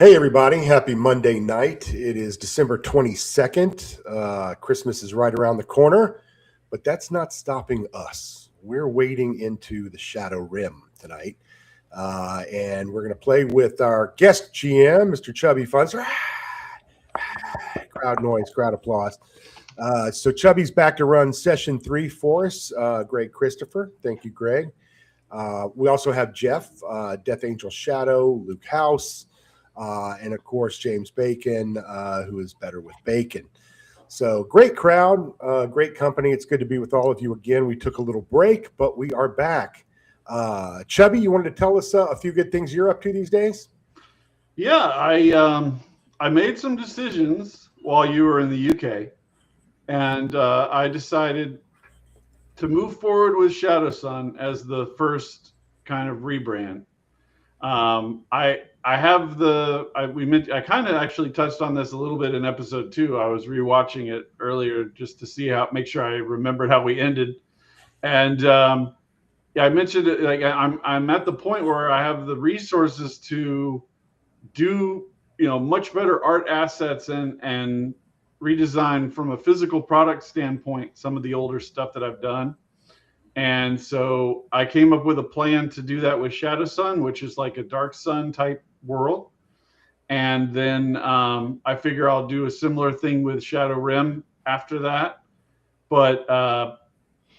Hey everybody, happy Monday night. It is December 22nd. Christmas is right around the corner, but that's not stopping us. We're wading into the ShadowRim tonight, and we're going to play with our guest GM, Mr. Chubby Funster. Crowd noise, crowd applause. So Chubby's back to run session 3 for us. Greg Christopher, thank you, Greg. We also have Jeff, Death Angel Shadow, Luke House, and of course, James Bacon, who is better with bacon. So great crowd, great company. It's good to be with all of you again. We took a little break, but we are back. Chubby, you wanted to tell us a few good things you're up to these days? Yeah, I made some decisions while you were in the UK, and I decided to move forward with Shadowsun as the first kind of rebrand. I kind of actually touched on this a little bit in episode 2. I was rewatching it earlier just to see make sure I remembered how we ended. And yeah, I mentioned it. Like I'm at the point where I have the resources to do much better art assets and redesign from a physical product standpoint some of the older stuff that I've done. And so I came up with a plan to do that with Shadowsun, which is like a Dark Sun type world. And then I figure I'll do a similar thing with ShadowRim after that. But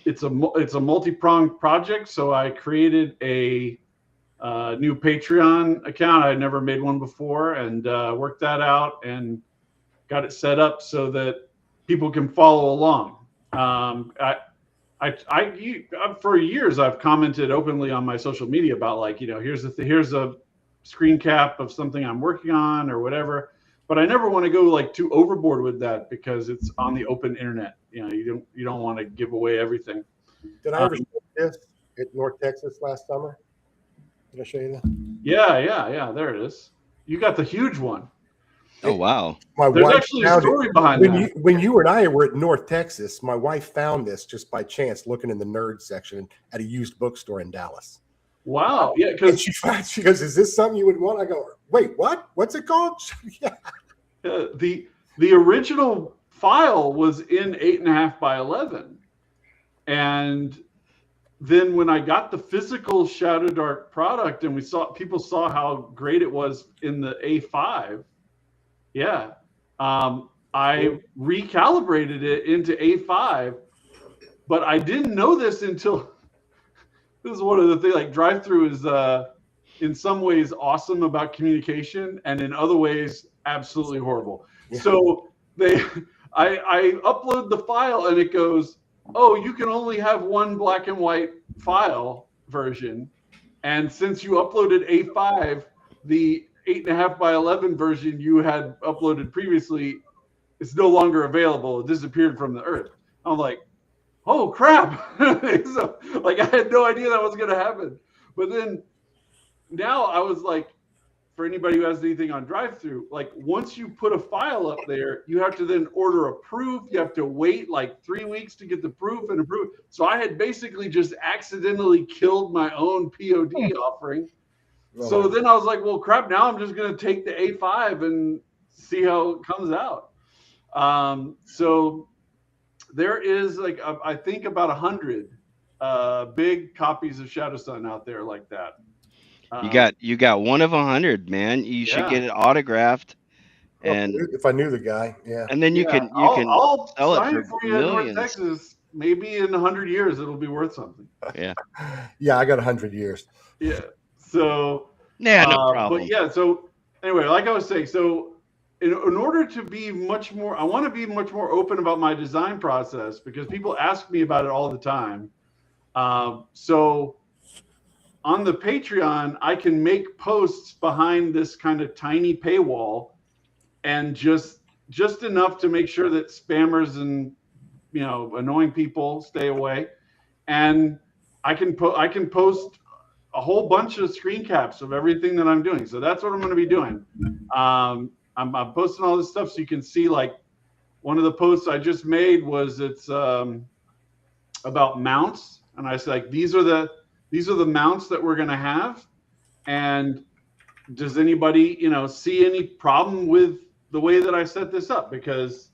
it's a multi-pronged project. So I created a new Patreon account. I had never made one before, and worked that out and got it set up so that people can follow along. For years I've commented openly on my social media about here's a screen cap of something I'm working on or whatever, but I never want to go too overboard with that because it's on the open internet. You don't want to give away everything. Did I ever show this at North Texas last summer? Did I show you that? Yeah. There it is. You got the huge one. Oh, wow. There's actually a story behind that. When you and I were at North Texas, my wife found this just by chance looking in the nerd section at a used bookstore in Dallas. Wow. Yeah. And she goes, "Is this something you would want?" I go, "Wait, what? What's it called?" Yeah. The original file was in 8.5 by 11. And then when I got the physical Shadowdark product and people saw how great it was in the A5, yeah, I recalibrated it into A5, but I didn't know this until this is one of the things. Drive-through is in some ways awesome about communication, and in other ways absolutely horrible. Yeah. So I upload the file and it goes, "Oh, you can only have one black and white file version, and since you uploaded A5, the 8.5 by 11 version you had uploaded previously is no longer available. It disappeared from the earth." I'm like, oh crap. So, I had no idea that was going to happen. But then now I was like, for anybody who has anything on drive-through, once you put a file up there, you have to then order a proof. You have to wait 3 weeks to get the proof and approve. So I had basically just accidentally killed my own POD offering. So then I was like, well, crap, now I'm just going to take the A5 and see how it comes out. So there is I think about 100 big copies of Shadowsun out there like that. You got one of 100, man. You should get it autographed. And if I knew the guy, yeah. And then I'll sell sign it for you in North Texas. Maybe in 100 years it'll be worth something. Yeah. Yeah, I got 100 years. Yeah. So yeah, no problem. But yeah, so anyway, like I was saying, so in order to be much more, I want to be much more open about my design process because people ask me about it all the time. So on the Patreon, I can make posts behind this kind of tiny paywall, and just enough to make sure that spammers and annoying people stay away. And I can post a whole bunch of screen caps of everything that I'm doing. So that's what I'm going to be doing. I'm posting all this stuff so you can see. One of the posts I just made was it's about mounts, and I said these are the mounts that we're going to have, and does anybody, see any problem with the way that I set this up? Because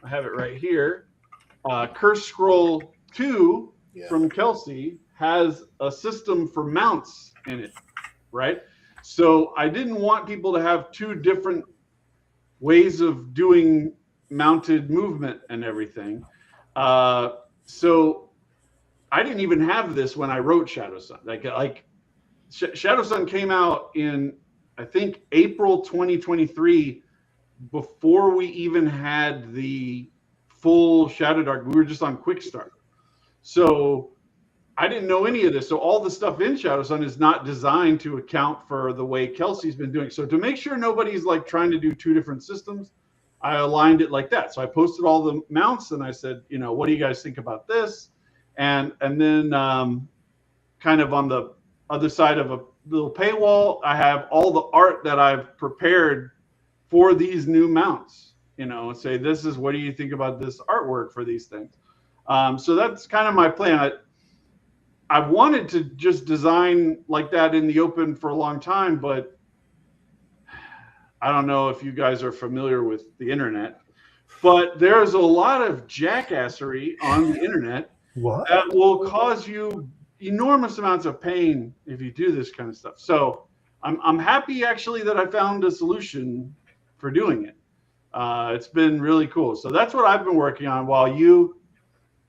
I have it right here. Curse Scroll 2 from Kelsey has a system for mounts in it, right? So I didn't want people to have two different ways of doing mounted movement and everything. So I didn't even have this when I wrote Shadow Sun. Shadow Sun came out in, I think, April 2023, before we even had the full Shadowdark. We were just on Quick Start. So I didn't know any of this. So all the stuff in Shadow Sun is not designed to account for the way Kelsey's been doing. So to make sure nobody's like trying to do two different systems, I aligned it like that. So I posted all the mounts and I said, what do you guys think about this? And then kind of on the other side of a little paywall, I have all the art that I've prepared for these new mounts, and say, this is, what do you think about this artwork for these things? So that's kind of my plan. I wanted to just design like that in the open for a long time, but I don't know if you guys are familiar with the internet, but there's a lot of jackassery on the internet that will cause you enormous amounts of pain if you do this kind of stuff. So I'm happy actually that I found a solution for doing it. It's been really cool. So that's what I've been working on while you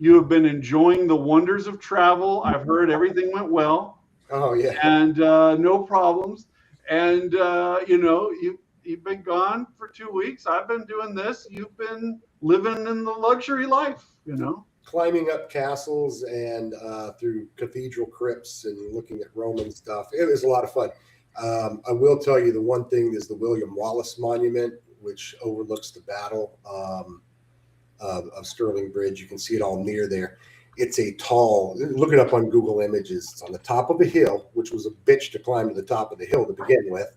have been enjoying the wonders of travel. I've heard everything went well. Oh yeah. And no problems. And you've been gone for 2 weeks. I've been doing this. You've been living in the luxury life, Climbing up castles and through cathedral crypts and looking at Roman stuff. It was a lot of fun. I will tell you, the one thing is the William Wallace Monument, which overlooks the battle of Stirling Bridge. You can see it all near there. It's a tall, look it up on Google Images. It's on the top of a hill, which was a bitch to climb to the top of the hill to begin with.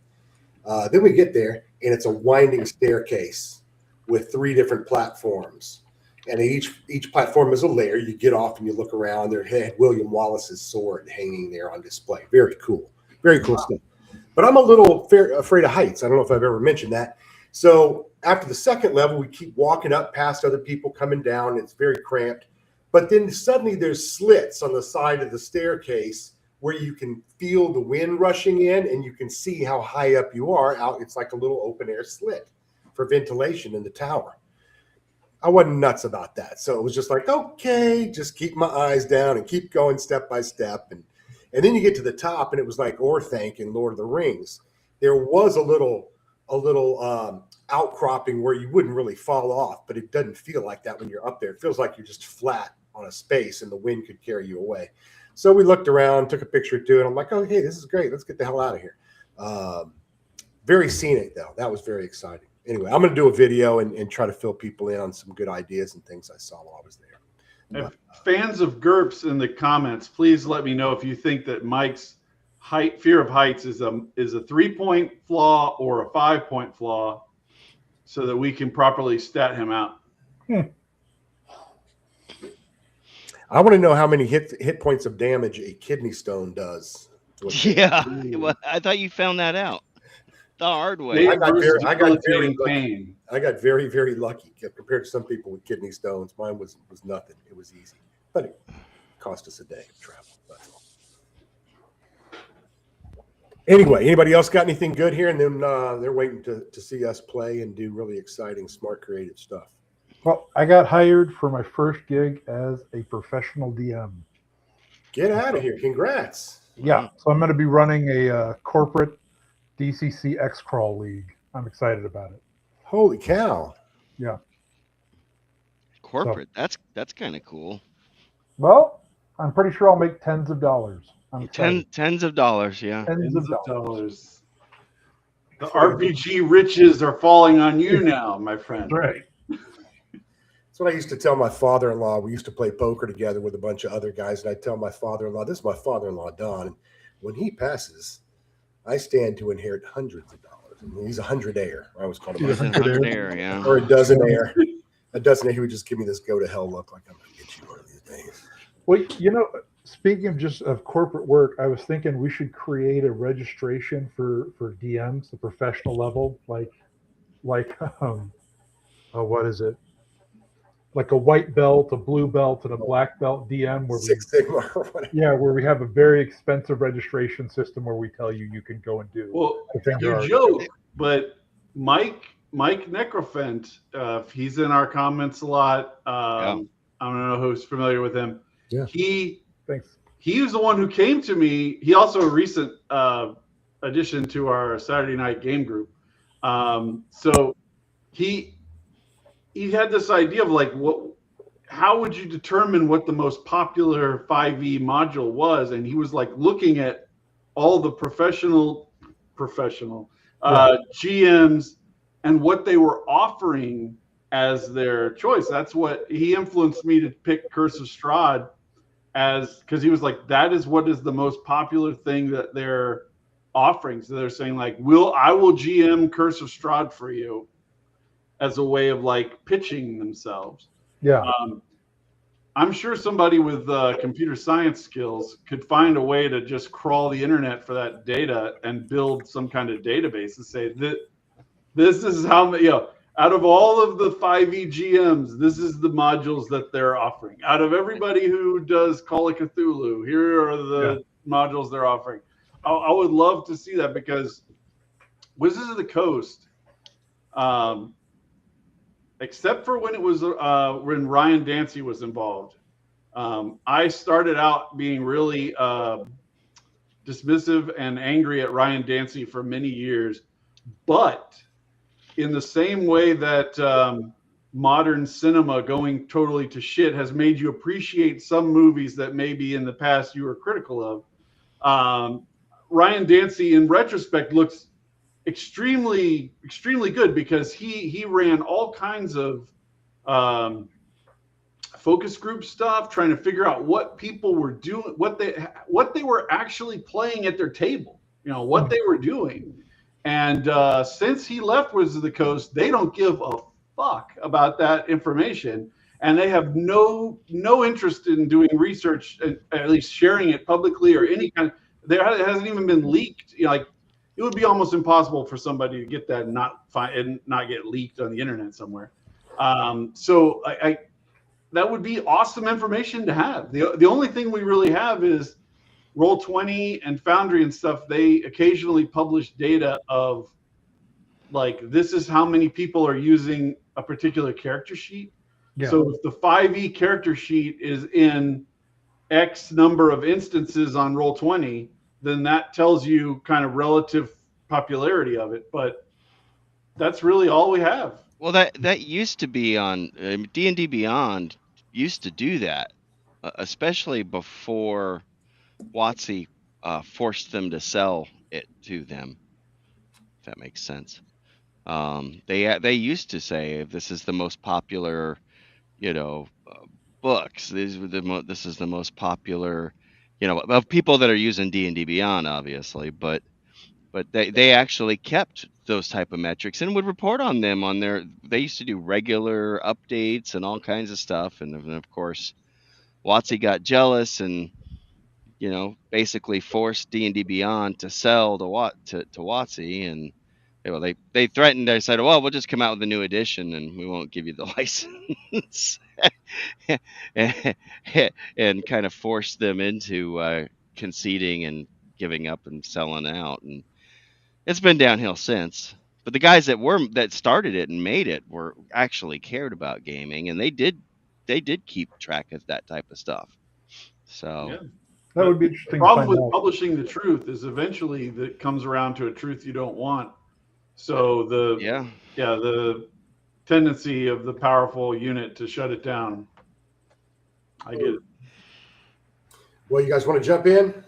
Then we get there, and it's a winding staircase with 3 different platforms. And each platform is a layer. You get off and you look around. There had William Wallace's sword hanging there on display. Very cool. Very cool stuff. But I'm a little afraid of heights. I don't know if I've ever mentioned that. So after the second level, we keep walking up past other people coming down. It's very cramped. But then suddenly there's slits on the side of the staircase where you can feel the wind rushing in and you can see how high up you are. It's like a little open air slit for ventilation in the tower. I wasn't nuts about that. So it was just like, okay, just keep my eyes down and keep going step by step. And then you get to the top, and it was like Orthanc in Lord of the Rings. There was a little outcropping where you wouldn't really fall off, but it doesn't feel like that when you're up there. It feels like you're just flat on a space and the wind could carry you away. So we looked around, took a picture or two, and I'm like, oh, hey, this is great. Let's get the hell out of here. Very scenic, though. That was very exciting. Anyway, I'm going to do a video and try to fill people in on some good ideas and things I saw while I was there. If fans of GURPS in the comments, please let me know if you think that Mike's fear of heights is a 3-point flaw or a 5-point flaw, so that we can properly stat him out. I want to know how many hit points of damage a kidney stone does. Yeah, well, I thought you found that out the hard way. I got very pain. I got very, very lucky compared to some people with kidney stones. Mine was nothing. It was easy, but it cost us a day of travel. That's all. Anyway, anybody else got anything good here? And then they're waiting to see us play and do really exciting, smart, creative stuff. Well, I got hired for my first gig as a professional DM. Get out of here. Congrats. Yeah. So I'm going to be running a corporate DCC X-Crawl league. I'm excited about it. Holy cow. Yeah. Corporate. So, that's kind of cool. Well, I'm pretty sure I'll make tens of dollars. Tens of dollars, yeah. Tens of dollars. The RPG riches are falling on you now, my friend. Right. That's what I used to tell my father-in-law. We used to play poker together with a bunch of other guys, and I'd tell my father-in-law, this is my father-in-law, Don. And when he passes, I stand to inherit hundreds of dollars. I mean, he's a hundredaire. I always called him a hundredaire, yeah. Or a dozenaire. A dozenaire. He would just give me this go-to-hell look like I'm going to get you one of these days. Well, speaking of just of corporate work, I was thinking we should create a registration for DMs, the professional level, like what is it? Like a white belt, a blue belt, and a black belt DM, where we Six Sigma or whatever. where we have a very expensive registration system where we tell you can go and do Well, the things that you are joke, but Mike Necrofent, he's in our comments a lot. I don't know who's familiar with him. Yeah. Thanks. He was the one who came to me. He also a recent addition to our Saturday night game group. So he had this idea of like, how would you determine what the most popular 5e module was? And he was like looking at all the professional GMs and what they were offering as their choice. That's what he influenced me to pick Curse of Strahd, because he was like, that is what is the most popular thing that they're offering. So they're saying like, I will GM Curse of Strahd for you, as a way of like pitching themselves. Yeah. I'm sure somebody with computer science skills could find a way to just crawl the internet for that data and build some kind of database and say that this is how many, out of all of the 5e GMs, this is the modules that they're offering. Out of everybody who does Call of Cthulhu, here are the modules they're offering. I would love to see that, because Wizards of the Coast, except for when it was when Ryan Dancy was involved, I started out being really dismissive and angry at Ryan Dancy for many years. But in the same way that modern cinema going totally to shit has made you appreciate some movies that maybe in the past you were critical of, Ryan Dancy in retrospect looks extremely good, because he ran all kinds of focus group stuff, trying to figure out what people were doing, what they were actually playing at their table, what they were doing. And since he left Wizards of the Coast, they don't give a fuck about that information, and they have no interest in doing research, at least sharing it publicly or any kind. It hasn't even been leaked. Like, it would be almost impossible for somebody to get that and not get leaked on the internet somewhere. So that would be awesome information to have. The only thing we really have is Roll20 and Foundry and stuff. They occasionally publish data of like, this is how many people are using a particular character sheet. Yeah. So if the 5e character sheet is in X number of instances on Roll20, then that tells you kind of relative popularity of it. But that's really all we have. Well, that used to be on D&D Beyond used to do that, especially before WotC forced them to sell it to them. If that makes sense. They used to say, this is the most popular, books. This is the most popular, of people that are using D&D Beyond, obviously, but they actually kept those type of metrics and would report on them on they used to do regular updates and all kinds of stuff. And of course, WotC got jealous and, basically forced D&D Beyond to sell to WotC, and they threatened. They said, well, we'll just come out with a new edition and we won't give you the license. and kind of forced them into conceding and giving up and selling out, and it's been downhill since. But the guys that started it and made it were actually cared about gaming, and they did keep track of that type of stuff. So yeah. That would be interesting. The problem with out. Publishing the truth is eventually that comes around to a truth you don't want. So the tendency of the powerful unit to shut it down. I get it. Well, you guys want to jump in?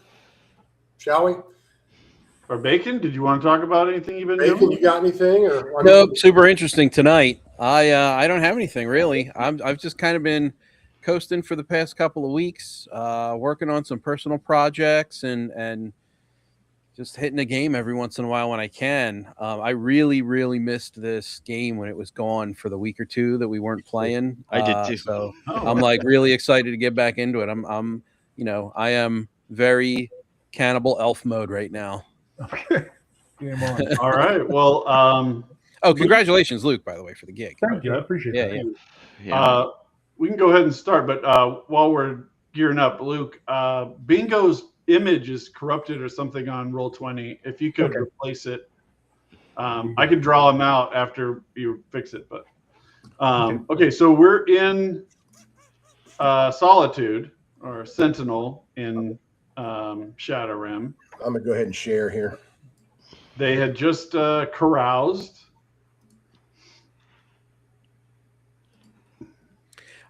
Shall we? Or Bacon, did you want to talk about anything you've been Bacon, doing? you got anything? Or Nope, super interesting tonight. I don't have anything really. I've just kind of been coasting for the past couple of weeks, working on some personal projects and just hitting a game every once in a while when I can. I really missed this game when it was gone for the week or two that we weren't playing. I did too. So I'm like really excited to get back into it. I'm I am very cannibal elf mode right now. Okay. Game on. All right. Well, Oh, congratulations, Luke, by the way, for the gig. Thank you. I appreciate Yeah, that. yeah. Yeah. we can go ahead and start, but while we're gearing up, Luke, Bingo's image is corrupted or something on Roll20. If you could replace it, I could draw him out after you fix it. But okay, so we're in Solitude or Sentinel in ShadowRim. I'm gonna go ahead and share here. They had just caroused.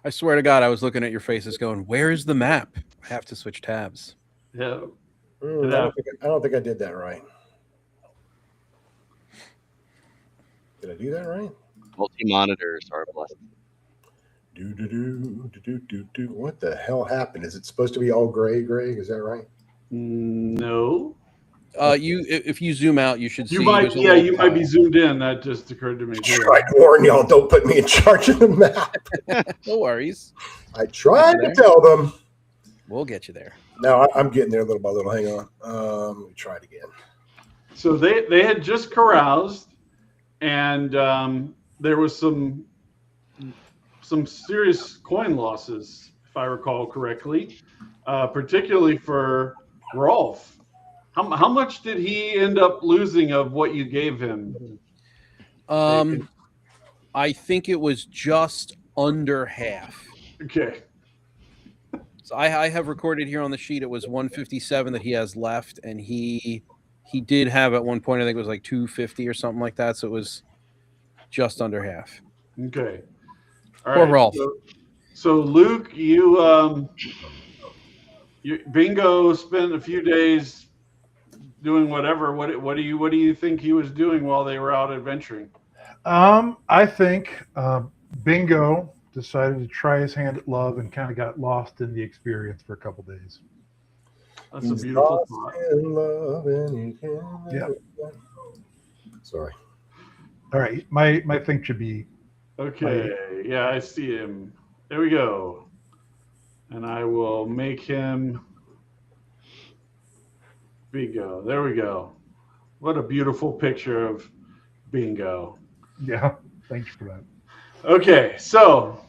I swear to God, I was looking at your faces going, where is the map? I have to switch tabs. Yeah. I don't think I did that right. Did I do that right? Multi-monitors are a blessing. Do. What the hell happened? Is it supposed to be all gray, Greg? Is that right? No. If you zoom out, you should see. You might be zoomed in. That just occurred to me I too. tried to warn y'all, don't put me in charge of the map. No worries. I tried to tell them. We'll get you there. No, I'm getting there little by little. Hang on. Let me try it again. So they had just caroused, and there was some serious coin losses, if I recall correctly, particularly for Rolf. How much did he end up losing of what you gave him? I think it was just under half. Okay. So I have recorded here on the sheet. It was 157 that he has left, and he did have at one point, I think it was like 250 or something like that. So it was just under half. Okay. All Poor right. Rolf. So Luke, you Bingo spent a few days doing whatever. What do you think he was doing while they were out adventuring? I think Bingo decided to try his hand at love and kind of got lost in the experience for a couple days. That's a beautiful thought. Yeah. Sorry. All right. My thing should be Okay. Yeah, I see him. There we go. And I will make him Bingo. There we go. What a beautiful picture of Bingo. Yeah. Thanks for that. Okay, so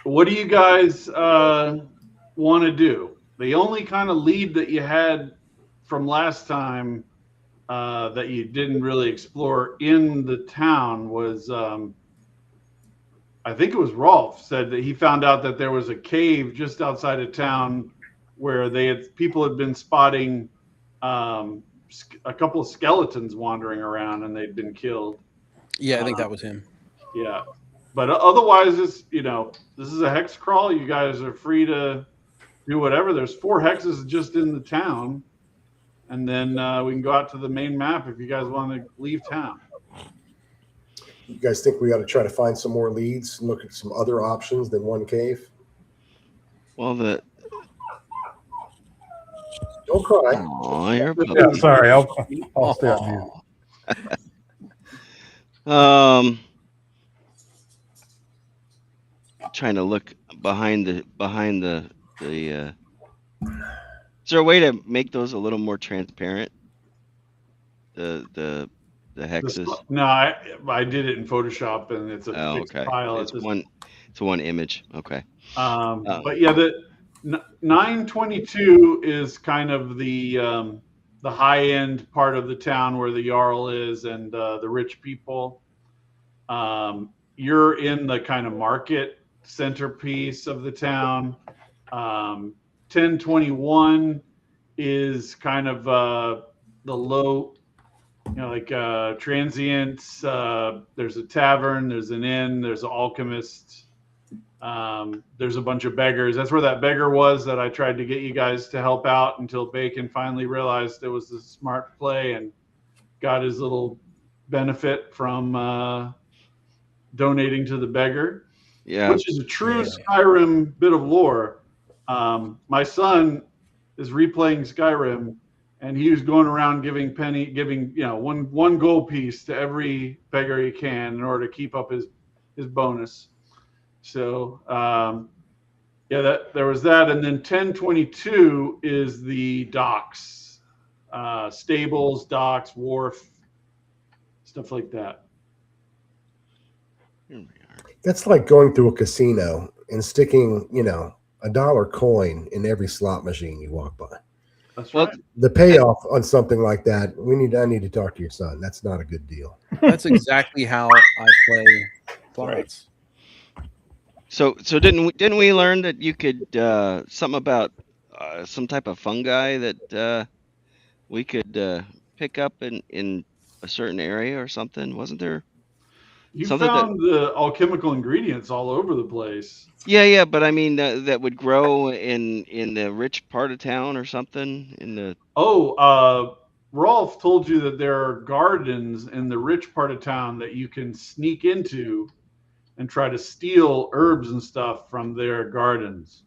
what do you guys want to do? The only kind of lead that you had from last time that you didn't really explore in the town was, I think it was Rolf said that he found out that there was a cave just outside of town where people had been spotting a couple of skeletons wandering around and they'd been killed. Yeah, I think that was him. Yeah, but otherwise, this is a hex crawl. You guys are free to do whatever. There's 4 hexes just in the town, and then we can go out to the main map if you guys want to leave town. You guys think we ought to try to find some more leads and look at some other options than one cave? Well, Don't cry. Oh, you're a Yeah, sorry. I'll stay on mute. Trying to look behind the is there a way to make those a little more transparent? The hexes. No, I did it in Photoshop, and it's a fixed file. It's one image. Okay. But yeah, the 922 is kind of the high end part of the town where the Jarl is and the rich people. You're in the kind of market centerpiece of the town. 1021 is kind of the low, like transients. There's a tavern, there's an inn, there's an alchemist. There's a bunch of beggars. That's where that beggar was that I tried to get you guys to help out until Bacon finally realized it was a smart play and got his little benefit from donating to the beggar. Yeah. Which is a true Skyrim bit of lore. My son is replaying Skyrim, and he was going around giving one gold piece to every beggar he can in order to keep up his bonus. So Yeah, there was that, and then 1022 is the docks, stables, docks, wharf, stuff like that. Here we are. That's like going through a casino and sticking, a dollar coin in every slot machine you walk by. That's Well, right. The payoff on something like that, I need to talk to your son. That's not a good deal. That's exactly how I play slots. So didn't we learn that you could something about some type of fungi that we could pick up in a certain area or something? Wasn't there You something that? found the alchemical ingredients all over the place. Yeah, but I mean that would grow in the rich part of town or something in the. Rolf told you that there are gardens in the rich part of town that you can sneak into and try to steal herbs and stuff from their gardens.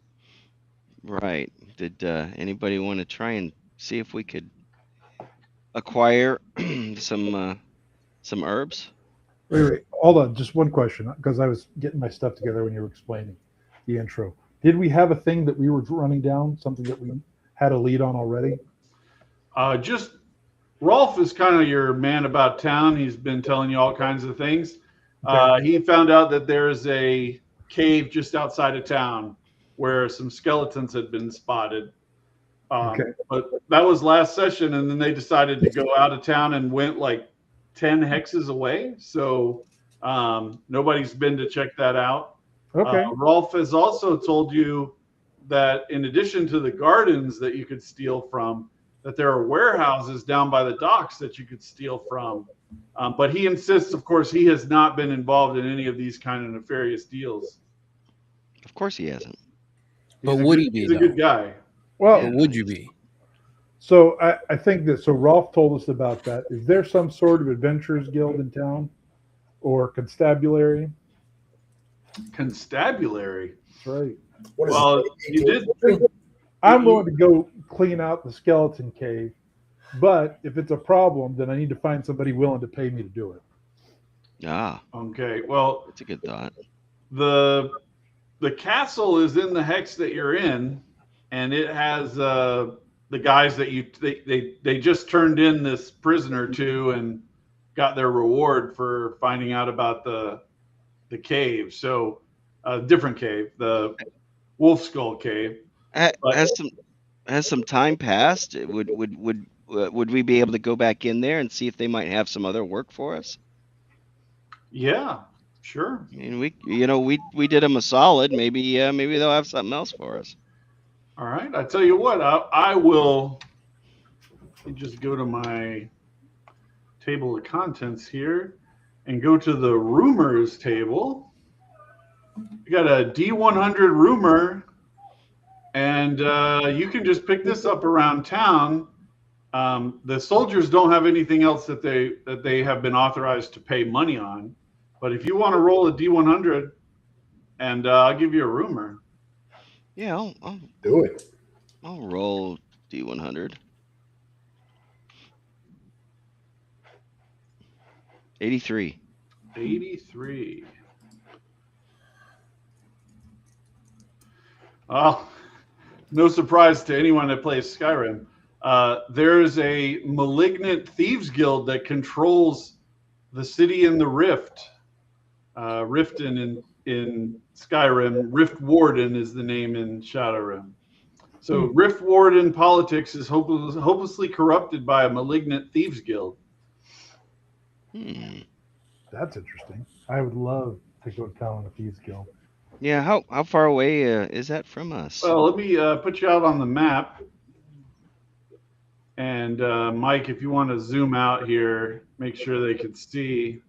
Right. Did anybody want to try and see if we could acquire some herbs? Wait, hold on. Just one question, because I was getting my stuff together when you were explaining the intro. Did we have a thing that we were running down, something that we had a lead on already? Just Rolf is kind of your man about town. He's been telling you all kinds of things. Okay. He found out that there's a cave just outside of town where some skeletons had been spotted. Okay. But that was last session, and then they decided to go out of town and went like 10 hexes away. So nobody's been to check that out. Okay. Rolf has also told you that in addition to the gardens that you could steal from, that there are warehouses down by the docks that you could steal from. But he insists, of course, he has not been involved in any of these kind of nefarious deals. Of course he hasn't. But would he be, He's a good guy. Well, Or would you be? so I think that, so Rolf told us about that. Is there some sort of adventurers guild in town or constabulary? Constabulary. That's right. What is Well, it? you did. I'm willing to go clean out the skeleton cave, but if it's a problem, then I need to find somebody willing to pay me to do it. Ah, Okay. Well, that's a good thought. the castle is in the hex that you're in, and it has the guys that they just turned in this prisoner to and got their reward for finding out about the cave. So a different cave, the Wolf Skull Cave. But- Has some time passed? Would we be able to go back in there and see if they might have some other work for us? Yeah, sure. I mean, we did them a solid. Maybe they'll have something else for us. All right. I tell you what, I will. Let me just go to my table of contents here and go to the rumors table. We got a D100 rumor, and you can just pick this up around town. The soldiers don't have anything else that they have been authorized to pay money on, but if you want to roll a D100, and I'll give you a rumor. Yeah, Do it. I'll roll D100. 83. 83. Well, no surprise to anyone that plays Skyrim. There's a malignant thieves guild that controls the city in the Rift. Riften in Skyrim. Rift Warden is the name in ShadowRim. So Rift Warden politics is hopelessly corrupted by a malignant thieves guild. That's interesting. I would love to go down on a thieves guild. Yeah, how far away is that from us? Well, let me put you out on the map. And Mike, if you want to zoom out here, make sure they can see.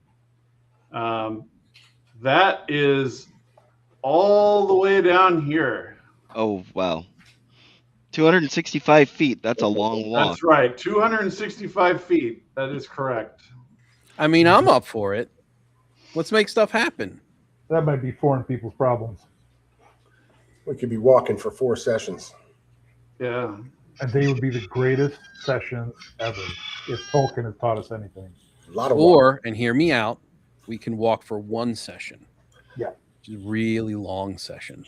That is all the way down here. Oh, wow. 265 feet. That's a long walk. That's right. 265 feet. That is correct. I mean, I'm up for it. Let's make stuff happen. That might be foreign people's problems. We could be walking for 4 sessions. Yeah. And they would be the greatest sessions ever if Tolkien has taught us anything. A lot of walking. Or, and hear me out, we can walk for one session. Yeah. Which is a really long session.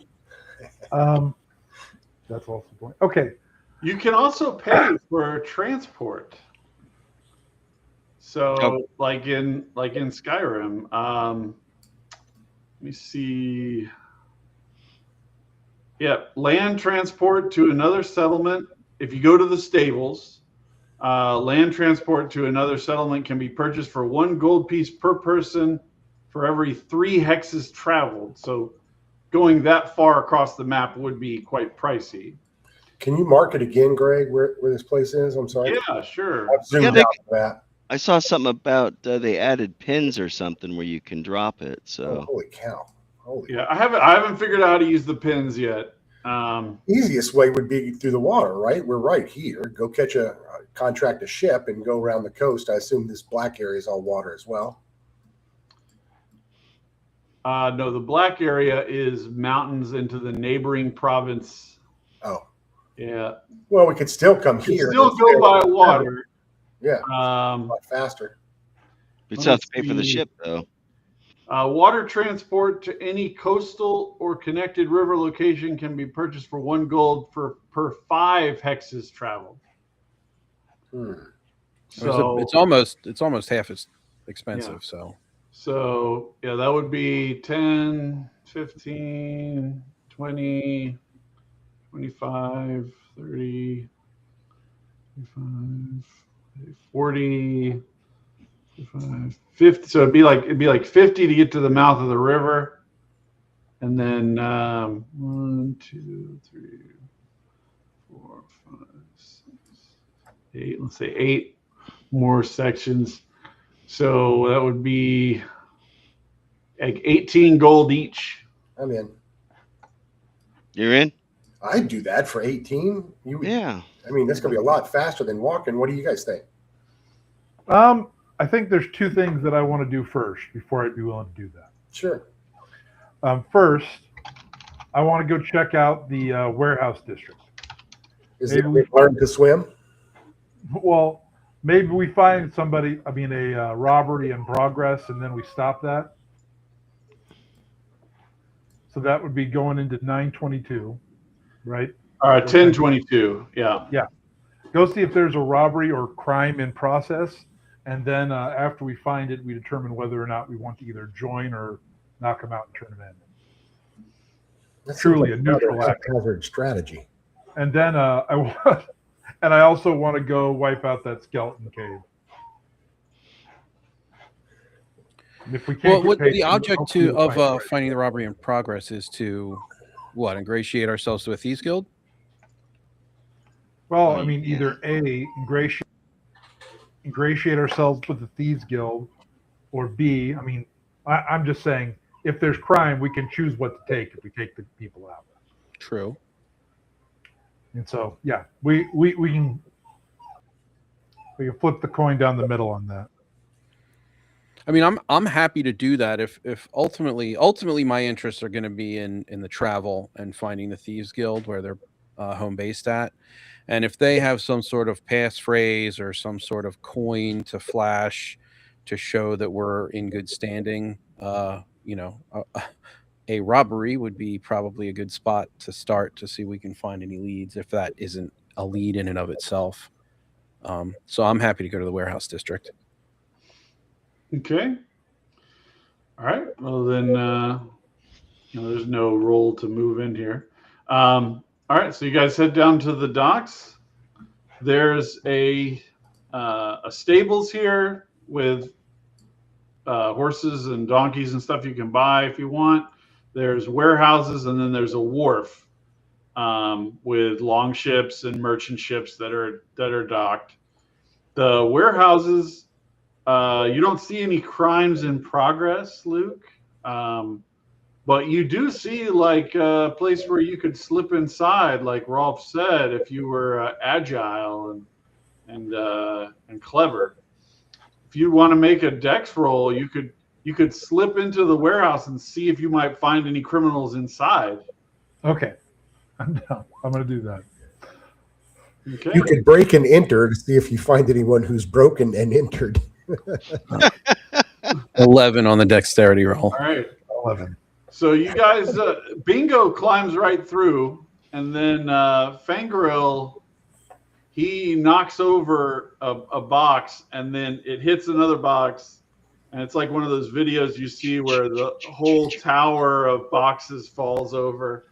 That's also the point. Okay. You can also pay for transport. So, like in Skyrim, let me see. Yeah, land transport to another settlement. If you go to the stables, land transport to another settlement can be purchased for 1 gold piece per person for every 3 hexes traveled. So going that far across the map would be quite pricey. Can you mark it again, Greg, where this place is? I'm sorry. Yeah, sure. I've zoomed out for that. I saw something about they added pins or something where you can drop it. Oh, So holy cow. Yeah, I haven't figured out how to use the pins yet. Easiest way would be through the water, right? We're right here. Go contract a ship and go around the coast. I assume this black area is all water as well. No, the black area is mountains into the neighboring province. Oh. Yeah. Well, we could still come here. Still go by water. Yeah. A lot faster. we still have to pay for the ship, though. Water transport to any coastal or connected river location can be purchased for 1 gold per 5 hexes traveled. So it's almost half as expensive. Yeah. So yeah, that would be 10, 15, 20, 25, 30, 25, 40, 55, 50. So it'd be like 50 to get to the mouth of the river. And then 1, 2, 3, 4, 5, 6, 8. Let's say 8 more sections. So that would be like 18 gold each. I'm in. You're in? I'd do that for 18. Yeah. I mean, that's going to be a lot faster than walking. What do you guys think? I think there's 2 things that I want to do first before I'd be willing to do that. Sure. First, I want to go check out the warehouse district. Is it learn to swim? Well, maybe we find a robbery in progress, and then we stop that. So that would be going into 922, right? 1022. Yeah. Yeah. Go see if there's a robbery or crime in process, and then after we find it, we determine whether or not we want to either join or knock them out and turn them in. That's Truly a neutral hazard strategy. And then I also want to go wipe out that skeleton cave. And if we can't Well, the object of finding the robbery in progress is to ingratiate ourselves to a thieves guild. Well, I mean, either A, ingratiate ourselves with the thieves guild, or B, I mean, I'm just saying, if there's crime, we can choose what to take if we take the people out. True. And so, yeah, we can flip the coin down the middle on that. I mean, I'm happy to do that if ultimately my interests are going to be in the travel and finding the thieves guild where they're home based at, and if they have some sort of passphrase or some sort of coin to flash to show that we're in good standing, a robbery would be probably a good spot to start to see if we can find any leads if that isn't a lead in and of itself. So I'm happy to go to the warehouse district. Okay. All right. Well, then there's no role to move in here. All right. So you guys head down to the docks. There's a stables here with horses and donkeys and stuff you can buy if you want. There's warehouses, and then there's a wharf with long ships and merchant ships that are docked. The warehouses, you don't see any crimes in progress, Luke, but you do see like a place where you could slip inside, like Rolf said, if you were agile and clever. If you want to make a dex roll, you could slip into the warehouse and see if you might find any criminals inside. Okay, I'm down. I'm going to do that. Okay. You could break and enter to see if you find anyone who's broken and entered. 11 on the dexterity roll. All right. 11. So you guys, Bingo climbs right through, and then Fangirl, he knocks over a box, and then it hits another box, and it's like one of those videos you see where the whole tower of boxes falls over,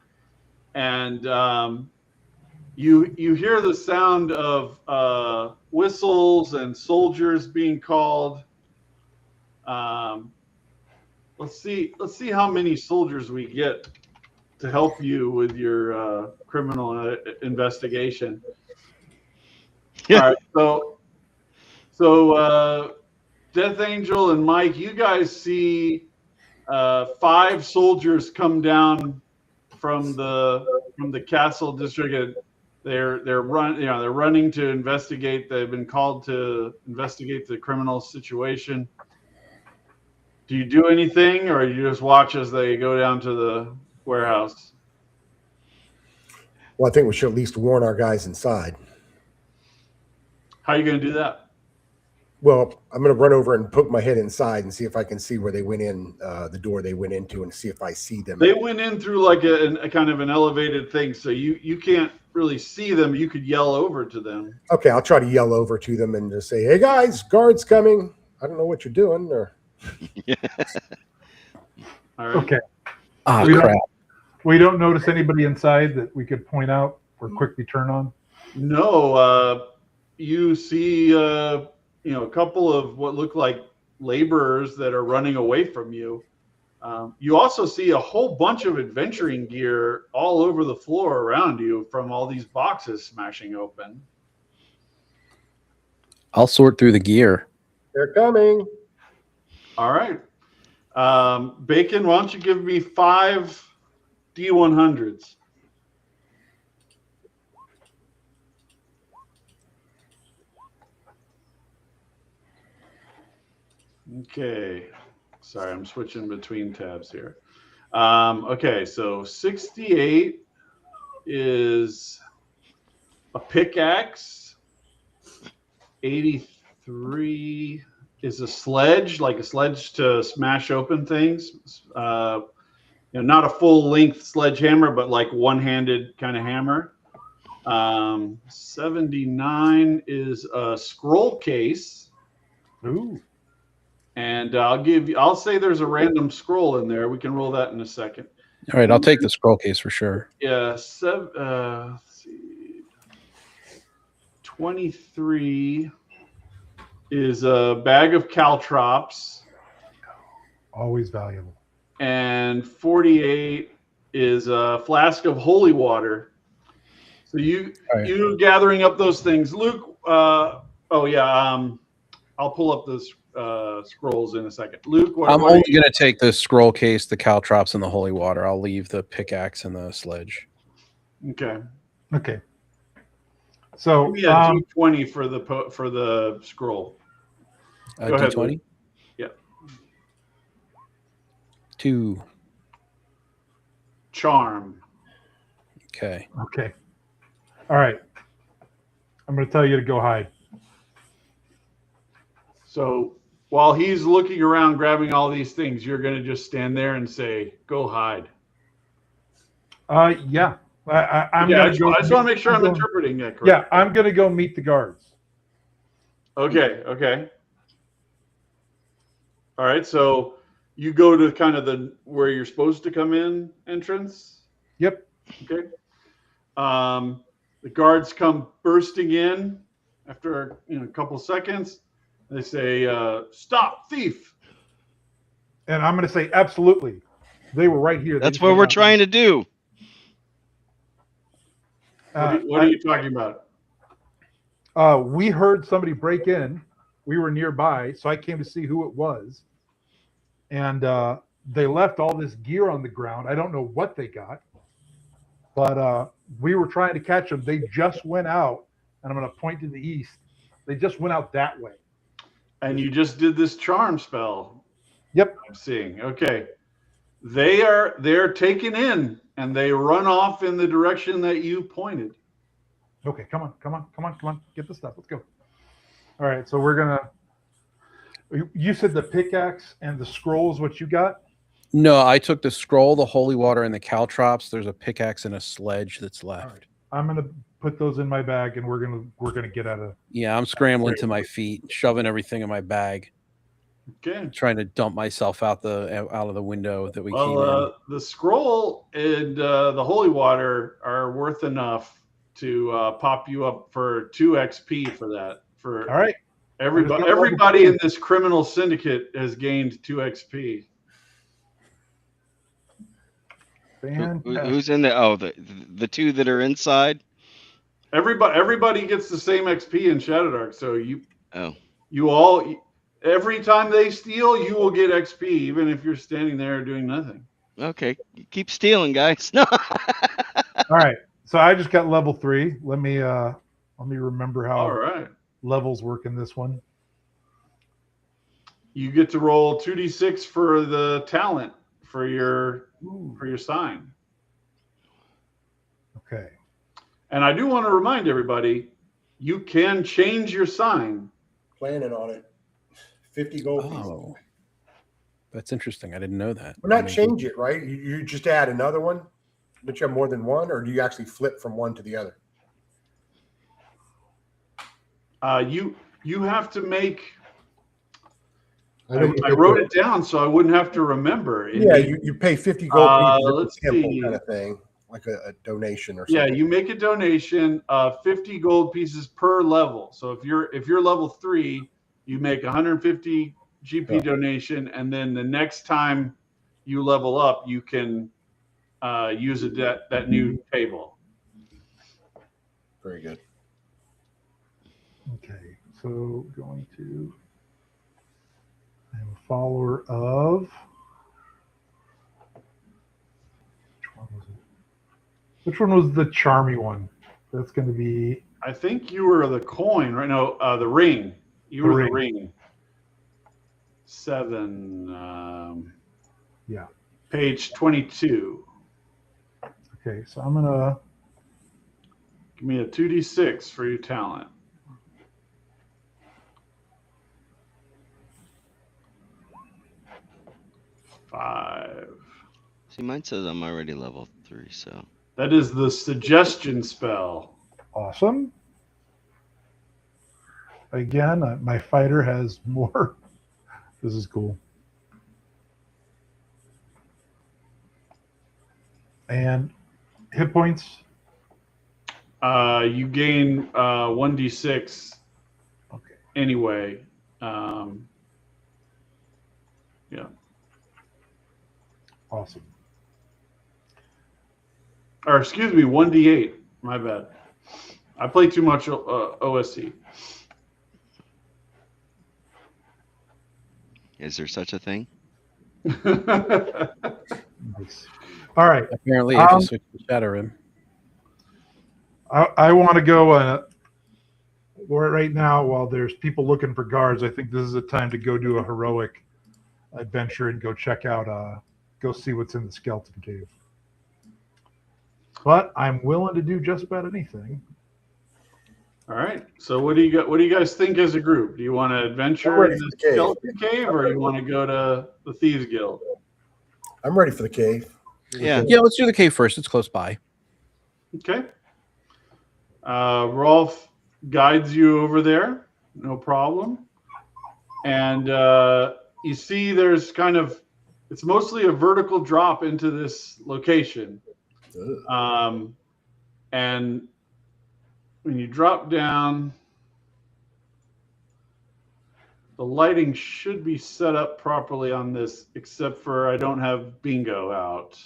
and you hear the sound of whistles and soldiers being called. Let's see how many soldiers we get to help you with your criminal investigation. Yeah. All right, so Death Angel and Mike, you guys see 5 soldiers come down from the castle district, and they're running to investigate. They've been called to investigate the criminal situation. Do you do anything, or you just watch as they go down to the warehouse? Well, I think we should at least warn our guys inside. How are you going to do that? Well, I'm going to run over and poke my head inside and see if I can see where they went in, the door they went into, and see if I see them. They went in through like a kind of an elevated thing, so you can't really see them. You could yell over to them. Okay, I'll try to yell over to them and just say, "Hey guys, guards coming. I don't know what you're doing." Or All right. Okay. Ah, We crap. We don't notice anybody inside that we could point out or quickly turn on. No, you see, a couple of what look like laborers that are running away from you. You also see a whole bunch of adventuring gear all over the floor around you from all these boxes smashing open. I'll sort through the gear. they're coming. All right. Bacon, why don't you give me 5 D100s? Okay. Sorry, I'm switching between tabs here. Okay, so 68 is a pickaxe. 83 is a sledge, like a sledge to smash open things. Not a full length sledgehammer, but like one-handed kind of hammer. 79 is a scroll case. Ooh. And I'll say there's a random scroll in there. We can roll that in a second. All right, I'll take the scroll case for sure. Yeah, let's see. 23 is a bag of caltrops. Always valuable. And 48 is a flask of holy water. So you gathering up those things. Luke, I'll pull up those scrolls in a second. Luke, I'm only going to take the scroll case, the caltrops, and the holy water. I'll leave the pickaxe and the sledge. Okay. Okay. So Give me a D20 for the scroll. Go ahead, D20? Luke. Yeah. 2. Charm. Okay. Okay. All right. I'm going to tell you to go hide. So while he's looking around grabbing all these things, you're going to just stand there and say, "Go hide." Yeah. I'm Yeah, I going to go. just want to make sure I'm interpreting that correctly. Yeah, I'm going to go meet the guards. Okay. All right. So you go to kind of where you're supposed to come in entrance. Yep. Okay. The guards come bursting in after a couple seconds. They say, "Stop, thief!" And I'm going to say, absolutely. They were right here. They That's just what went we're out. trying to do. What are you talking about? We heard somebody break in. We were nearby, so I came to see who it was. And they left all this gear on the ground. I don't know what they got, but we were trying to catch them. They just went out, and I'm going to point to the east. They just went out that way. And you just did this charm spell. Yep. I'm seeing. Okay. They're taken in and they run off in the direction that you pointed. Okay, come on. Get the stuff. Let's go. All right, so we're gonna. You said the pickaxe and the scroll is what you got? No, I took the scroll, the holy water, and the caltrops. There's a pickaxe and a sledge that's left. All right. I'm gonna put those in my bag, and we're gonna get out of. Yeah, I'm scrambling to my feet, shoving everything in my bag, Okay. trying to dump myself out of the window that we came in. Well, the scroll and the holy water are worth enough to pop you up for 2 XP for that. For All right. everybody in this criminal syndicate has gained 2 XP. Who's in there? Oh, the 2 that are inside. Everybody gets the same XP in Shadowdark. So you all, every time they steal, you will get XP, even if you're standing there doing nothing. Okay, keep stealing, guys. No. All right. So I just got level 3. Let me remember how All right. levels work in this one. You get to roll 2d6 for the talent for your sign. Okay. And I do want to remind everybody, you can change your sign. Planning on it. 50 gold pieces. Oh, that's interesting. I didn't know that. Well, not change it, right? You just add another one. Don't you have more than one, or do you actually flip from one to the other? You have to make. I wrote it down so I wouldn't have to remember. Yeah, you pay 50 gold pieces let's at the temple see. kind of thing, like a donation or something. Yeah, you make a donation of 50 gold pieces per level. So if you're level 3, you make 150 GP donation, and then the next time you level up, you can use that new table. Very good. Okay. So going to. I'm a follower of. Which one was the charmy one? That's going to be. I think you were the coin, right? No, the ring. You were the ring. 7. Yeah. Page 22. Okay, so I'm gonna. Give me a 2d6 for your talent. 5. See, mine says I'm already level 3, so. That is the suggestion spell. Awesome. Again, my fighter has more. This is cool. And hit points. You gain 1d6. Okay. Anyway. Yeah. Awesome. Or excuse me, 1d8. My bad. I play too much OSC. Is there such a thing? Nice. All right. Apparently, I just switched to ShadowRim. I want to go right now while there's people looking for guards. I think this is a time to go do a heroic adventure and go check out, go see what's in the skeleton cave. But I'm willing to do just about anything. All right. So what do you guys think as a group? Do you want to adventure in the skeleton cave, or you want to go to the Thieves Guild? I'm ready for the cave. Yeah. Yeah, let's do the cave first. It's close by. Okay. Rolf guides you over there, no problem. And you see there's it's mostly a vertical drop into this location. And when you drop down, the lighting should be set up properly on this, except for I don't have bingo out.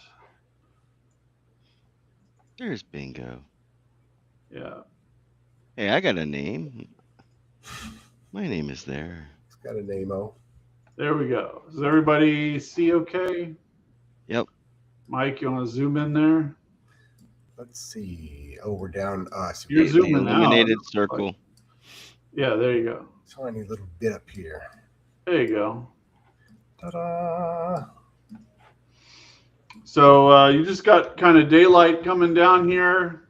There's bingo. Yeah. Hey, I got a name. My name is there. It's got a name-o. There we go. Does everybody see okay? Yep. Mike, you want to zoom in there? Let's see. Oh, we're down. You're The zooming illuminated out. circle. Yeah, there you go. Tiny little bit up here. There you go. Ta-da! So you just got kind of daylight coming down here.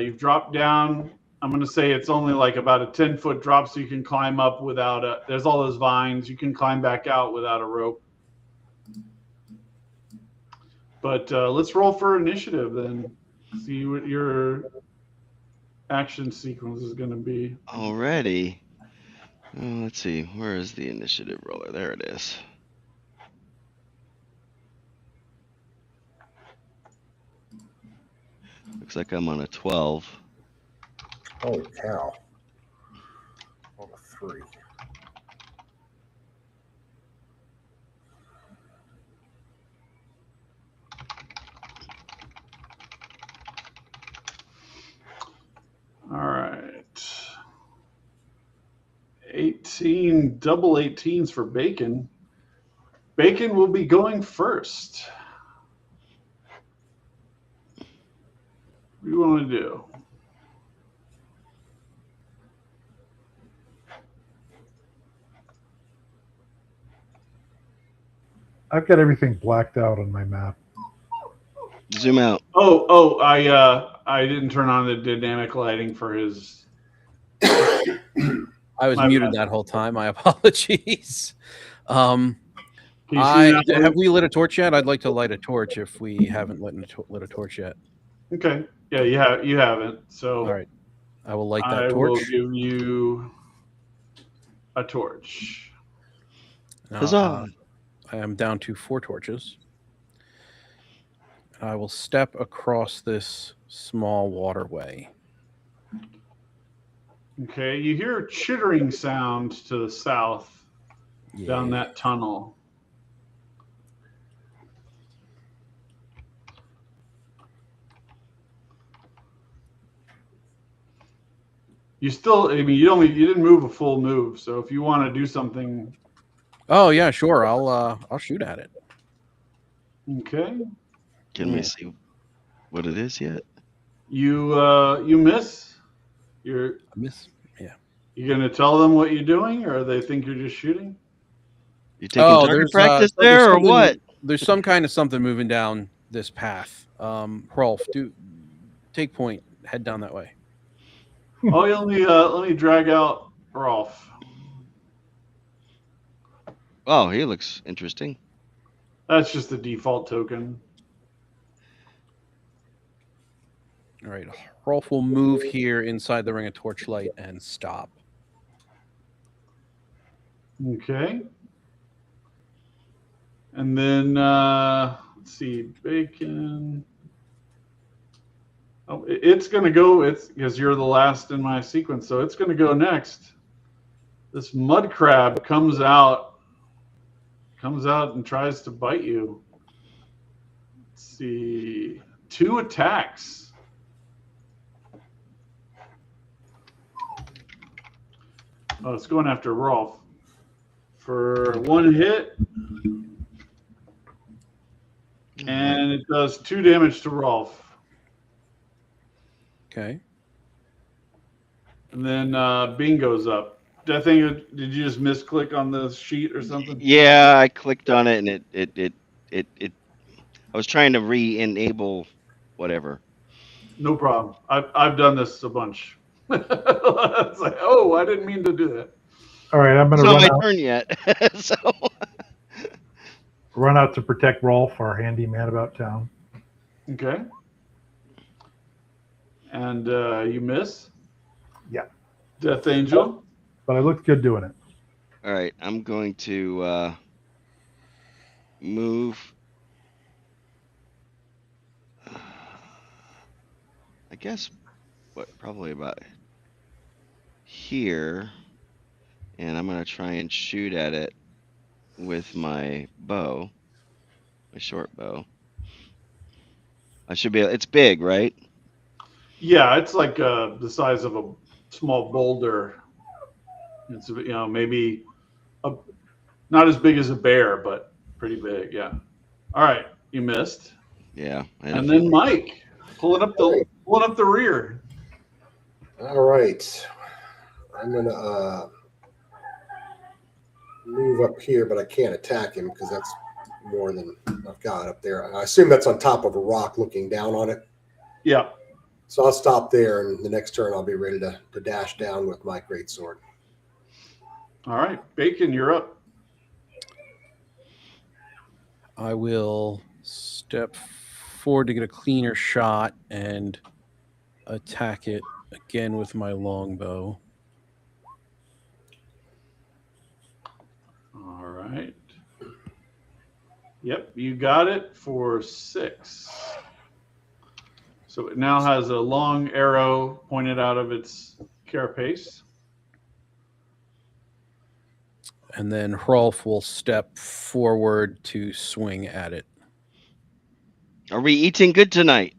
You've dropped down. I'm going to say it's only like about a 10-foot drop, so you can climb up without there's all those vines. You can climb back out without a rope. But let's roll for initiative then. See what your action sequence is going to be. Already. Let's see. Where is the initiative roller? There it is. Looks like I'm on a 12. Holy cow. On a 3. All right. 18, double 18s for Bacon. Bacon will be going first. What do you want to do? I've got everything blacked out on my map. Zoom out. I didn't turn on the dynamic lighting for his. I was My muted bad. that whole time. My apologies. Can you see now? Have we lit a torch yet? I'd like to light a torch if we haven't lit a torch yet. Okay. Yeah, you haven't. So All right. I will light that I torch. will give you a torch. Now, Huzzah. I am down to 4 torches. I will step across this small waterway. Okay, you hear a chittering sound to the south down Yeah. that tunnel. You didn't move a full move, so if you want to do something. Oh yeah, sure. I'll shoot at it. Okay. Can we see what it is yet? You miss. I miss. Yeah. You gonna tell them what you're doing, or they think you're just shooting? You taking target there's practice there's there or something- what? There's some kind of something moving down this path. Rolf, take point. Head down that way. Oh, let me drag out Rolf. Oh, he looks interesting. That's just the default token. All right. Rolf will move here inside the ring of torchlight and stop. Okay. And then let's see, Bacon. Oh, it's gonna go. It's because you're the last in my sequence, so it's gonna go next. This mud crab comes out and tries to bite you. Let's see, 2 attacks. Oh, it's going after Rolf for 1 hit. And it does 2 damage to Rolf. Okay. And then Bing goes up. Did you just misclick on the sheet or something? Yeah, I clicked on it and it I was trying to re-enable whatever. No problem. I've done this a bunch. It's like, oh, I didn't mean to do that. All right, I'm going It's to not run my out, turn yet. So run out to protect Rolf, our handyman about town. Okay. And you miss? Yeah. Death Angel? But I looked good doing it. all right, I'm going to move. I guess probably about here, and I'm gonna try and shoot at it with my bow, my short bow. I should be. It's big, right? Yeah, it's like the size of a small boulder. It's maybe not as big as a bear, but pretty big. Yeah. All right, you missed. Yeah. And then Mike pulling up the rear. All right. I'm going to move up here, but I can't attack him because that's more than I've got up there. I assume that's on top of a rock looking down on it. Yeah. So I'll stop there, and the next turn I'll be ready to dash down with my greatsword. All right, Bacon, you're up. I will step forward to get a cleaner shot and attack it again with my longbow. All right. Yep, you got it for 6. So it now has a long arrow pointed out of its carapace. And then Hrolf will step forward to swing at it. Are we eating good tonight?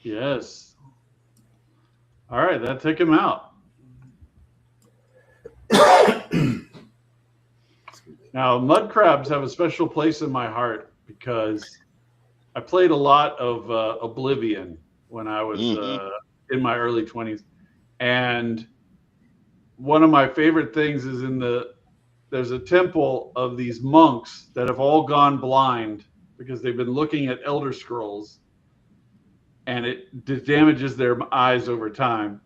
Yes. All right, that took him out. Now, mud crabs have a special place in my heart because I played a lot of Oblivion when I was in my early 20s. And one of my favorite things is there's a temple of these monks that have all gone blind because they've been looking at Elder Scrolls, and it damages their eyes over time.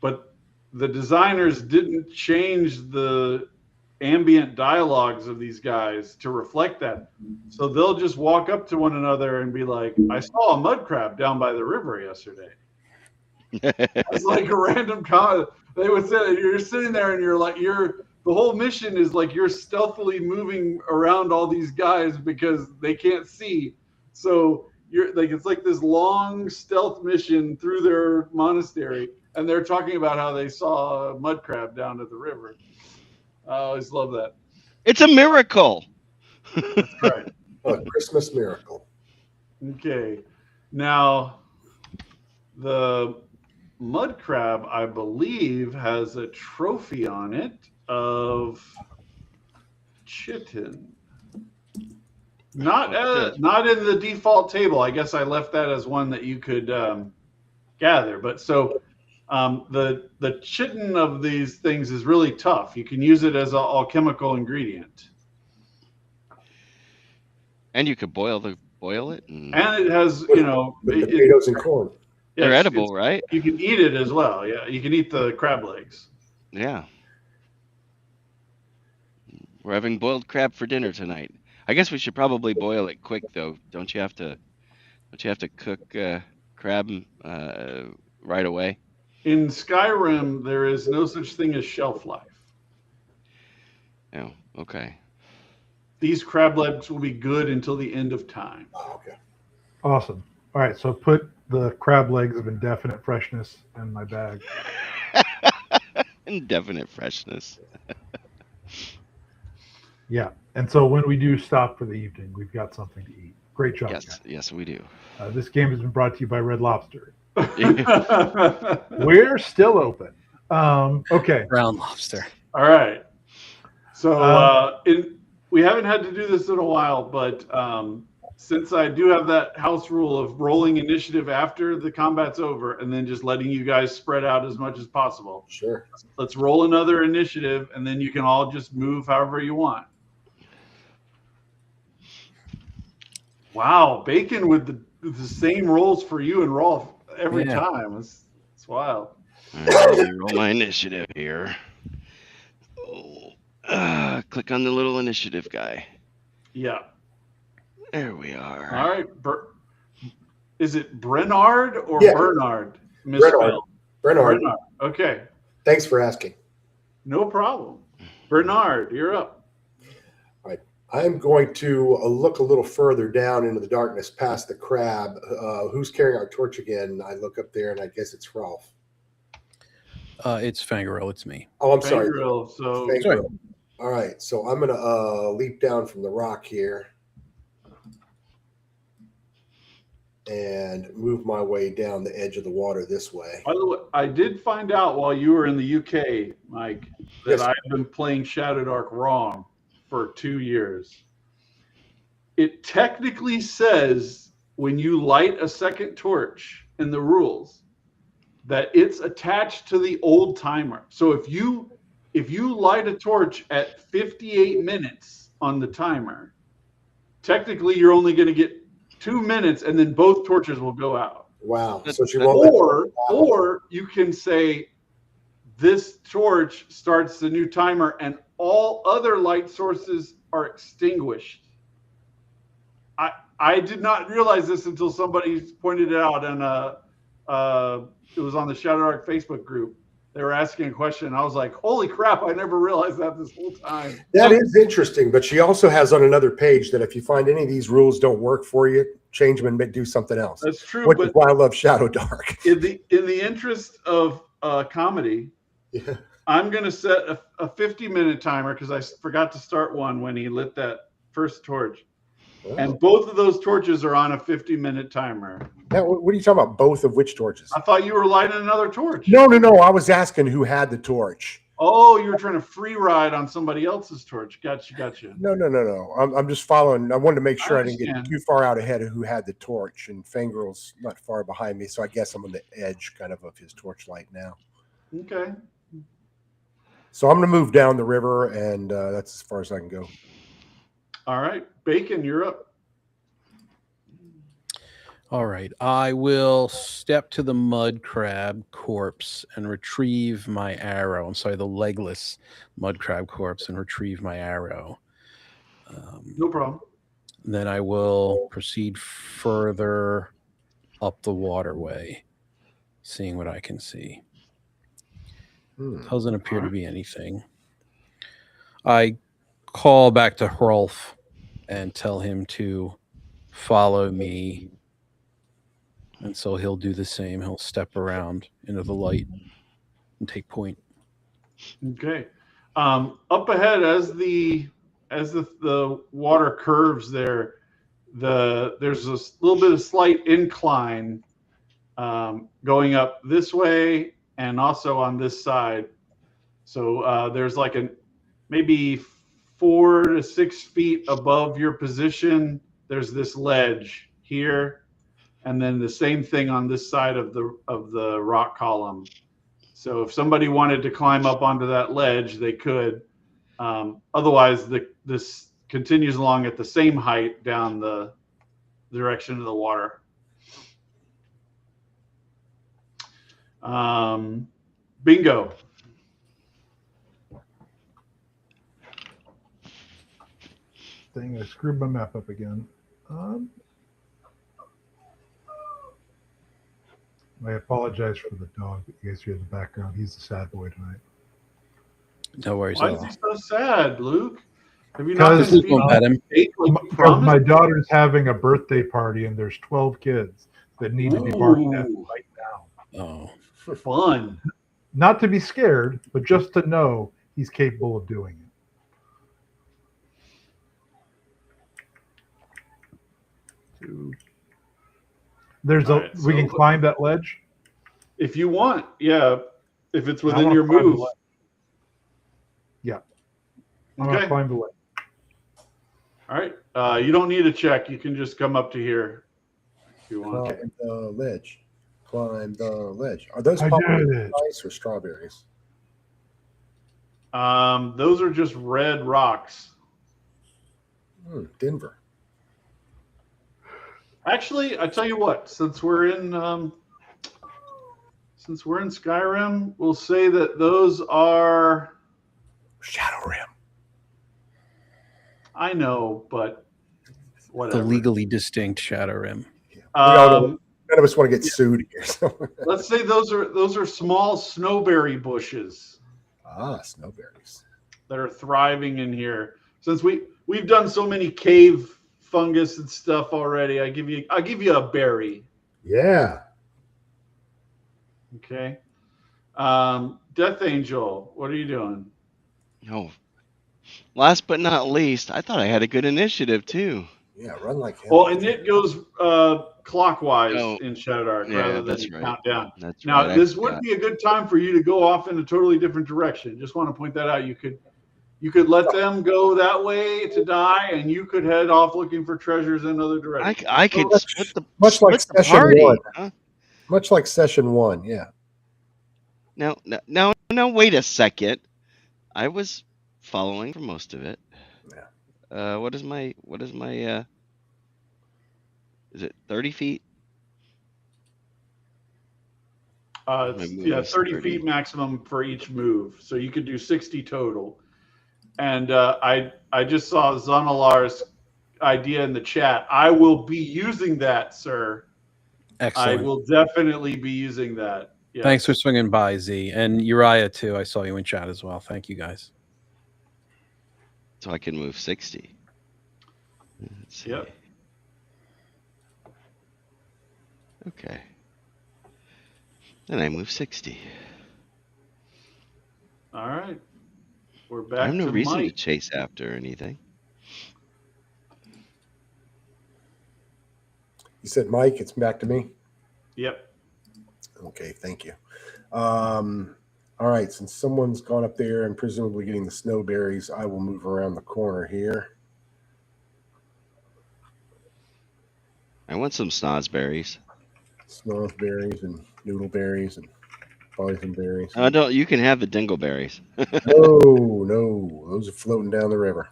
But the designers didn't change the ambient dialogues of these guys to reflect that. So they'll just walk up to one another and be like, I saw a mud crab down by the river yesterday. It's like a random comment. They would say, you're sitting there and the whole mission is like you're stealthily moving around all these guys because they can't see. So you're like, it's like this long stealth mission through their monastery, and they're talking about how they saw a mud crab down at the river. I always love that. It's a miracle. That's right. A Christmas miracle. Okay. Now, the mud crab, I believe, has a trophy on it of chitin. Not in the default table. I guess I left that as one that you could gather. But so the chitin of these things is really tough. You can use it as an alchemical ingredient. And you could boil it. And it has, potatoes and corn. They're edible, right? You can eat it as well. Yeah, you can eat the crab legs. Yeah. We're having boiled crab for dinner tonight. I guess we should probably boil it quick, though. Don't you have to cook crab right away? In Skyrim, there is no such thing as shelf life. Oh, okay. These crab legs will be good until the end of time. Oh, okay. Awesome. All right, so put the crab legs of indefinite freshness in my bag. Indefinite freshness. Yeah, and so when we do stop for the evening, we've got something to eat. Great job, guys. Yes, we do. This game has been brought to you by Red Lobster. We're still open. Okay. Brown lobster. All right. So we haven't had to do this in a while, but since I do have that house rule of rolling initiative after the combat's over and then just letting you guys spread out as much as possible. Sure. Let's roll another initiative, and then you can all just move however you want. Wow, Bacon with the same rolls for you and Rolf every time. It's wild. Let me roll my initiative here. Click on the little initiative guy. Yeah. There we are. All right. Is it Bernard or Bernard? Bernard. Okay. Thanks for asking. No problem. Bernard, you're up. All right. I'm going to look a little further down into the darkness past the crab. Who's carrying our torch again? I look up there, and I guess it's Ralph. It's Fangirl. It's me. Oh, I'm sorry. Fangirl. All right. So I'm going to leap down from the rock here and move my way down the edge of the water this way. By the way, I did find out while you were in the UK, Mike, that I've been playing Shadowdark wrong for 2 years. It technically says when you light a second torch in the rules that it's attached to the old timer. So if you light a torch at 58 minutes on the timer, technically you're only going to get 2 minutes, and then both torches will go out. Wow. So she won't. Or you can say this torch starts the new timer and all other light sources are extinguished. I did not realize this until somebody pointed it out, and it was on the Shadowdark Facebook group. They were asking a question, and I was like, "Holy crap! I never realized that this whole time." That is interesting, but she also has on another page that if you find any of these rules don't work for you, change them and do something else. That's true, Which but is why I love Shadowdark. in the interest of comedy, Yeah. I'm going to set a 50-minute timer because I forgot to start one when he lit that first torch. Oh. And both of those torches are on a 50-minute timer. Now, what are you talking about? Both of which torches? I thought you were lighting another torch. No. I was asking who had the torch. Oh, you were trying to free ride on somebody else's torch. Gotcha. No. I'm just following. I wanted to make sure I didn't get understand. too far out ahead of who had the torch, and Fangirl's not far behind me, so I guess I'm on the edge kind of his torchlight now. Okay. So I'm going to move down the river, and that's as far as I can go. All right. Bacon, you're up. All right. I will step to the mud crab corpse and retrieve my arrow. I'm sorry, the legless mud crab corpse, and retrieve my arrow. No problem. Then I will proceed further up the waterway, seeing what I can see. Doesn't appear to be anything. I call back to Hrolf and tell him to follow me. And so he'll do the same. He'll step around into the light and take point. Okay. Up ahead, as the water curves there, there's a little bit of slight incline going up this way and also on this side. So there's like maybe 4 to 6 feet above your position. There's this ledge here. And then the same thing on this side of the rock column. So if somebody wanted to climb up onto that ledge, they could. Otherwise, this continues along at the same height down the direction of the water. Bingo. Dang, I screwed my map up again. I apologize for the dog that you guys hear in the background. He's the sad boy tonight. No worries Why at is all. he so sad, Luke? Have you not been Because feeding pet him. cake like you my promised? daughter's having a birthday party, and there's 12 kids that need to be barked at Ooh. right now. Oh, Fun. Not to be scared, but just to know he's capable of doing it. There's All a right, we can so- climb that ledge. If you want, yeah. If it's I within wanna your climb the move. ledge. Yeah. I'm gonna Okay. climb the ledge. All right. You don't need a check. You can just come up to here if you want. Climb the ledge. Climb the ledge. Are those I pumpkin did it. spice or strawberries? Those are just red rocks. Denver. Actually, I tell you what. Since we're in Skyrim, we'll say that those are. ShadowRim. I know, but whatever. the legally distinct ShadowRim. None of us want to get sued here. So. Let's say those are small snowberry bushes Snowberries. that are thriving in here. Since we've done so many cave fungus and stuff already, I'll give you a berry. Yeah. Okay. Death Angel, what are you doing? No. Last but not least, I thought I had a good initiative too. Yeah, run like hell. Well, and it goes clockwise Oh, in Shadowdark yeah, rather than that's right. count down. That's Now, right. this would be a good time for you to go off in a totally different direction. Just want to point that out. You could let them go that way to die, and you could head off looking for treasures in other directions. I could that's split the much like split the session party. one. Huh? Much like session 1, yeah. Now, wait a second. I was following for most of it. Yeah. What is my is it 30 feet? It's, My move yeah, is 30 30. feet maximum for each move. So you could do 60 total. And I just saw Zonalar's idea in the chat. I will be using that, sir. Excellent. I will definitely be using that. Yes. Thanks for swinging by, Z. And Uriah, too. I saw you in chat as well. Thank you, guys. So I can move 60. Let's see. Yep. Okay. Then I move 60. All right. We're back I have no to reason to Mike. chase after anything. You said, Mike, it's back to me. Yep. Okay, thank you. All right, since someone's gone up there and presumably getting the snowberries, I will move around the corner here. I want some snozberries. Snozberries and noodleberries and boysenberries. Oh, no, you can have the dingleberries. No, those are floating down the river.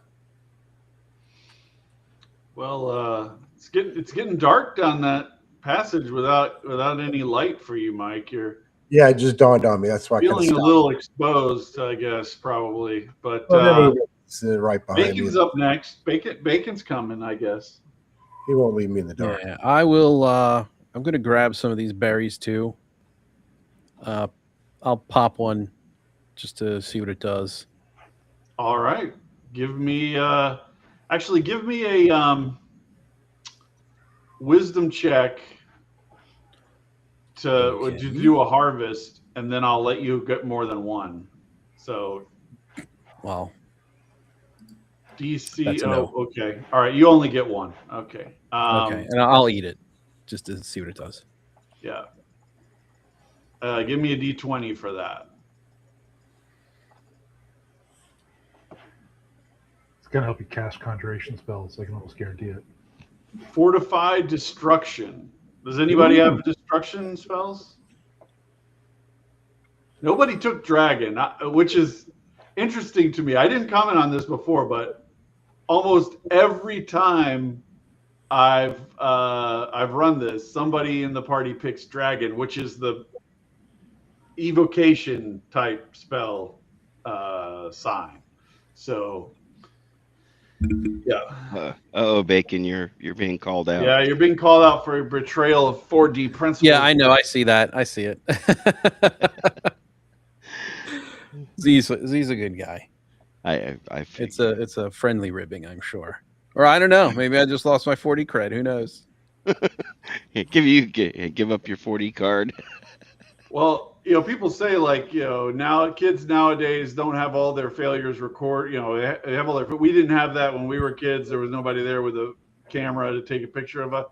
Well, it's getting dark down that passage without any light for you, Mike. You're Yeah, it just dawned on me. That's why I kind of feeling a stopped. little exposed, I guess, probably. But Well, it's right behind Bacon's me. up next. Bacon's coming, I guess. He won't leave me in the dark. Yeah, I will. I'm going to grab some of these berries, too. I'll pop one just to see what it does. All right. Give me a wisdom check to do a harvest, and then I'll let you get more than one. So Wow. DC. That's a no. Okay. All right. You only get one. Okay. Okay, and I'll eat it just to see what it does. Yeah. Give me a D20 for that. It's gonna help you cast conjuration spells. I can almost guarantee it. Fortified destruction. Does anybody have destruction spells? Nobody took dragon, which is interesting to me. I didn't comment on this before, but almost every time I've run this, somebody in the party picks dragon, which is the evocation type spell sign. So yeah. Oh, Bacon, you're being called out. Yeah, you're being called out for betrayal of 4D principles. Yeah, I know. I see that. I see it. Z's a good guy. I It's a friendly ribbing, I'm sure. Or I don't know. Maybe I just lost my 40 cred. Who knows? give up your 40 card. Well, people say now kids nowadays don't have all their failures record. They have all their. We didn't have that when we were kids. There was nobody there with a camera to take a picture of us.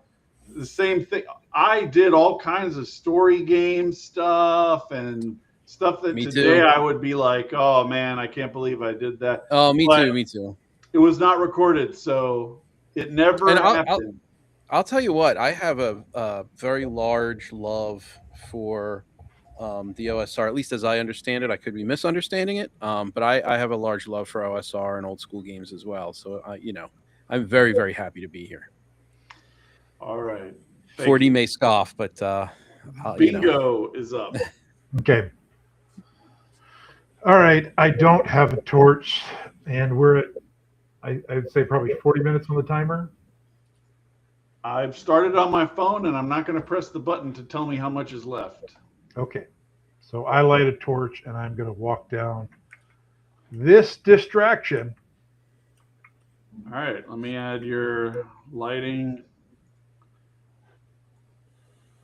The same thing. I did all kinds of story game stuff and stuff that today I would be like, oh man, I can't believe I did that. Oh, me too. It was not recorded, so it never happened. I'll tell you what. I have a very large love for the OSR, at least as I understand it. I could be misunderstanding it, but I have a large love for OSR and old school games as well. So, I'm very, very happy to be here. All right. 40 may scoff, but bingo is up. Okay. All right. I don't have a torch, and we're at, I'd say probably 40 minutes on the timer. I've started on my phone, and I'm not going to press the button to tell me how much is left. Okay. So I light a torch, and I'm going to walk down this distraction. All right. Let me add your lighting.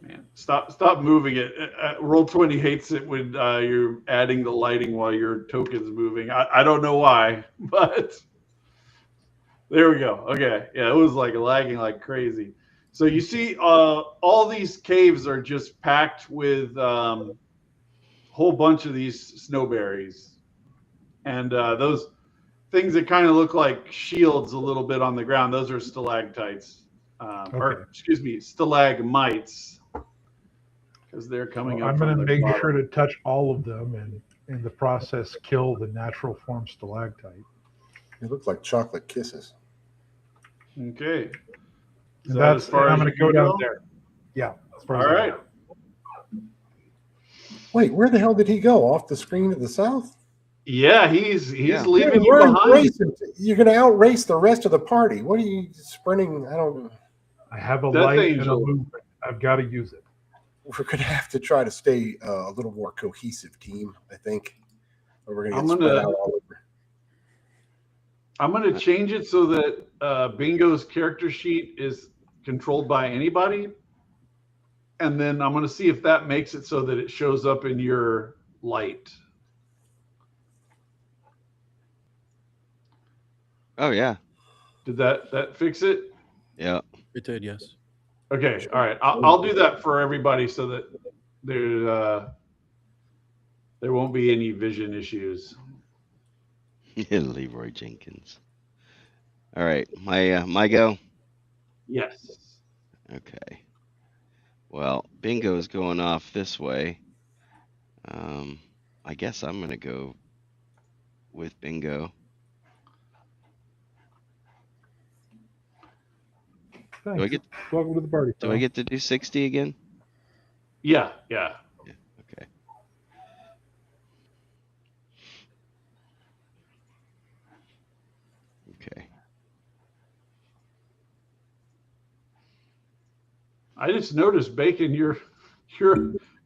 Man, stop moving it. Roll20 hates it when you're adding the lighting while your token's moving. I don't know why, but there we go. Okay. Yeah, it was lagging like crazy. So you see all these caves are just packed with a whole bunch of these snowberries. And those things that kind of look like shields a little bit on the ground, those are stalactites. Or excuse me, stalagmites. Because they're coming up. I'm going to make sure to touch all of them and in the process kill the natural form stalactite. It looks like chocolate kisses. Okay. And that's I'm going to go down there. Yeah. All right. Wait, where the hell did he go? Off the screen to the south? Yeah, he's Yeah. leaving you We're behind. racing. You're going to outrace the rest of the party. What are you sprinting? I don't. I have a Death light Angel. and a movement. I've got to use it. We're going to have to try to stay a little more cohesive team, I think, or we're going to get I'm spread gonna- out all over. I'm going to change it so that Bingo's character sheet is controlled by anybody. And then I'm going to see if that makes it so that it shows up in your light. Oh yeah. Did that fix it? Yeah. It did, yes. Okay. All right. I'll do that for everybody so that there won't be any vision issues. Leroy Jenkins. All right, my go. Yes. Okay. Well, Bingo's going off this way. I guess I'm gonna go with Bingo. Thanks. Do I get Welcome to the party. do I get to do 60 again? Yeah. Yeah. Okay. Okay. I just noticed, Bacon, your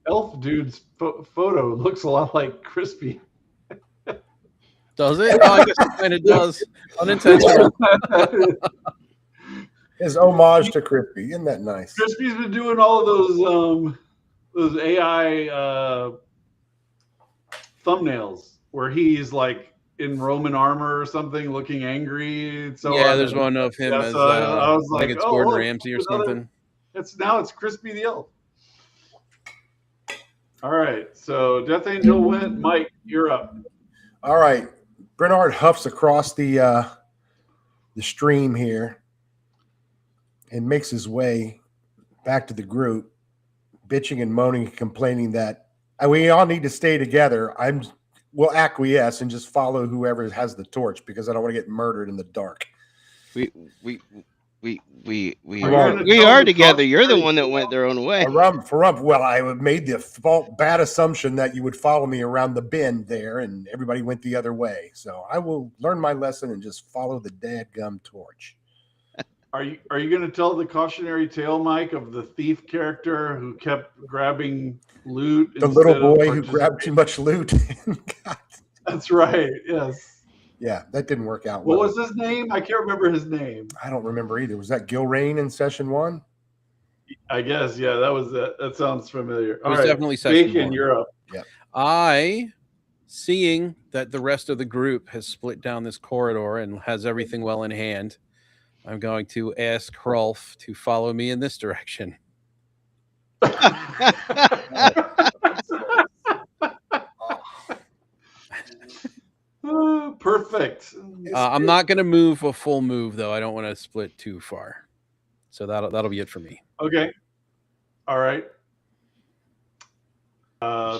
elf dude's photo looks a lot like Crispy. Does it? Oh, I guess it kind of does. Unintentional. His homage to Crispy. Isn't that nice? Crispy's been doing all of those AI thumbnails where he's like in Roman armor or something, looking angry. So Yeah, there's one of him Yeah, as so I was I like, think it's oh, Gordon look, Ramsay or there's another- something. It's Crispy the elf. All right, so Death Angel went. Mike, you're up. All right. Bernard huffs across the stream here and makes his way back to the group, bitching and moaning and complaining that we all need to stay together. We'll acquiesce and just follow whoever has the torch because I don't want to get murdered in the dark. We gonna tell are the together. You're the cosplay one that went their own way. Well, I made the bad assumption that you would follow me around the bend there, and everybody went the other way. So I will learn my lesson and just follow the dadgum torch. Are you going to tell the cautionary tale, Mike, of the thief character who kept grabbing loot? The little instead of boy who grabbed too much loot. That's right. Yes. Yeah, that didn't work out What well. was his name? I can't remember his name. I don't remember either. Was that Gilrain in session 1? I guess. Yeah, that was it. That sounds familiar. It was definitely session Bacon, 1. you're up. Seeing that the rest of the group has split down this corridor and has everything well in hand, I'm going to ask Hrolf to follow me in this direction. Perfect. I'm not going to move a full move, though. I don't want to split too far. So that'll be it for me. Okay. All right.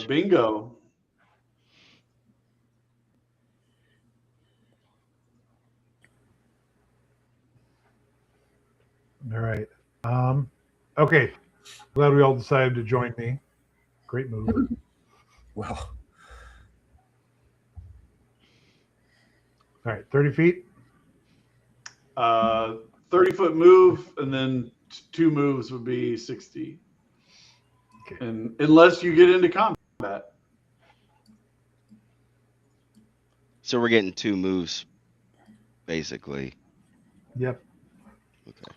Bingo. All right. Okay. Glad we all decided to join me. Great move. Well, All right. 30 feet. 30-foot move, and then 2 moves would be 60. Okay. And unless you get into combat. So we're getting 2 moves, basically. Yep. Okay.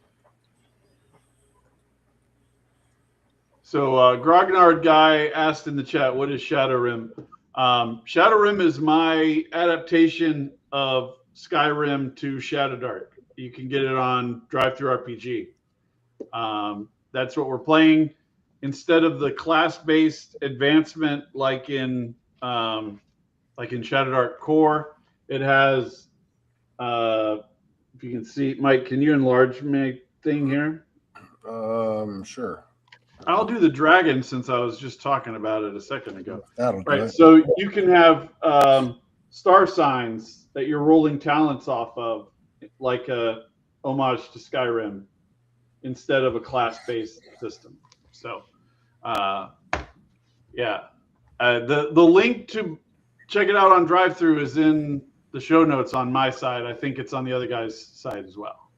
So Grognard guy asked in the chat, what is ShadowRim? ShadowRim is my adaptation of Skyrim to Shadowdark. You can get it on DTRPG. That's what we're playing. Instead of the class-based advancement like in Shadowdark Core, it has. If you can see, Mike, can you enlarge my thing here? sure. I'll do the dragon since I was just talking about it a second ago. That'll do Right, it. so you can have star signs that you're rolling talents off of, like a homage to Skyrim, instead of a class-based system. So, yeah, the link to check it out on drive-through is in the show notes on my side. I think it's on the other guy's side as well.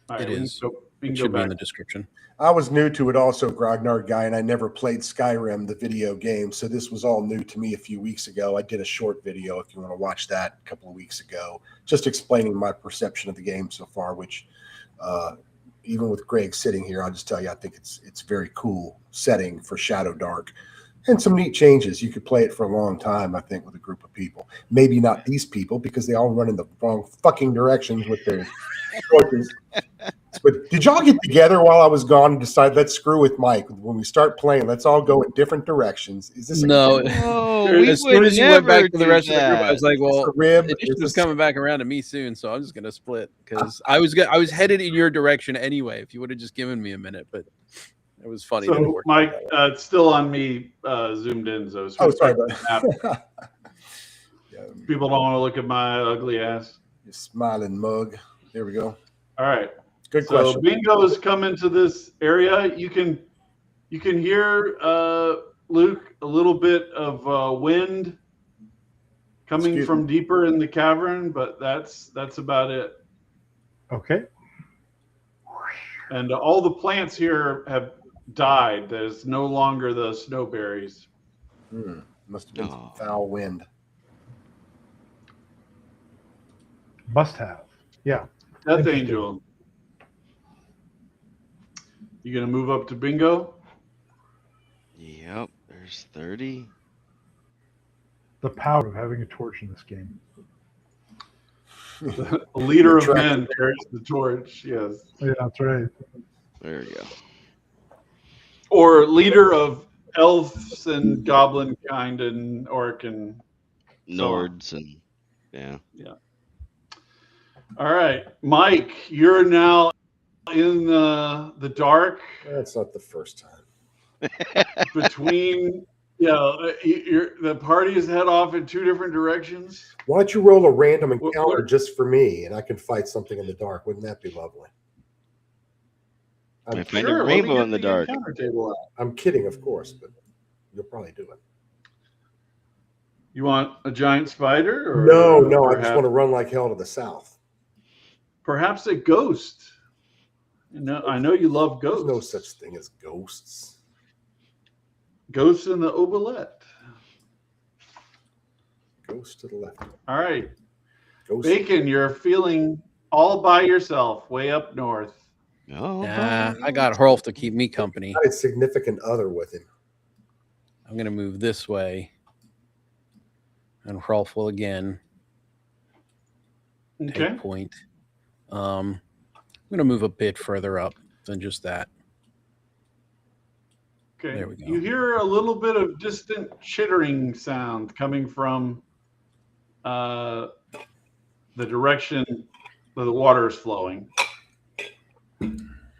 All right, It is. We It can go should be in back. the description. I was new to it also, Grognard guy, and I never played Skyrim, the video game. So this was all new to me a few weeks ago. I did a short video, if you want to watch that, a couple of weeks ago, just explaining my perception of the game so far, which even with Greg sitting here, I'll just tell you, I think it's very cool setting for Shadowdark. And some neat changes. You could play it for a long time, I think, with a group of people. Maybe not these people, because they all run in the wrong fucking directions with their choices. But did y'all get together while I was gone and decide, let's screw with Mike? When we start playing, let's all go in different directions. Is this No. No, we As soon would as you went never back to the do rest of the group, I that. was like, well, a rib? the Is initiative's this- coming back around to me soon, so I'm just gonna split because I was headed in your direction anyway. If you would have just given me a minute, but it was funny. that it So, worked Mike, out that way. it's still on me zoomed in. So Oh, sorry about map. that. Yeah, People don't want to look at my ugly ass. your smiling mug. There we go. All right. Good So question. Bingo's come into this area. You can hear Luke a little bit of wind coming Excuse from deeper in the cavern, but that's about it. Okay. And all the plants here have died. There's no longer the snowberries. Must have been some Oh. foul wind. Must have. Yeah. Death Interesting. Angel. You gonna move up to Bingo? Yep, there's 30. The power of having a torch in this game. The leader of Attractive. men carries the torch. Yes. Yeah, that's right. There we go. Or leader of elves and goblin kind and orc and so on. Nords and yeah. All right, Mike, you're now in the dark That's not the first time. between. The parties head off in two different directions. Why don't you roll a random What- encounter just for me, and I can fight something in the dark? Wouldn't that be lovely? I I'm, find Sure, a let me rainbow get in the dark. encounter table out. I'm kidding, of course, but you'll probably do it. You want a giant spider? Or No, I just perhaps- want to run like hell to the south. Perhaps a ghost. I know you love There's ghosts. no such thing as ghosts. Ghosts in the oubliette. Ghost to the left. All right, Ghost. Bacon, you're feeling all by yourself, way up north. Oh, I got Hrolf to keep me company. Got a significant other with him. I'm gonna move this way, and Hrolf will again Okay. take point. I'm gonna move a bit further up than just that. Okay. There we go. You hear a little bit of distant chittering sound coming from the direction that the water is flowing.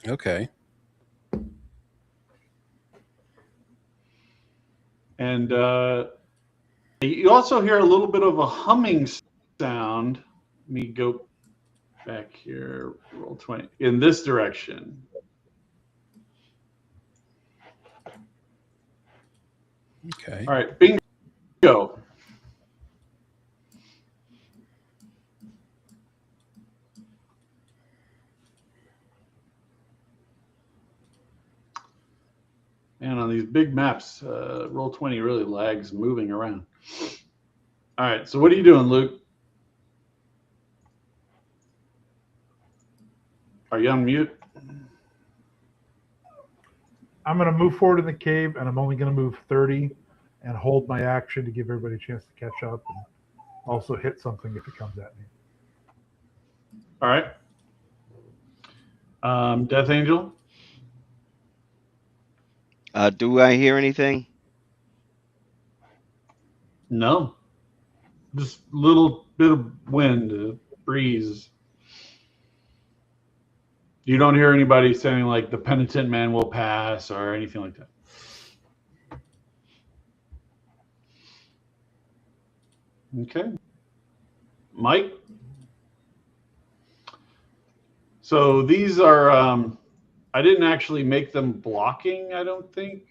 Okay. And you also hear a little bit of a humming sound. Let me go back here, roll 20, in this direction. Okay. All right, bingo. And on these big maps, roll 20 really lags moving around. All right, so what are you doing, Luke? Are you on mute? I'm going to move forward in the cave, and I'm only going to move 30 and hold my action to give everybody a chance to catch up and also hit something if it comes at me. All right. Death Angel? Do I hear anything? No. Just a little bit of wind, breeze. You don't hear anybody saying like the penitent man will pass or anything like that. Okay. Mike? So these are, I didn't actually make them blocking, I don't think.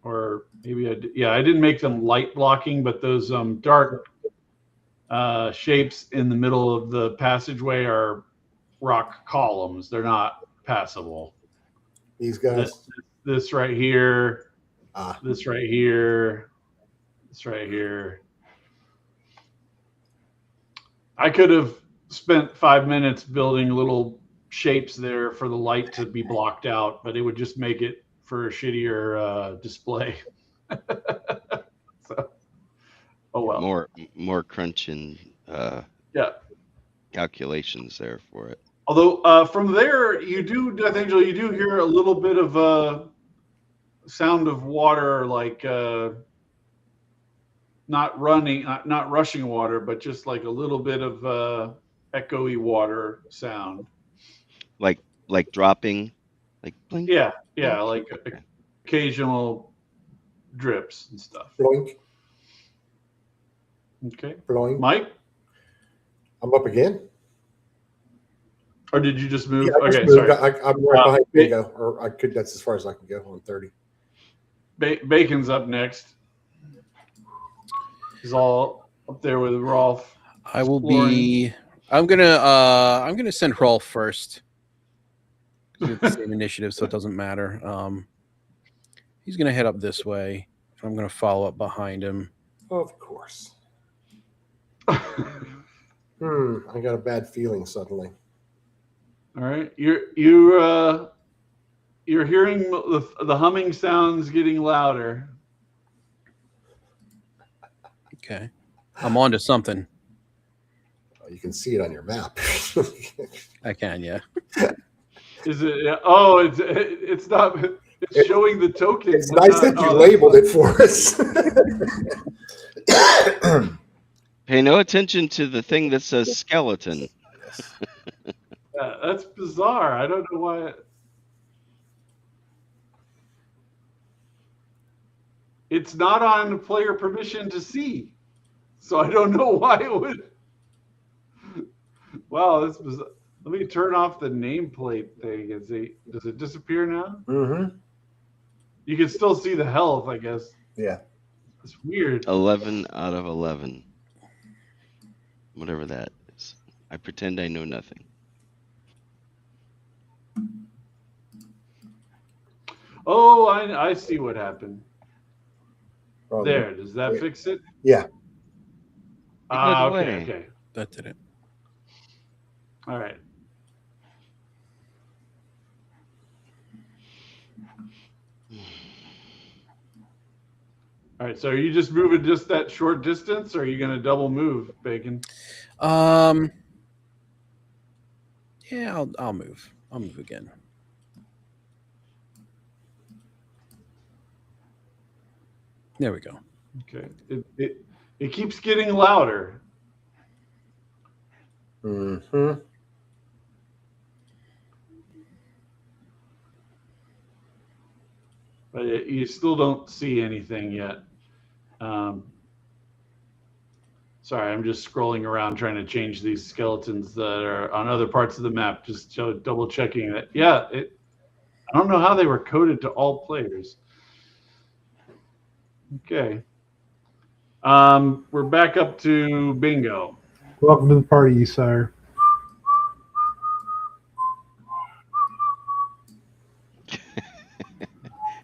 or maybe I did. Yeah, I didn't make them light blocking, but those dark shapes in the middle of the passageway are rock columns. They're not passable. These guys. This right here, Ah, this right here, this right here. I could have spent 5 minutes building little shapes there for the light to be blocked out, but it would just make it for a shittier display. So, oh well. More crunching Yeah. calculations there for it. Although from there, you do, Death Angel, you do hear a little bit of a sound of water, like not running, not rushing water, but just like a little bit of echoey water sound. Like dropping, like blink. Yeah, like occasional drips and stuff. Bloink. Okay, Bloink. Mike, I'm up again. or did you just move? Yeah, I just Okay, moved. sorry. I'm right behind Bingo, or I could. That's as far as I can go on 30. Bacon's up next. He's all up there with Rolf. I will be. I'm gonna send Rolf first. We have the same initiative, so it doesn't matter. He's gonna head up this way. I'm gonna follow up behind him. Of course. I got a bad feeling suddenly. All right, you're hearing the humming sounds getting louder. Okay, I'm on to something. You can see it on your map. I can, yeah. Is it? Oh, it's not. It's showing the tokens. It's nice that you labeled it for us. Pay no attention to the thing that says skeleton. Yeah, that's bizarre. I don't know why. It's not on player permission to see, so I don't know why it would. Wow, this was. Let me turn off the nameplate thing. Does it disappear now? Mm-hmm. You can still see the health, I guess. Yeah. It's weird. 11 out of 11. Whatever that is. I pretend I know nothing. Oh, I see what happened. Probably. There, does that fix it? Yeah. Okay. That did it. All right. All right, so are you just moving just that short distance, or are you going to double move, Bacon? Yeah, I'll move. I'll move again. There we go. Okay. It keeps getting louder. Mm-hmm. But you still don't see anything yet. Sorry, I'm just scrolling around trying to change these skeletons that are on other parts of the map, just double checking that. Yeah, I don't know how they were coded to all players. Okay. We're back up to Bingo. Welcome to the party, sire.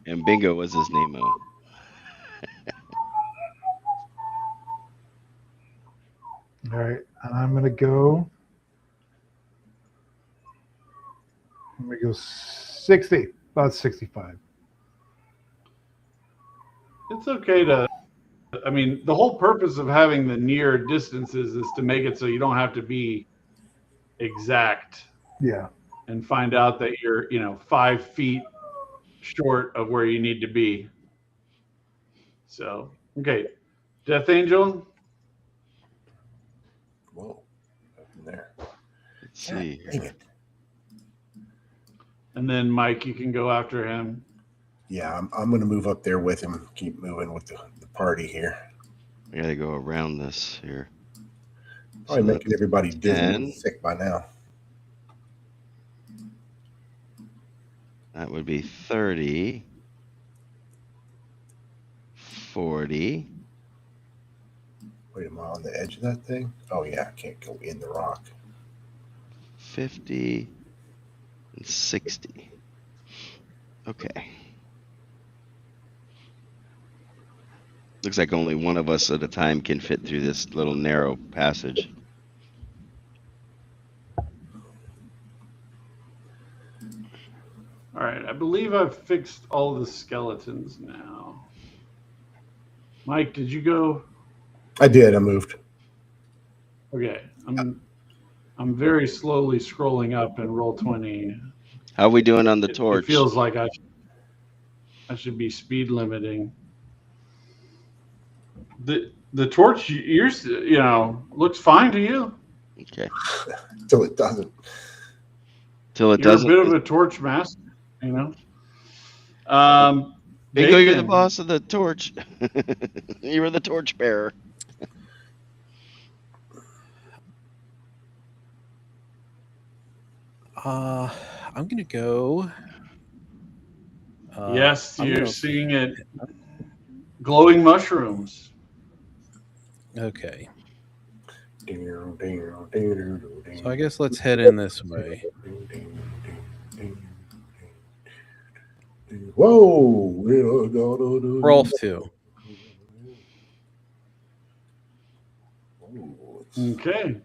And Bingo was his name. All right, and I'm gonna go 60, about 65. It's okay to, I mean, the whole purpose of having the near distances is to make it so you don't have to be exact. Yeah. And find out that you're, 5 feet short of where you need to be. So, okay. Death Angel. Whoa. Up in there. Let's see. Dang it. And then Mike, you can go after him. Yeah, I'm going to move up there with him. Keep moving with the party here. I gotta go around this here. Probably So making everybody dizzy 10. and sick by now. That would be 30. 40. Wait, am I on the edge of that thing? Oh yeah, I can't go in the rock. 50 and 60. Okay. Looks like only one of us at a time can fit through this little narrow passage. All right, I believe I've fixed all the skeletons now. Mike, did you go? I did. I moved. Okay, I'm very slowly scrolling up in Roll20. How are we doing on the It torch? feels like I should be speed limiting. The torch, looks fine to you. Okay. Till it doesn't. Till it You're doesn't. a bit of a torch master, Bingo, You're the Bacon. boss of the torch. You were the torch bearer. I'm gonna go. Yes, I'm you're gonna- seeing it. Glowing mushrooms. Okay. So So I guess let's head in this way. Whoa! Rolf 2. Ooh, Okay.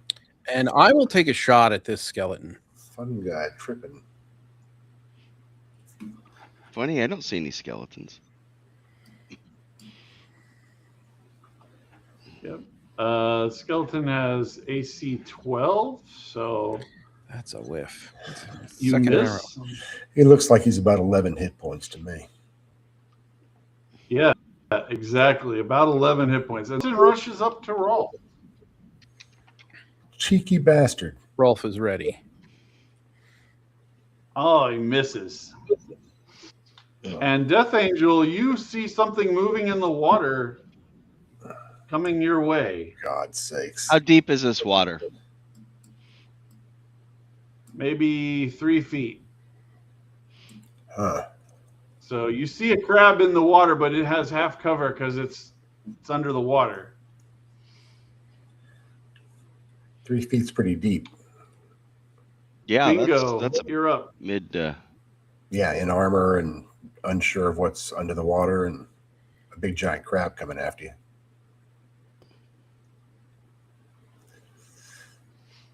And I will take a shot at this skeleton. fun guy tripping. Funny, I don't see any skeletons. Yep. Skeleton has AC 12, so That's a whiff. you Second in a row. miss. He looks like he's about 11 hit points to me. Yeah, exactly. About 11 hit points. And then rushes up to roll. Cheeky bastard. Rolf is ready. Oh, he misses. And Death Angel, you see something moving in the water coming your way. God's sakes. How deep is this water? Maybe 3 feet. Huh. So you see a crab in the water, but it has half cover because it's under the water. 3 feet's pretty deep. Yeah, Bingo. that's You're up. mid. Yeah, in armor and unsure of what's under the water and a big giant crab coming after you.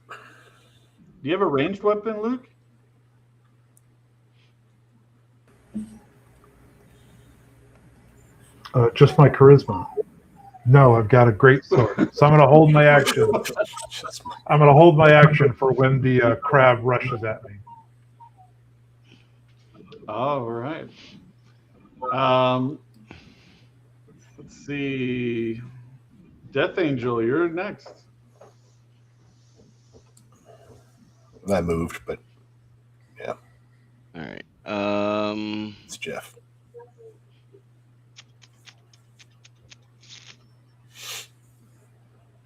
Do you have a ranged weapon, Luke? Just my charisma. No, I've got a great sword. So I'm going to hold my action. I'm going to hold my action for when the crab rushes at me. All right. Let's see. Death Angel, you're next. I moved, but All right. it's Jeff.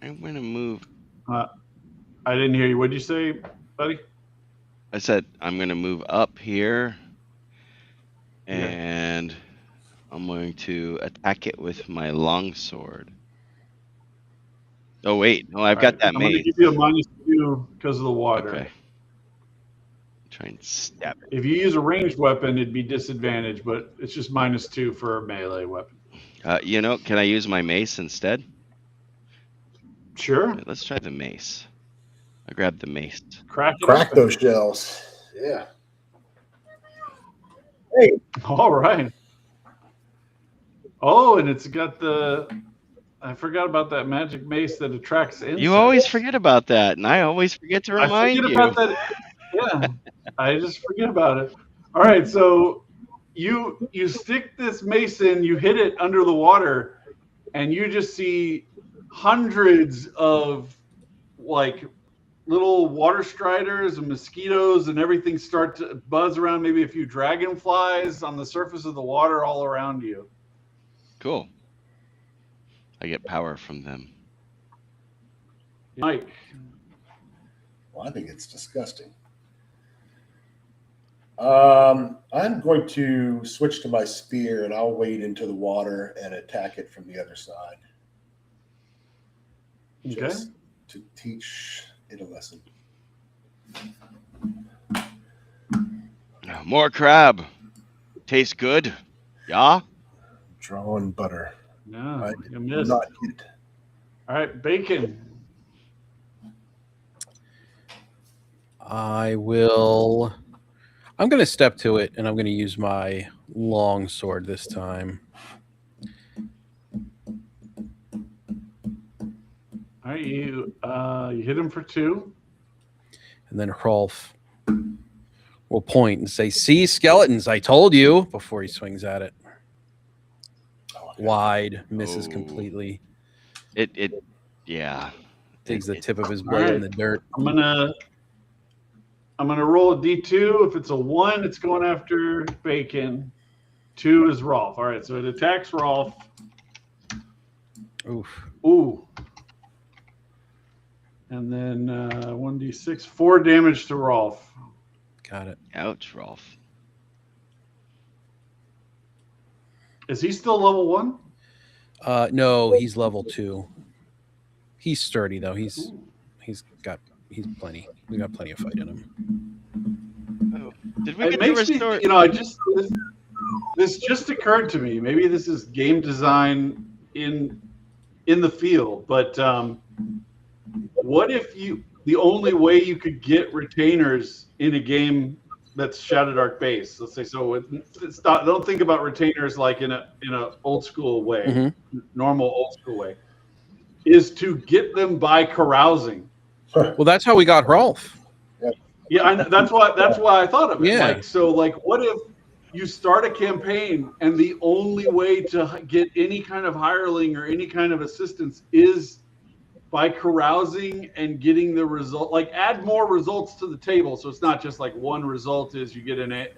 I'm gonna move. I didn't hear you. What'd you say, buddy? I said I'm gonna move up here, Okay. and I'm going to attack it with my longsword. Oh wait, no, I've got that I'm going to mace. give you a -2 because of the water. Okay. Try and stab it. If you use a ranged weapon, it'd be disadvantaged, but it's just -2 for a melee weapon. Can I use my mace instead? Sure. Okay, let's try the mace. I grabbed the mace. Crack it Crack open. those shells. Yeah. Hey. All right. Oh, and it's got I forgot about that magic mace that attracts insects. You always forget about that, and I always forget to I remind forget you. about that. Yeah, I just forget about it. All right, so you stick this mace in, you hit it under the water, and you just see hundreds of like little water striders and mosquitoes and everything start to buzz around. Maybe a few dragonflies on the surface of the water all around you. Cool. I get power from them. Mike. Well, I think it's disgusting. I'm going to switch to my spear, and I'll wade into the water and attack it from the other side. Okay. Just to teach it a lesson. More crab. Tastes good. Yeah. Drawing butter. No, I you did missed. not hit. All right, bacon. I'm going to step to it, and I'm going to use my long sword this time. All right, you hit him for 2. And then Rolf will point and say, "See, skeletons, I told you," before he swings at it. Wide, misses Oh. completely. Yeah. Digs the tip of his All blade in right. the dirt. I'm gonna roll a D2. If it's a 1, it's going after bacon. 2 is Rolf. All right, so it attacks Rolf. Oof. Ooh. And then 1d6, 4 damage to Rolf. Got it. Ouch, Rolf. Is he still level 1? No, he's level 2. He's sturdy though. He's plenty. We got plenty of fight in him. Did we It get to makes me, restore? this just occurred to me. Maybe this is game design in the field, but what if the only way you could get retainers in a game that's Shadowdark based, let's say, so don't think about retainers like in a old school way, normal old school way, is to get them by carousing. Well, that's how we got Rolf. Yeah, that's why I thought of it. Yeah. What if you start a campaign and the only way to get any kind of hireling or any kind of assistance is by carousing and getting the result, like add more results to the table. So it's not just like one result is you get a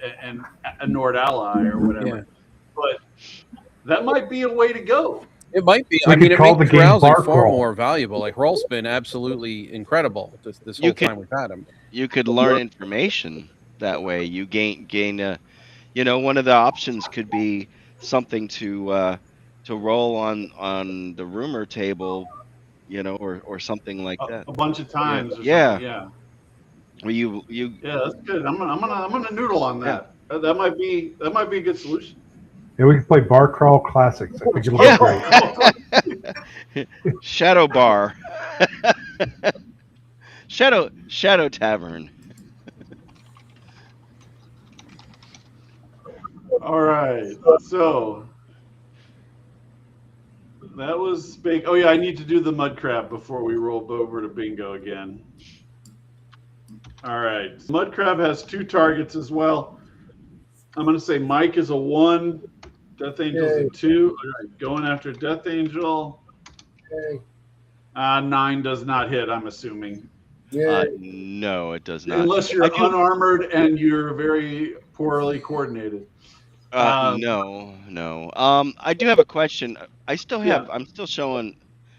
Nord ally or whatever. Yeah. But that might be a way to go. It might be. We I mean, could it call makes the game carousing bar far crawl. more valuable. Like Rolf's been absolutely incredible this whole time we've had him. You could learn information that way. You gain one of the options could be something to roll on the rumor table, or something like that. A bunch of times. Yeah. Or something. Yeah. Well, you Yeah, that's good. I'm gonna noodle on that. That might be a good solution. Yeah, we can play Bar Crawl Classics. I think it'll be great. Shadow Bar. Shadow Tavern. All right. So that was big. Oh yeah, I need to do the mud crab before we roll over to bingo again. All right. Mud crab has 2 targets as well. I'm going to say Mike is a 1. Death Angel's a 2. All right, going after Death Angel. 9 does not hit, I'm assuming. No, it does not. Unless you're unarmored and you're very poorly coordinated. No. I do have a question. I'm still showing,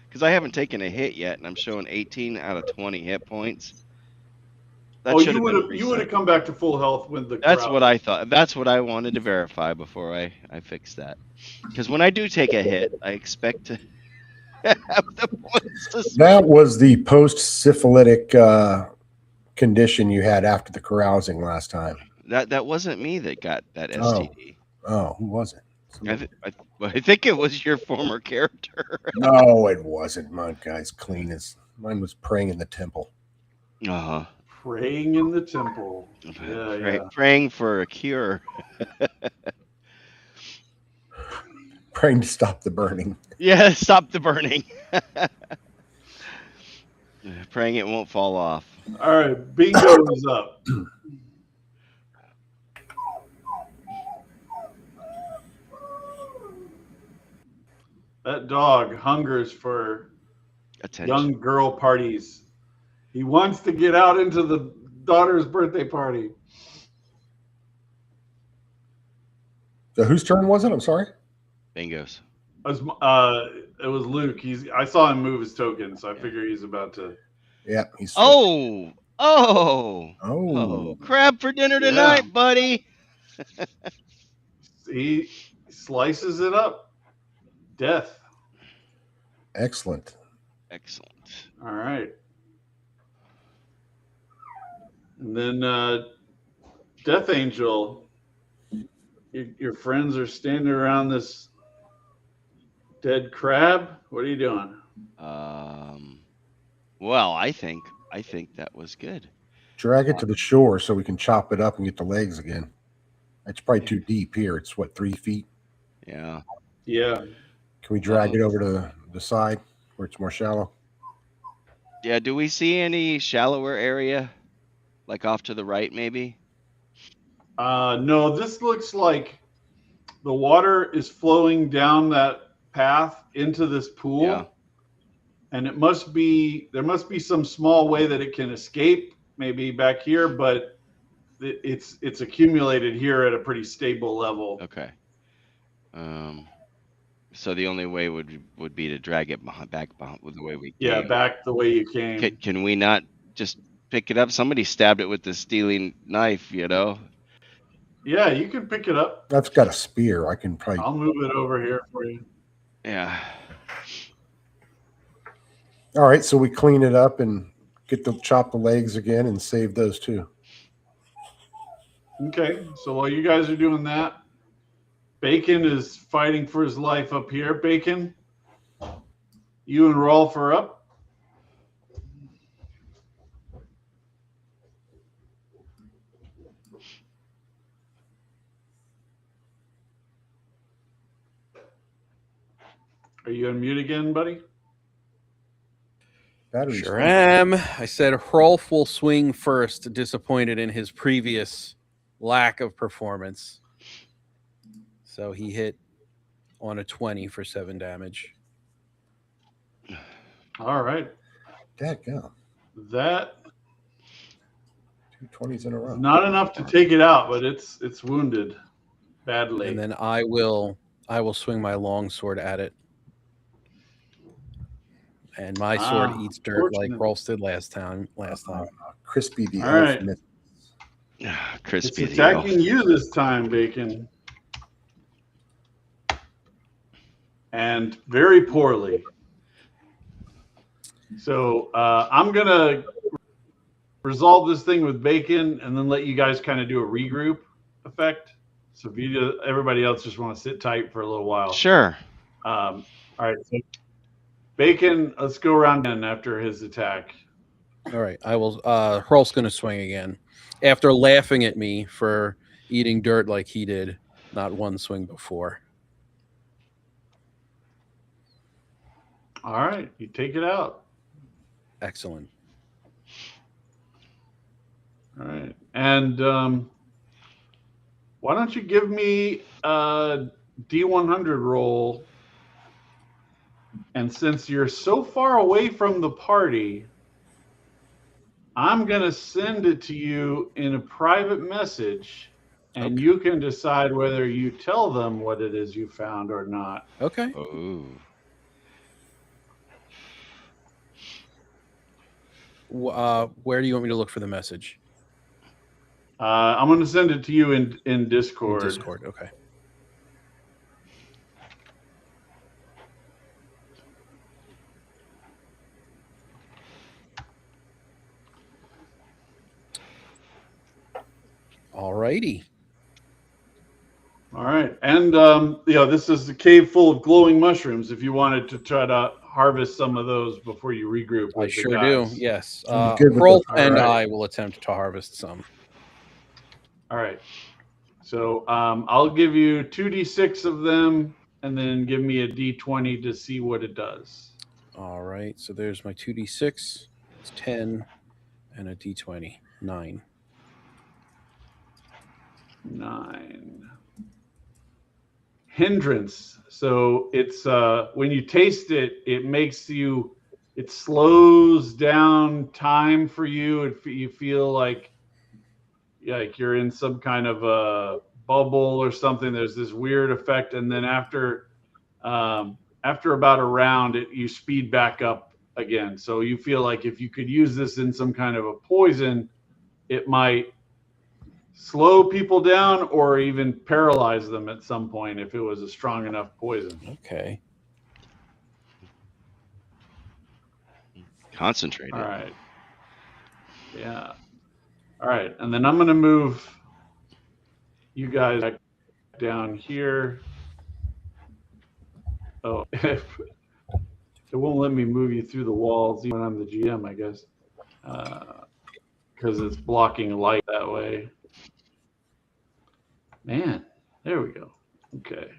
because I haven't taken a hit yet, and I'm showing 18 out of 20 hit points. You would have come back to full health with the. That's what I thought. That's what I wanted to verify before I fixed that. Because when I do take a hit, I expect to have the points. That was the post-syphilitic condition you had after the carousing last time. That wasn't me that got that STD. Oh, who was it? I think it was your former character. No, it wasn't. My guy's clean as mine was praying in the temple. Uh-huh. Praying in the temple. Yeah. Praying for a cure. Praying to stop the burning. Yeah, stop the burning. Praying it won't fall off. All right, bingo is up. That dog hungers for Attention. young girl parties. He wants to get out into the daughter's birthday party. So whose turn was it? I'm sorry. Bingos. It was Luke. I saw him move his token, so I figure he's about to. Yeah, he's. Oh, Oh, Oh, crab for dinner Yeah. tonight, buddy. He slices it up. Death. excellent. Excellent. All right. And then Death Angel, your friends are standing around this dead crab. What are you doing? Well, I think that was good. Drag it to the shore so we can chop it up and get the legs again. It's probably too deep here. It's what, 3 feet? Yeah. Yeah. Can we drag it over to the side where it's more shallow? Yeah. Do we see any shallower area, like off to the right, maybe? No, this looks like the water is flowing down that path into this pool. Yeah. And there must be some small way that it can escape, maybe back here, but it's accumulated here at a pretty stable level. Okay. So the only way would be to drag it back with the way we Yeah, came. back the way you came. Can we not just pick it up? Somebody stabbed it with the stealing knife, you know. Yeah, you can pick it up. I've got a spear. I can probably. I'll move it over here for you. Yeah. All right, so we clean it up and chop the legs again and save those too. Okay, so while you guys are doing that, Bacon is fighting for his life up here. Bacon, you and Rolf are up. Are you on mute again, buddy? Battery's Sure full. am. I said Hrolf will swing first, disappointed in his previous lack of performance. So he hit on a 20 for 7 damage. All right. Dadgum. That 2 20s in a row. is not enough to take it out, but it's wounded badly. And then I will swing my longsword at it. And my sword eats dirt like fortunate. Rolf did last time. Crispy the All elf right. myth. Crispy. It's attacking you this time, Bacon. And very poorly. So I'm going to resolve this thing with Bacon and then let you guys kind of do a regroup effect. So if everybody else just want to sit tight for a little while. Sure. All right. So Bacon, let's go around again after his attack. All right. I will. Hrolf's going to swing again. After laughing at me for eating dirt like he did, not one swing before. All right. You take it out. Excellent. All right. And why don't you give me a D100 roll? And since you're so far away from the party, I'm going to send it to you in a private message, and you can decide whether you tell them what it is you found or not. Okay. Oh. Where do you want me to look for the message? I'm going to send it to you in Discord. Discord. Okay. All righty. All right. And, this is the cave full of glowing mushrooms if you wanted to try to harvest some of those before you regroup with I the sure guys. do. Yes. I'm good with Hrolf the- and All right. I will attempt to harvest some. All right. So I'll give you 2d6 of them and then give me a d20 to see what it does. All right. So there's my 2d6. It's 10 and a d20. 9. 9. Hindrance. So it's when you taste it, it slows down time for you. You feel like you're in some kind of a bubble or something. There's this weird effect, and then after about a round, you speed back up again. So you feel like if you could use this in some kind of a poison, it might slow people down or even paralyze them at some point if it was a strong enough poison. Okay. Concentrated. All right. Yeah. All right. And then I'm going to move you guys back down here. Oh, it won't let me move you through the walls even when I'm the GM, I guess, because it's blocking light that way. Man, there we go. Okay.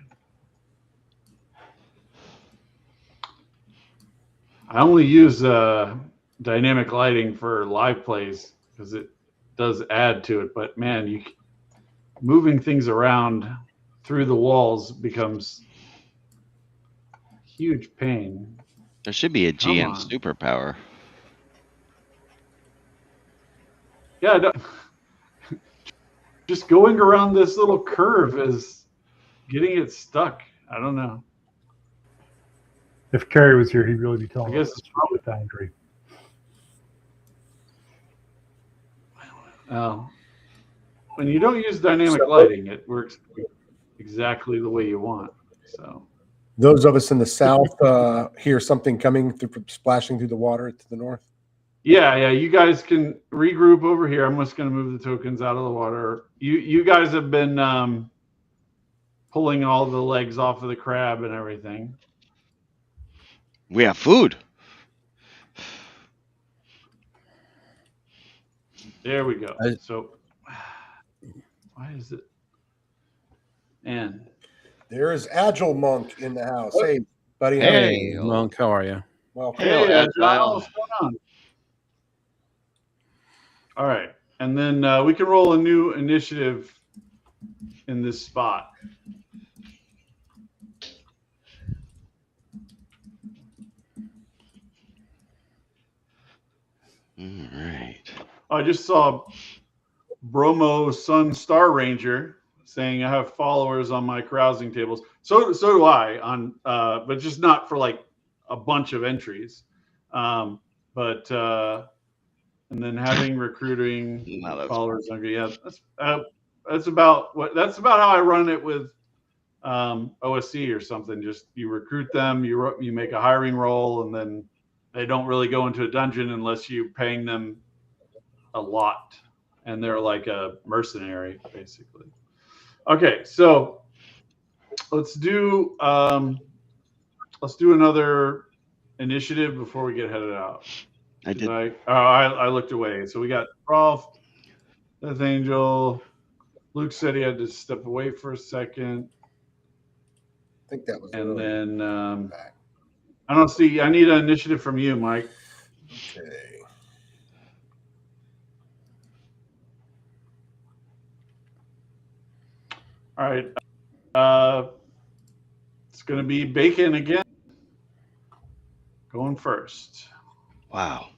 I only use dynamic lighting for live plays because it does add to it. But man, moving things around through the walls becomes huge pain. There should be a Come GM on. superpower. Yeah, just going around this little curve is getting it stuck. I don't know. If Kerry was here, he'd really be telling I guess us it's probably the boundary. when you don't use dynamic lighting, it works exactly the way you want. So Those of us in the south hear something coming through, splashing through the water to the north. yeah, you guys can regroup over here. I'm just going to move the tokens out of the water. You guys have been pulling all the legs off of the crab and everything. We have food. There we go. So why is it? And There is Agile Monk in the house. What? Hey, buddy. Hey. Monk, how are you? Welcome. Hail, hey, Agile. Agile, what's going on? All right, and then we can roll a new initiative in this spot. All right. I just saw Bromo Sun Star Ranger saying I have followers on my carousing tables. So do I on, but just not for like a bunch of entries. And then having recruiting No, that's followers. Yeah, that's about how I run it with OSC or something. Just you recruit them, you make a hiring roll, and then they don't really go into a dungeon unless you're paying them a lot, and they're like a mercenary basically. Okay, so let's do another initiative before we get headed out. I did. I looked away. So we got Rolf, Death Angel. Luke said he had to step away for a second. I think that was And early. then Back. I don't see. I need an initiative from you, Mike. Okay. All right. It's going to be Bacon again. Going first. Wow.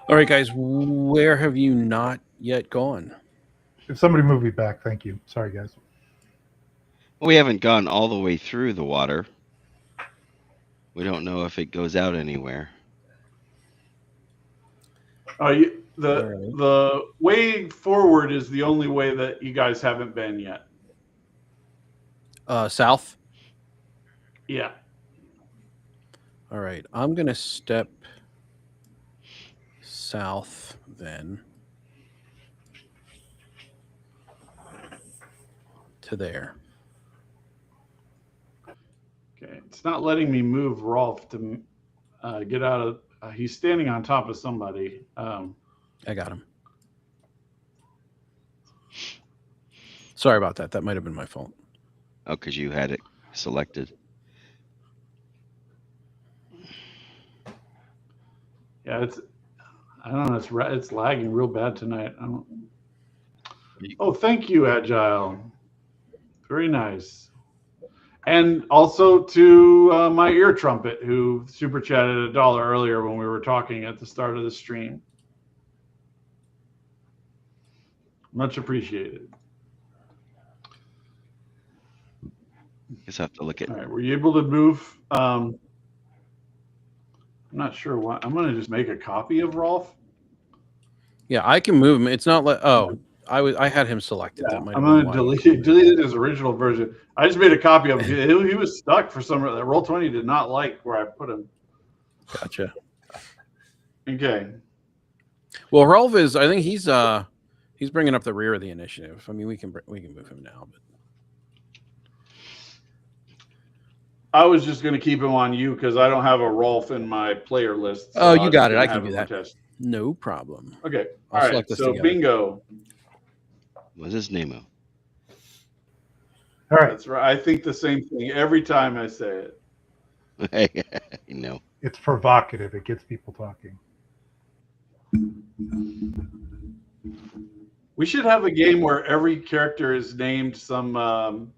All right, guys, where have you not yet gone? If somebody move me back, thank you. Sorry, guys. We haven't gone all the way through the water. We don't know if it goes out anywhere. The way forward is the only way that you guys haven't been yet. South? Yeah. All right, I'm going to step south then to there. Okay. It's not letting me move Rolf to get out of. He's standing on top of somebody. I got him. Sorry about that. That might have been my fault. Oh, because you had it selected. Yeah, I don't know. It's lagging real bad tonight. Oh, thank you, Agile. Very nice. And also to my ear trumpet, who super chatted $1 earlier when we were talking at the start of the stream. Much appreciated. Guess I have to look at. All right, were you able to move? I'm not sure why. I'm gonna just make a copy of Rolf. Yeah, I can move him. It's not like I had him selected. Yeah, That might I'm have been gonna why. delete his original version. I just made a copy of him. He was stuck for some reason. Roll20 did not like where I put him. Gotcha. Okay. Well, Rolf is. I think he's bringing up the rear of the initiative. I mean, we can move him now, but I was just gonna keep him on you because I don't have a Rolf in my player list. Oh, you was got it. gonna I can have do him that. on test. no problem. Okay. I'll All right. select this So together. bingo. What's his name? All right. That's right. I think the same thing every time I say it. No. It's provocative. It gets people talking. We should have a game where every character is named some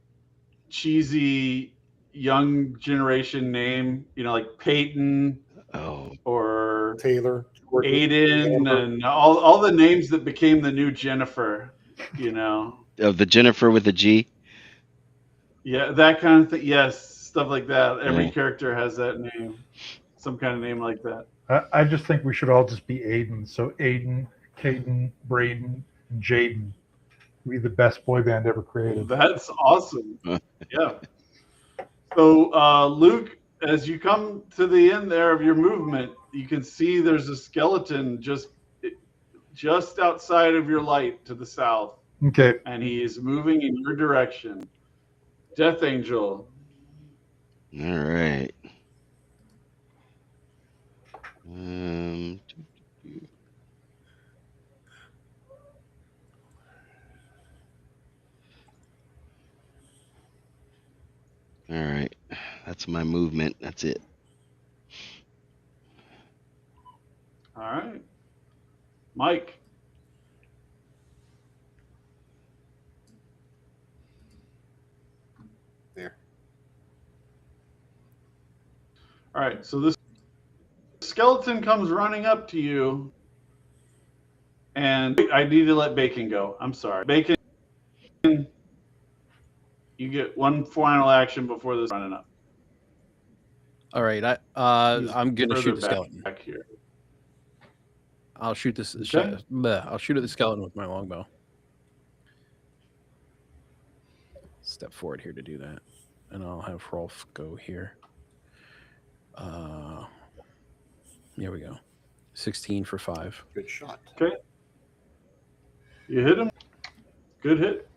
cheesy young generation name, like Peyton Oh, or Taylor, Jordan, Aiden, Amber. and all the names that became the new Jennifer, the Jennifer with a G. Yeah, that kind of thing. Yes, stuff like that. Every Yeah. character has that name, some kind of name like that. I just think we should all just be Aiden. So Aiden, Caden, Braden, and Jaden. Be the best boy band ever created. That's awesome. Yeah. So, Luke, as you come to the end there of your movement, you can see there's a skeleton just outside of your light to the south, Okay. and he is moving in your direction. Death Angel. All right. All right. That's my movement. That's it. All right. Mike. There. All right. So this skeleton comes running up to you, and I need to let Bacon go. I'm sorry. Bacon, you get one final action before this running up. All right, I'm gonna shoot the skeleton. Back here. I'll shoot this. Okay. I'll shoot at the skeleton with my longbow. Step forward here to do that, and I'll have Rolf go here. Here we go. 16 for 5. Good shot. Okay. You hit him. Good hit.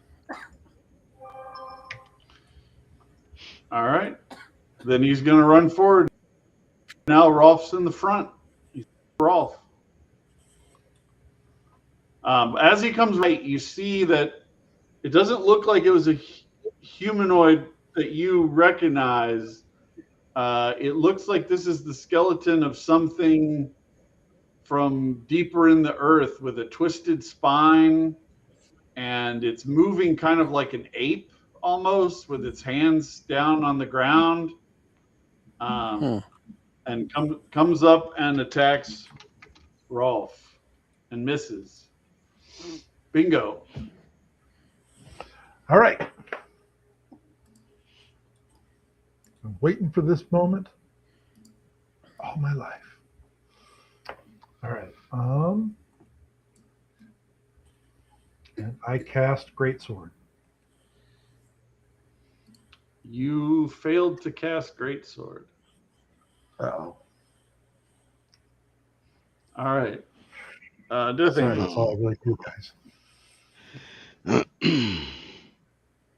All right. Then he's going to run forward. Now Rolf's in the front. He's Rolf. As he comes right, you see that it doesn't look like it was a humanoid that you recognize. It looks like this is the skeleton of something from deeper in the earth with a twisted spine, and it's moving kind of like an ape almost with its hands down on the ground, and comes up and attacks Rolf and misses. Bingo. All right. I'm waiting for this moment all my life. All right. And I cast Greatsword. You failed to cast Greatsword. Uh-oh. All right. Death Sorry, Angel. that's all I really do, guys.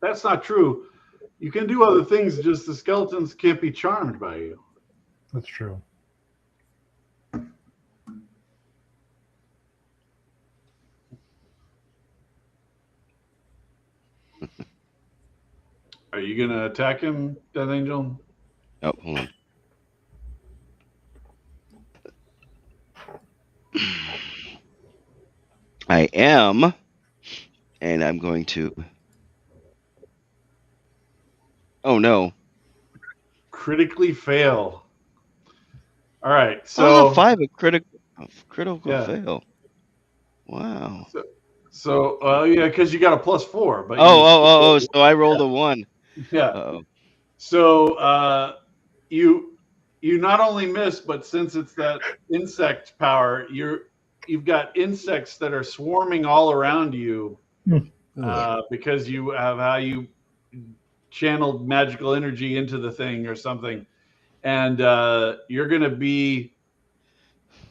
That's not true. You can do other things, just the skeletons can't be charmed by you. That's true. Are you going to attack him, Death Angel? Oh, hold on. I am, and I'm going to. Oh no! Critically fail. All right, So so 5 a critical Yeah. fail. Wow. so yeah, because you got a +4, but Oh! So I rolled a 1. yeah. Uh-oh. So you you not only miss, but since it's that insect power, you've got insects that are swarming all around you because you have how you channeled magical energy into the thing or something, and you're going to be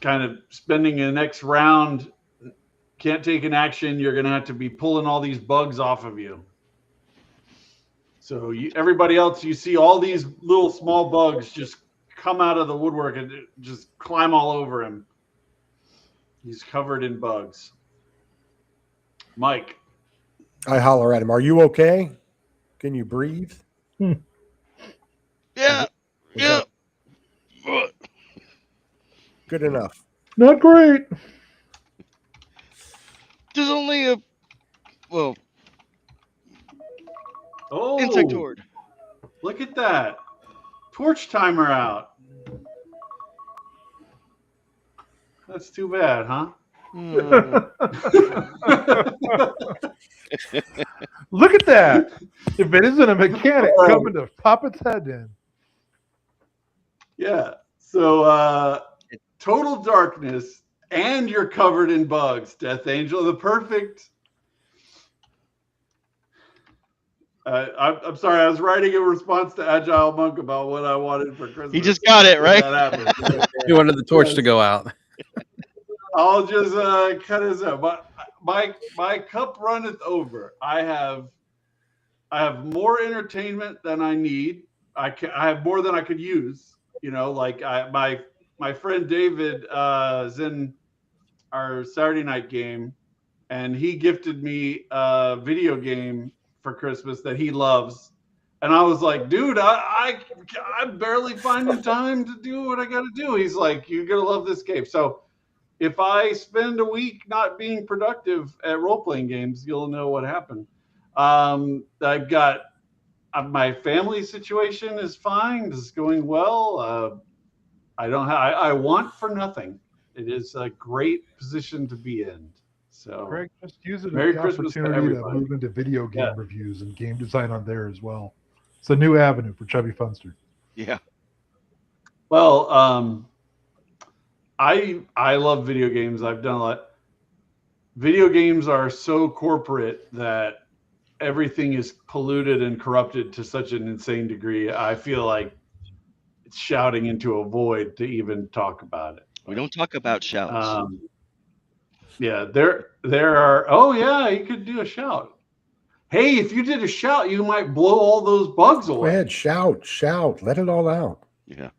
kind of spending the next round. Can't take an action. You're going to have to be pulling all these bugs off of you. So everybody else, you see all these little small bugs just come out of the woodwork and just climb all over him. He's covered in bugs. Mike. I holler at him. Are you okay? Can you breathe? Yeah. Yeah. Good enough. Not great. There's only a insect horde. Look at that. Torch timer out. That's too bad, huh? Look at that. If it isn't a mechanic coming to pop its head in. Yeah. So total darkness and you're covered in bugs. Death Angel, the perfect. I'm sorry. I was writing a response to Agile Monk about what I wanted for Christmas. He just got it, right? That happened. You wanted the torch to go out. I'll just cut this out. But my cup runneth over. I have more entertainment than I need. I have more than I could use. You know, like my friend David is in our Saturday night game, and he gifted me a video game for Christmas that he loves. And I was like, dude, I'm barely finding time to do what I got to do. He's like, you're going to love this game. So if I spend a week not being productive at role-playing games, you'll know what happened. I've got my family situation is fine. This is going well. I want for nothing. It is a great position to be in. So Greg, just use it as Merry the Christmas to opportunity to everybody. move into video game reviews and game design on there as well. It's a new avenue for Chubby Funster. Yeah. Well, I love video games. I've done a lot. Video games are so corporate that everything is polluted and corrupted to such an insane degree. I feel like it's shouting into a void to even talk about it. We don't talk about shouts. Yeah, there are. Oh yeah, you could do a shout. Hey, if you did a shout, you might blow all those bugs away. Go ahead, shout, let it all out. Yeah.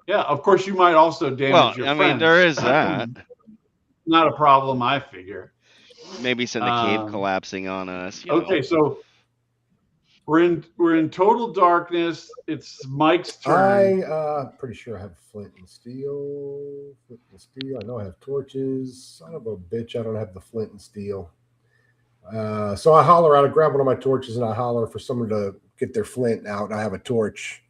Yeah, of course you might also damage your friends. I mean, there is that. Not a problem, I figure. Maybe send the cave collapsing on us. Okay, so we're in total darkness. It's Mike's turn. Pretty sure I have flint and steel. I know I have torches. Son of a bitch, I don't have the flint and steel. So I holler out, I grab one of my torches and I holler for someone to get their flint out. And I have a torch.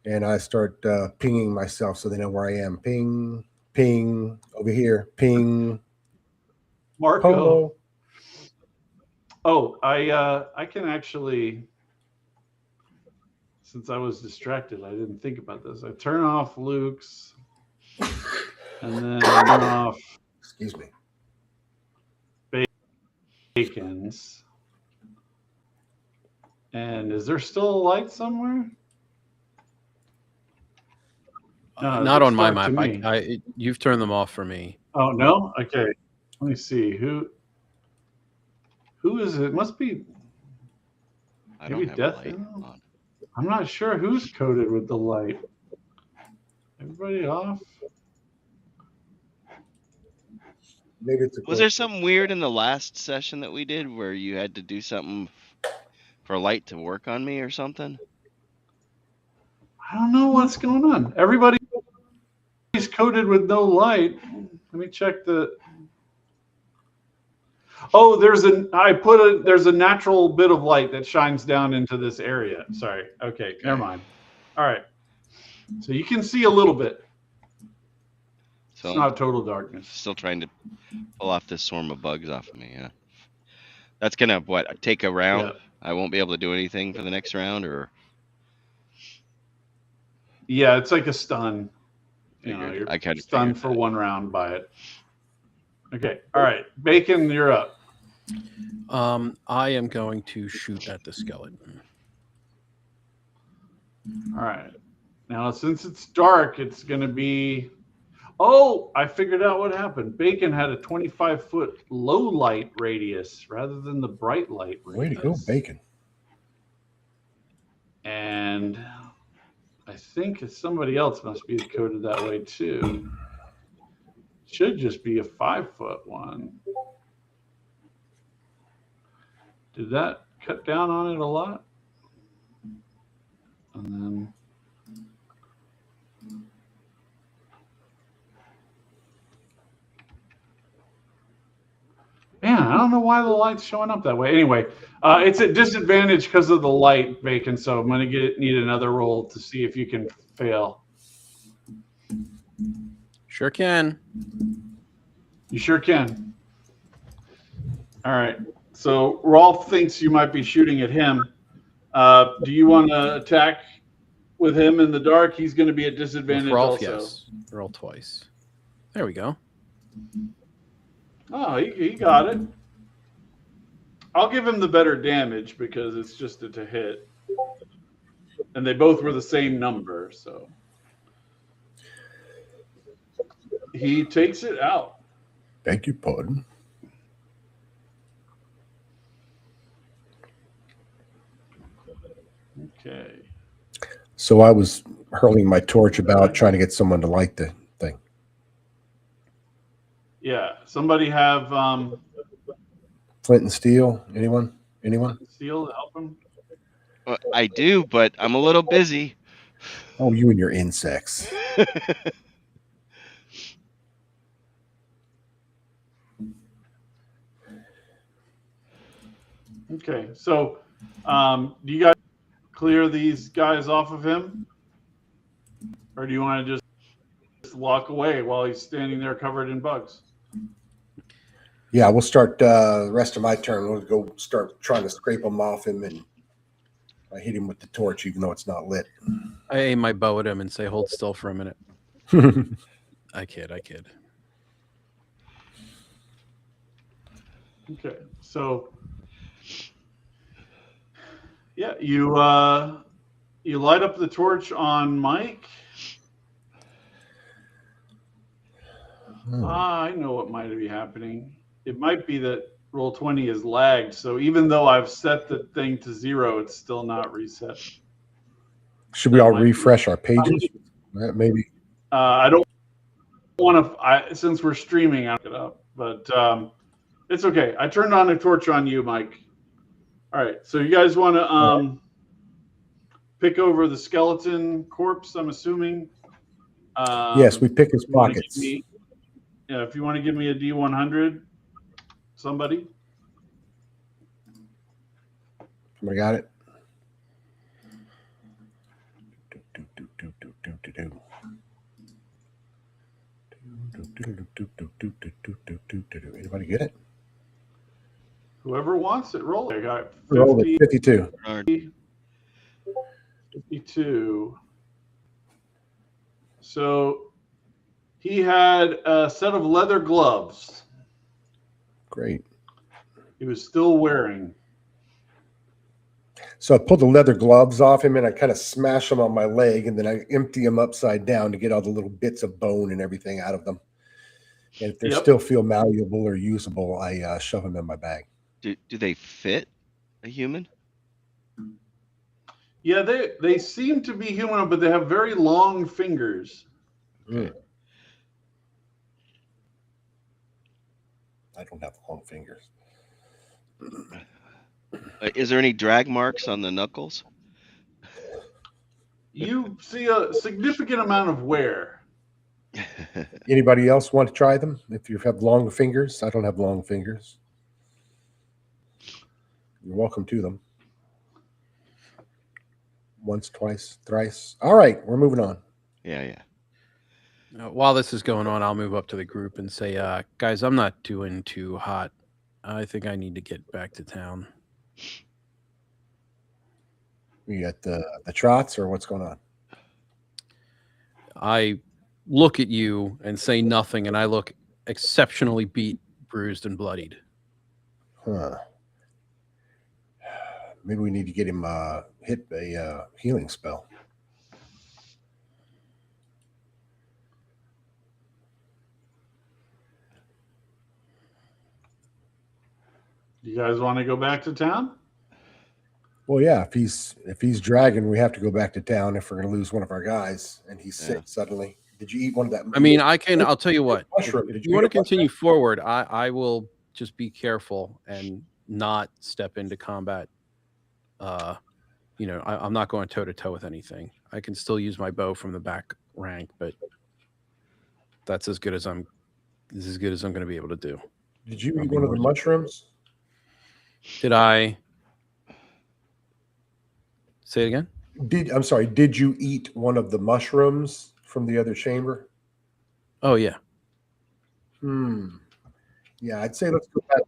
And I start pinging myself so they know where I am. Ping, ping, over here, ping. Marco. Polo. Oh, I can actually, since I was distracted, I didn't think about this. I turn off Luke's and then turn off Excuse me. Bacon's. And is there still a light somewhere? Not on my map. You've turned them off for me. Oh no? Okay. Let me see. Who is it? It must be I don't maybe have Death a light Angel? on. I'm not sure who's coded with the light. Everybody off? Maybe it's Was there something weird in the last session that we did where you had to do something for light to work on me or something? I don't know what's going on. Everybody's coded with no light. Let me check the. Oh, there's a natural bit of light that shines down into this area. Sorry. Okay, never mind. All right. So you can see a little bit. So it's not total darkness. Still trying to pull off this swarm of bugs off of me. Yeah. That's gonna take a round? Yeah. I won't be able to do anything for the next round, or Yeah, it's like a stun. Figured. I You're kind of stunned for 1 round by it. Okay. All right. Bacon, you're up. I am going to shoot at the skeleton. All right. Now, since it's dark, it's going to be. Oh, I figured out what happened. Bacon had a 25-foot low light radius rather than the bright light radius. Way to go, Bacon. And I think somebody else must be coded that way too. Should just be a 5-foot one. Did that cut down on it a lot? And then man, I don't know why the light's showing up that way. Anyway, it's at disadvantage because of the light, Bacon. So I'm going to need another roll to see if you can fail. Sure can. You sure can. All right. So Rolf thinks you might be shooting at him. Do you want to attack with him in the dark? He's going to be at disadvantage With Rolf, also. yes. Roll twice. There we go. Oh, he got it. I'll give him the better damage because it's just to hit. And they both were the same number, so. He takes it out. Beg your pardon. Okay. So I was hurling my torch about trying to get someone to light the thing. Yeah. Somebody have Flint and steel? Anyone? Anyone? steel to help him? I do, but I'm a little busy. Oh, you and your insects. Okay. So do you guys clear these guys off of him? Or do you want to just walk away while he's standing there covered in bugs? Yeah, we'll start the rest of my turn. We'll go start trying to scrape them off him, and I hit him with the torch, even though it's not lit. I aim my bow at him and say, hold still for a minute. I kid. Okay. So yeah, you light up the torch on Mike. I know what might be happening. It might be that Roll20 is lagged. So even though I've set the thing to 0, it's still not reset. Should we all refresh our pages? Maybe. I don't want to. Since we're streaming, I'll look it up. But it's okay. I turned on a torch on you, Mike. All right. So you guys want to pick over the skeleton corpse? I'm assuming. Yes, we pick his pockets. Yeah, if you want to give me a D100, somebody. I got it. Anybody get it? Whoever wants it, roll it. I got 50, Roll it. 52. 52. So he had a set of leather gloves. Great. He was still wearing. So I pulled the leather gloves off him and I kind of smash them on my leg, and then I empty them upside down to get all the little bits of bone and everything out of them. And if they still feel malleable or usable, I shove them in my bag. Do they fit a human? Yeah, they seem to be human, but they have very long fingers. Okay. I don't have long fingers. Is there any drag marks on the knuckles? You see a significant amount of wear. Anybody else want to try them? If you have long fingers, I don't have long fingers. You're welcome to them. Once, twice, thrice. All right, we're moving on. Yeah. While this is going on, I'll move up to the group and say, guys, I'm not doing too hot. I think I need to get back to town. We got the trots, or what's going on? I look at you and say nothing, and I look exceptionally beat, bruised, and bloodied. Huh. Maybe we need to get him hit a healing spell. You guys want to go back to town? Well, yeah. If he's dragging, we have to go back to town if we're going to lose one of our guys, and he's sick suddenly. Did you eat one of that? I mean, I'll tell you what. Mushroom. If you want to continue forward, I will just be careful and not step into combat. I'm not going toe to toe with anything. I can still use my bow from the back rank, but that's as good as I'm going to be able to do. Did you eat one of the mushrooms? Did I? Say it again. I'm sorry. Did you eat one of the mushrooms from the other chamber? Oh yeah. Yeah, I'd say let's go back.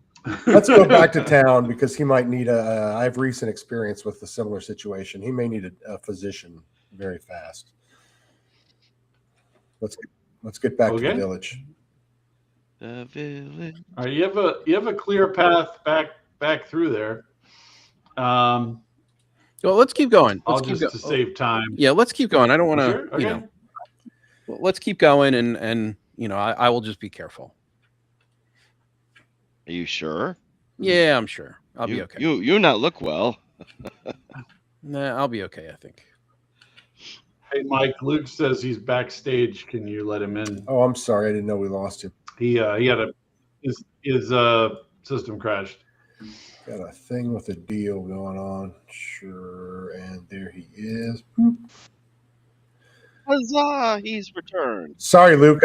Let's go back to town because he might need I have recent experience with a similar situation. He may need a physician very fast. Let's get back to the village. The village. All right, you have a clear path back through there. Well, let's keep going. To save time. Yeah, let's keep going. I don't want to, Sure? Okay. let's keep going, and I will just be careful. Are you sure? Yeah, I'm sure. I'll be okay. You not look well. Nah, I'll be okay, I think. Hey, Mike, Luke says he's backstage. Can you let him in? Oh, I'm sorry. I didn't know we lost him. He had his system crashed. Got a thing with a deal going on. Sure. And there he is. Huzzah! He's returned. Sorry, Luke.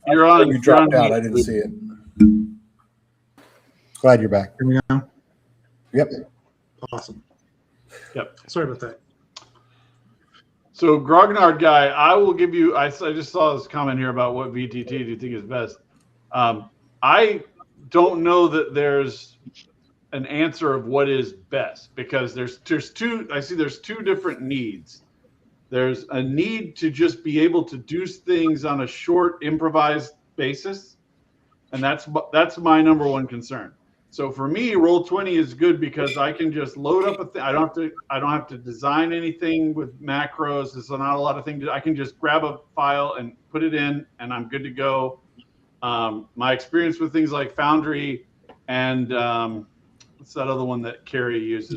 You're on. You dropped out. I didn't see it. Glad you're back. Hear me now? Yep. Awesome. Yep. Sorry about that. So Grognard guy, I will give you. I just saw this comment here about what VTT do you think is best. I don't know that there's an answer of what is best because there's two. I see there's two different needs. There's a need to just be able to do things on a short improvised basis, and that's my number one concern. So for me, Roll20 is good because I can just load up a thing. I don't have to design anything with macros. There's not a lot of things. I can just grab a file and put it in, and I'm good to go. My experience with things like Foundry and what's that other one that Carrie uses?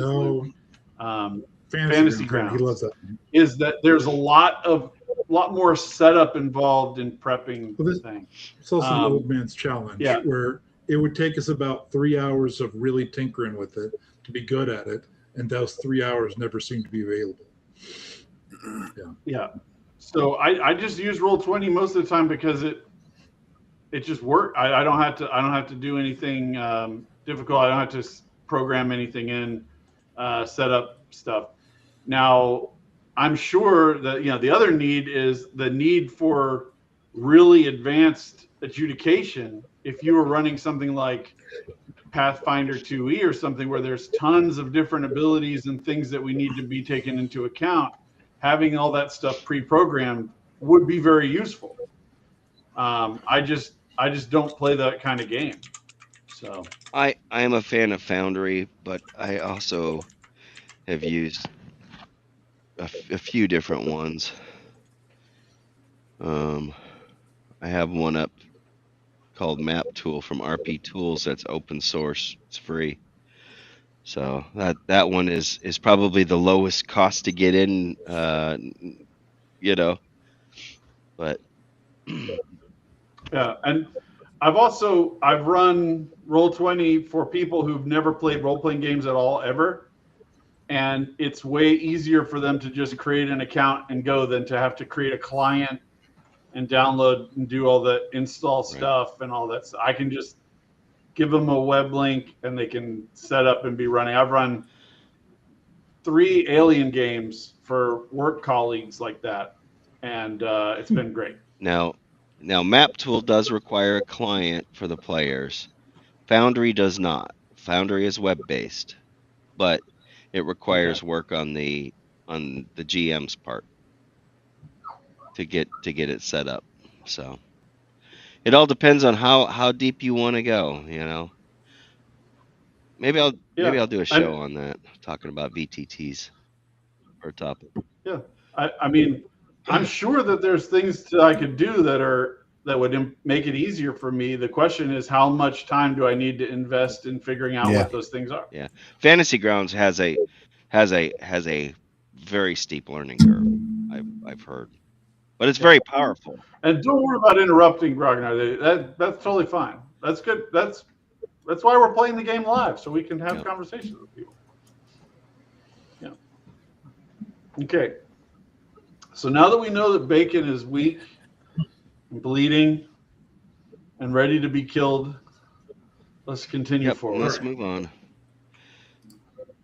Fantasy Grounds. He loves that. Is that there's a lot more setup involved in prepping the thing. It's also the old man's challenge, where it would take us about 3 hours of really tinkering with it to be good at it, and those 3 hours never seem to be available. Yeah. So I just use Roll20 most of the time because it just works. I don't have to do anything difficult. I don't have to program anything in, set up stuff. Now, I'm sure that the other need is the need for really advanced adjudication. If you were running something like Pathfinder 2e or something where there's tons of different abilities and things that we need to be taken into account, having all that stuff pre-programmed would be very useful. I just don't play that kind of game. So I am a fan of Foundry, but I also have used a few different ones. I have one up called Map Tool from RP Tools that's open source. It's free. So that one is probably the lowest cost to get in, but yeah, and I've run Roll20 for people who've never played role-playing games at all ever. And it's way easier for them to just create an account and go than to have to create a client and download and do all the install stuff and all that stuff. I can just give them a web link and they can set up and be running. I've run 3 Alien games for work colleagues like that, and it's been great. Now Map Tool does require a client for the players. Foundry does not. Foundry is web-based, but it requires work on the GM's part to get it set up. So it all depends on how deep you want to go. Maybe I'll do a show on that, talking about VTTs or topic. Yeah, I mean, I'm sure that there's things that I could do that would make it easier for me. The question is, how much time do I need to invest in figuring out what those things are? Yeah, Fantasy Grounds has a very steep learning curve. I've heard, but it's very powerful. And don't worry about interrupting, Ragnar. That's totally fine. That's good. That's why we're playing the game live, so we can have conversations with people. Yeah. Okay. So now that we know that Bacon is weak, bleeding, and ready to be killed, let's continue forward. Let's move on.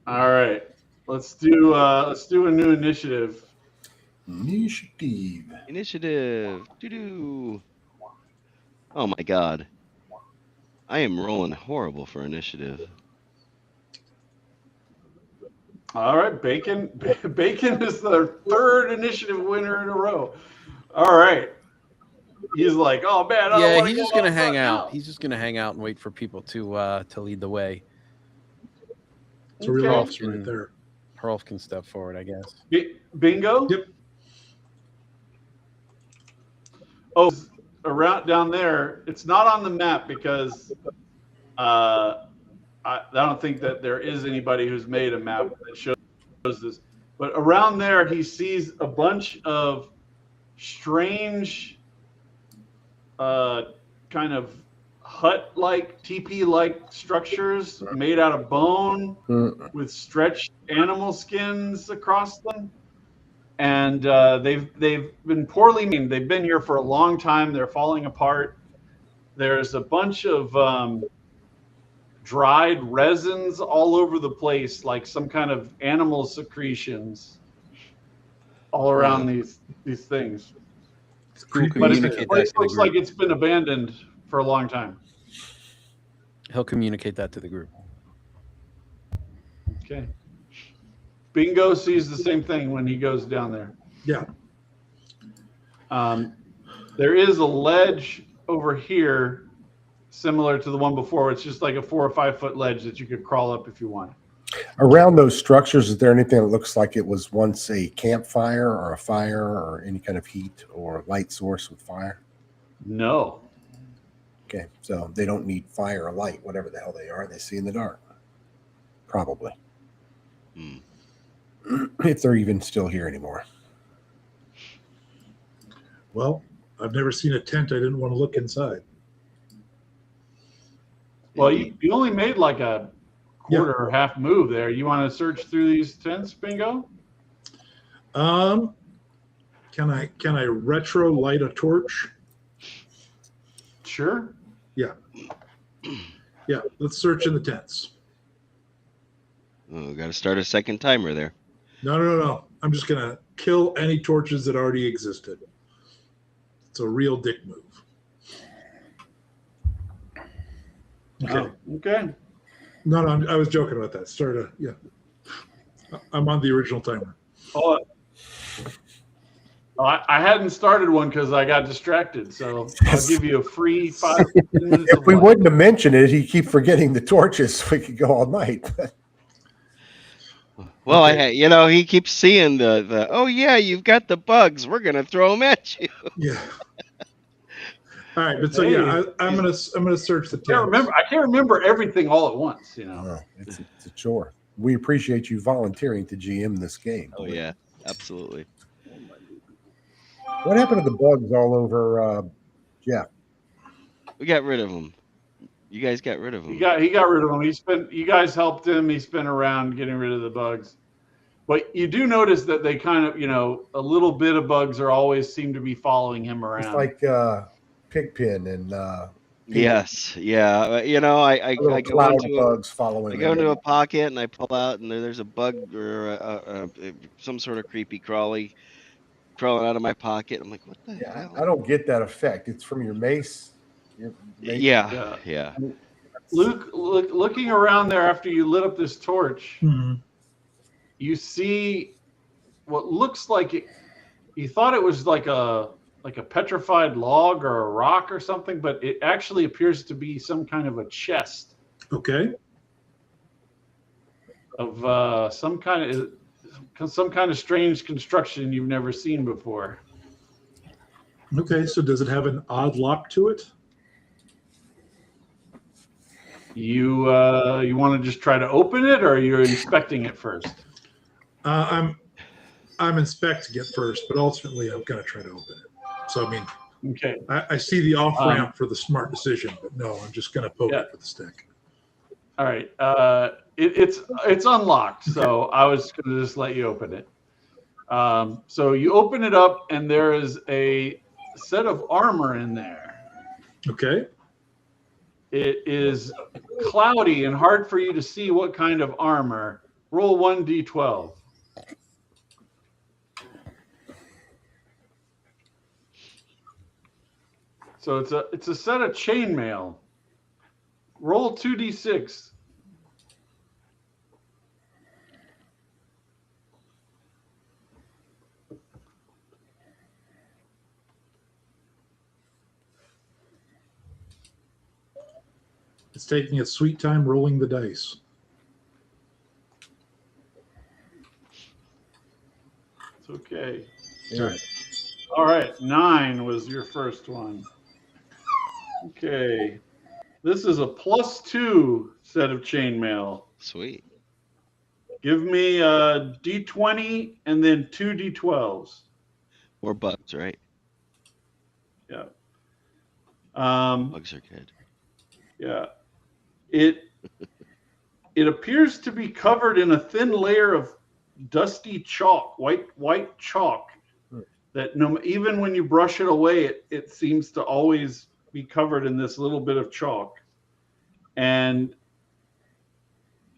All right. Let's do a new initiative. Initiative. Doo-doo. Oh my god. I am rolling horrible for initiative. All right, Bacon is the third initiative winner in a row. All right. He's like, oh man, I don't he's just gonna hang out. He's just gonna hang out and wait for people to lead the way. It's a real officer right there. Hrolf can step forward, I guess. Bingo? Yep. Oh, around down there, it's not on the map because I don't think that there is anybody who's made a map that shows this. But around there, he sees a bunch of strange kind of hut-like, teepee-like structures made out of bone with stretched animal skins across them. And they've been poorly maintained. They've been here for a long time. They're falling apart. There's a bunch of dried resins all over the place, like some kind of animal secretions all around these things. But this place looks like it's been abandoned for a long time. He'll communicate that to the group. Okay. Bingo sees the same thing when he goes down there. Yeah. There is a ledge over here, similar to the one before. It's just like a 4 or 5 foot ledge that you could crawl up if you want. Around those structures, is there anything that looks like it was once a campfire or a fire or any kind of heat or light source with fire? No. Okay, so they don't need fire or light, whatever the hell they are. They see in the dark. Probably. If they're even still here anymore. Well, I've never seen a tent. I didn't want to look inside. Well, you only made like a quarter or half move there. You want to search through these tents, Bingo? Can I retro light a torch? Sure. Yeah. Yeah, let's search in the tents. Oh, got to start a second timer there. No. I'm just going to kill any torches that already existed. It's a real dick move. Okay. Oh, okay. No, I was joking about that. I'm on the original timer. Oh, I hadn't started one because I got distracted. So I'll give you a free 5 minutes. If we wouldn't have mentioned it, he'd keep forgetting the torches. We could go all night. Well, he keeps seeing the oh yeah, you've got the bugs. We're gonna throw them at you. Yeah. All right, but so I'm gonna search the tents. I can't remember everything all at once. It's a chore. We appreciate you volunteering to GM this game. Oh yeah, absolutely. What happened to the bugs all over Jeff? We got rid of them. You guys got rid of him. He got rid of him. You guys helped him. He spent around getting rid of the bugs. But you do notice that they kind of, a little bit of bugs seem to be following him around. It's like Pigpen and yes, yeah. I go into bugs following. I go into a pocket and I pull out, and there's a bug or some sort of creepy crawling out of my pocket. I'm like, what the hell? I don't get that effect. It's from your mace. Yeah. Luke, looking around there after you lit up this torch, you see what looks like you thought it was like a petrified log or a rock or something, but it actually appears to be some kind of a chest Okay. of some kind of strange construction you've never seen before. Okay. So does it have an odd lock to it? You want to just try to open it, or you're inspecting it first? I'm inspecting it first, but ultimately I'm going to try to open it. So I mean, Okay. I see the off ramp for the smart decision, but no, I'm just going to poke it with the stick. All right. It's unlocked, so I was going to just let you open it. So you open it up, and there is a set of armor in there. Okay. It is cloudy and hard for you to see what kind of armor. Roll 1d12. So it's a set of chainmail. Roll 2d6. It's taking its sweet time rolling the dice. It's okay. Yeah. All right, 9 was your first one. Okay. This is a +2 set of chainmail. Sweet. Give me a d20 and then 2 d12s. More bugs, right? Yeah. Bugs are good. Yeah. It appears to be covered in a thin layer of dusty chalk, white chalk, that even when you brush it away, it seems to always be covered in this little bit of chalk. And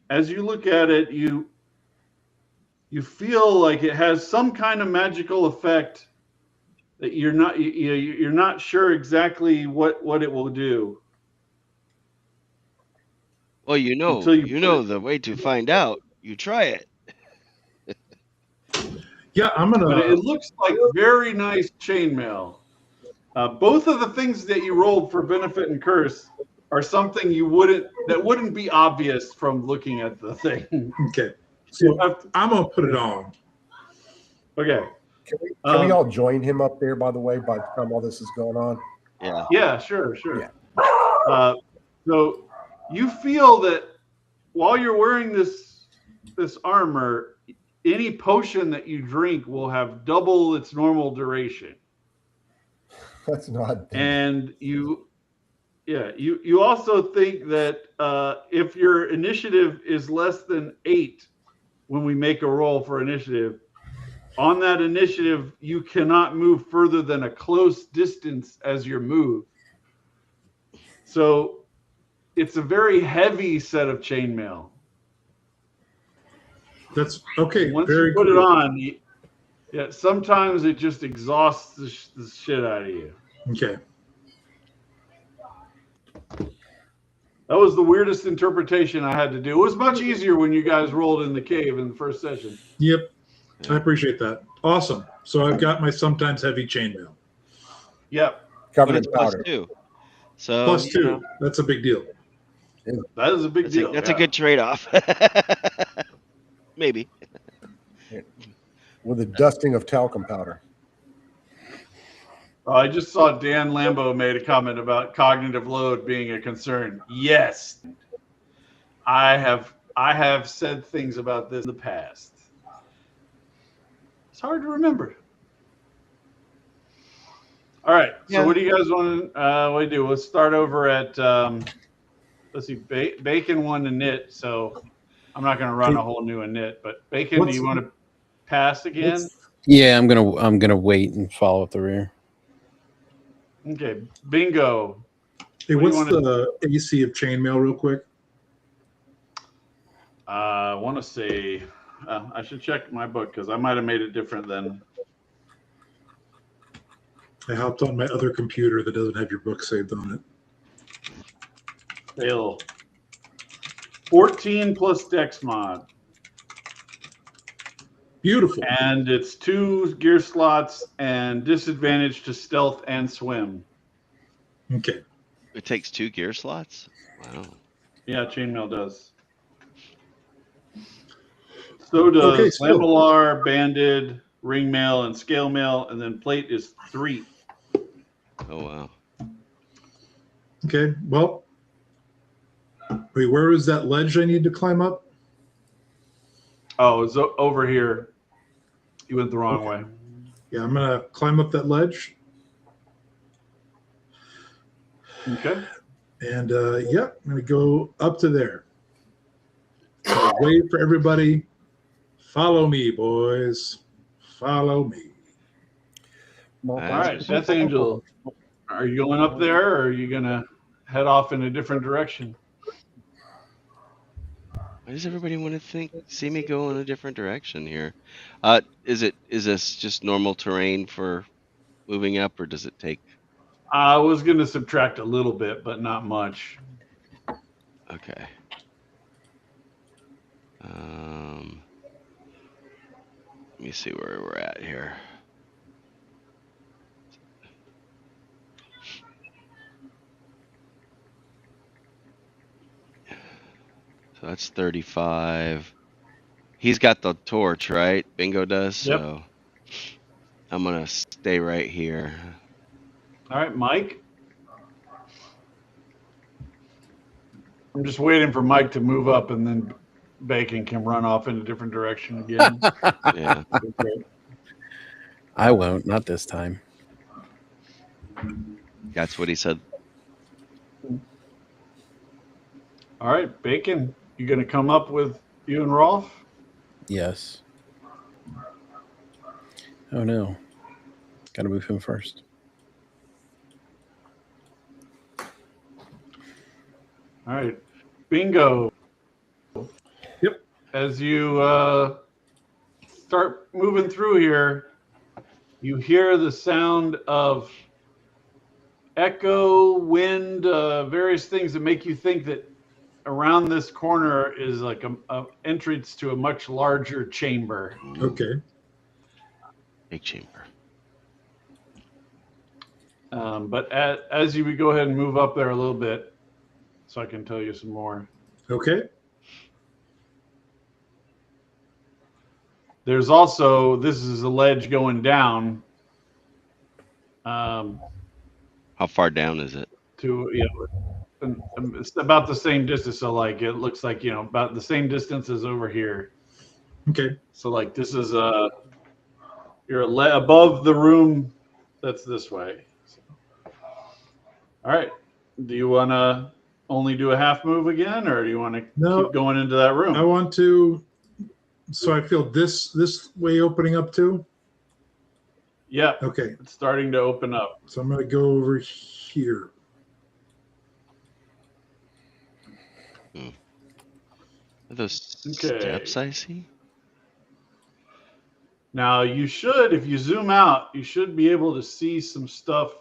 as you look at it, you feel like it has some kind of magical effect that you're not sure exactly what it will do. Well, you know the way to find out. You try it. Yeah, I'm But gonna. it looks like very nice chainmail. Both of the things that you rolled for benefit and curse are something that wouldn't be obvious from looking at the thing. Okay, so I'm gonna put it on. Okay. Can we all join him up there, by the way, by the time all this is going on? Yeah. Yeah, sure. Yeah. So you feel that while you're wearing this armor, any potion that you drink will have double its normal duration. That's not. And you also think that if your initiative is less than 8 when we make a roll for initiative, on that initiative, you cannot move further than a close distance as your move. So it's a very heavy set of chainmail. That's okay. Once very you put cool. it on, sometimes it just exhausts the shit out of you. Okay. That was the weirdest interpretation I had to do. It was much easier when you guys rolled in the cave in the first session. Yep. I appreciate that. Awesome. So I've got my sometimes heavy chainmail. Yep. Covenant But it's powder. +2. So +2. That's a big deal. That is a big deal. That's a good trade-off. Maybe. With a dusting of talcum powder. I just saw Dan Lambo made a comment about cognitive load being a concern. Yes, I have said things about this in the past. It's hard to remember. All right. So what do you guys want to do? Let's start over at let's see. Bacon won a knit, so I'm not going to run a whole new knit. But Bacon, do you want to pass again? Yeah, I'm gonna wait and follow up the rear. Okay. Bingo. Hey, What do you what's the AC of chainmail, real quick? I want to say I should check my book because I might have made it different than. I hopped on my other computer that doesn't have your book saved on it. Fail. 14 plus Dex mod. Beautiful. And it's 2 gear slots and disadvantage to stealth and swim. Okay. It takes 2 gear slots. Wow. Yeah, chainmail does. So does Okay, so- lamellar, banded, ring mail, and scale mail, and then plate is 3. Oh wow. Okay. Well, wait, where is that ledge I need to climb up? Oh, it's over here. You went the wrong way. Yeah, I'm gonna climb up that ledge. Okay. And yeah, I'm gonna go up to there. So wait for everybody. Follow me, boys. Follow me. All right, Death Angel, are you going up there, or are you gonna head off in a different direction? Why does everybody want to see me go in a different direction here? Is this just normal terrain for moving up, or does it take? I was gonna subtract a little bit, but not much. Okay. Let me see where we're at here. So that's 35. He's got the torch, right? Bingo does. Yep. So I'm gonna stay right here. All right, Mike. I'm just waiting for Mike to move up, and then Bacon can run off in a different direction again. Yeah. I won't, not this time. That's what he said. All right, Bacon, you gonna come up with you and Rolf? Yes. Oh no. Gotta move him first. All right, Bingo. Yep. As you start moving through here, you hear the sound of echo, wind, various things that make you think that around this corner is like a entrance to a much larger chamber. Okay. Big chamber. But as you would go ahead and move up there a little bit, so I can tell you some more. Okay. There's also, this is a ledge going down. How far down is it? To, it's about the same distance. So like, it looks like, about the same distance as over here. Okay. So like, this is you're above the room that's this way. So. All right. Do you want to only do a half move again, or do you want to keep going into that room? I want to. So I feel this way opening up too. Yeah. Okay. It's starting to open up. So I'm going to go over here. Are those steps I see? Now you should, if you zoom out, you should be able to see some stuff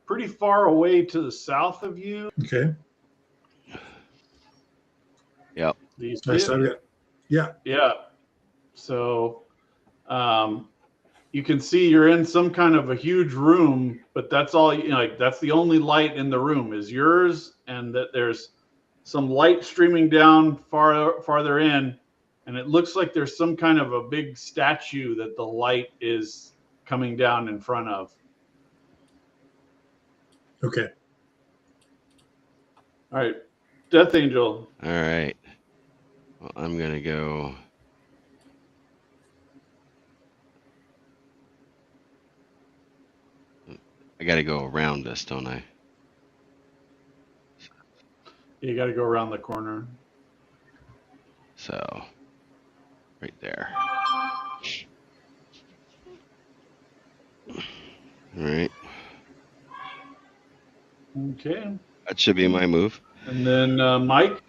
pretty far away to the south of you. Okay. Yep. Do you see I it? saw it. Yeah. Yeah. So you can see you're in some kind of a huge room, but that's all, that's the only light in the room is yours, and that there's some light streaming down farther in, and it looks like there's some kind of a big statue that the light is coming down in front of. Okay. All right. Death Angel. All right. Well, I'm going to go. I got to go around this, don't I? You got to go around the corner. So, right there. All right. Okay. That should be my move. And then Mike.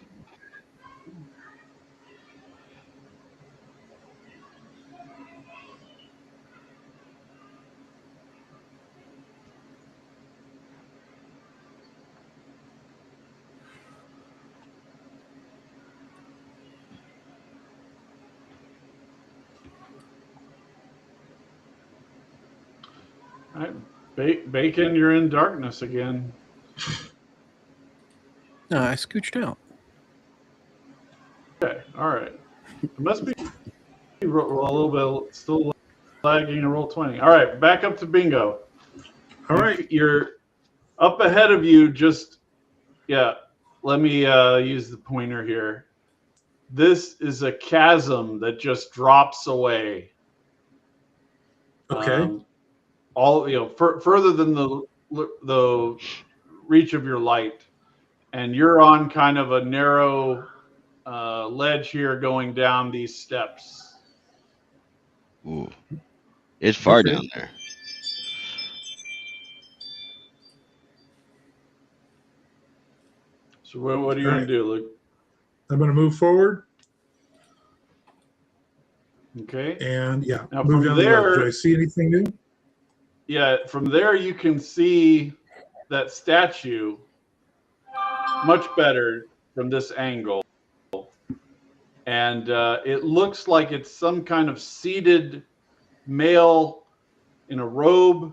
All right. Bacon, you're in darkness again. No, I scooched out. Okay. All right. It must be a little bit still lagging a roll 20. All right. Back up to bingo. All right. You're up ahead of you. Let me use the pointer here. This is a chasm that just drops away. Okay. Further than the reach of your light, and you're on kind of a narrow ledge here, going down these steps. Ooh, it's far Okay. down there. So what are you going to do, Luke? I'm going to move forward. Okay. And Now move from down the there, ledge. Do I see anything new? Yeah, from there you can see that statue much better from this angle. And it looks like it's some kind of seated male in a robe,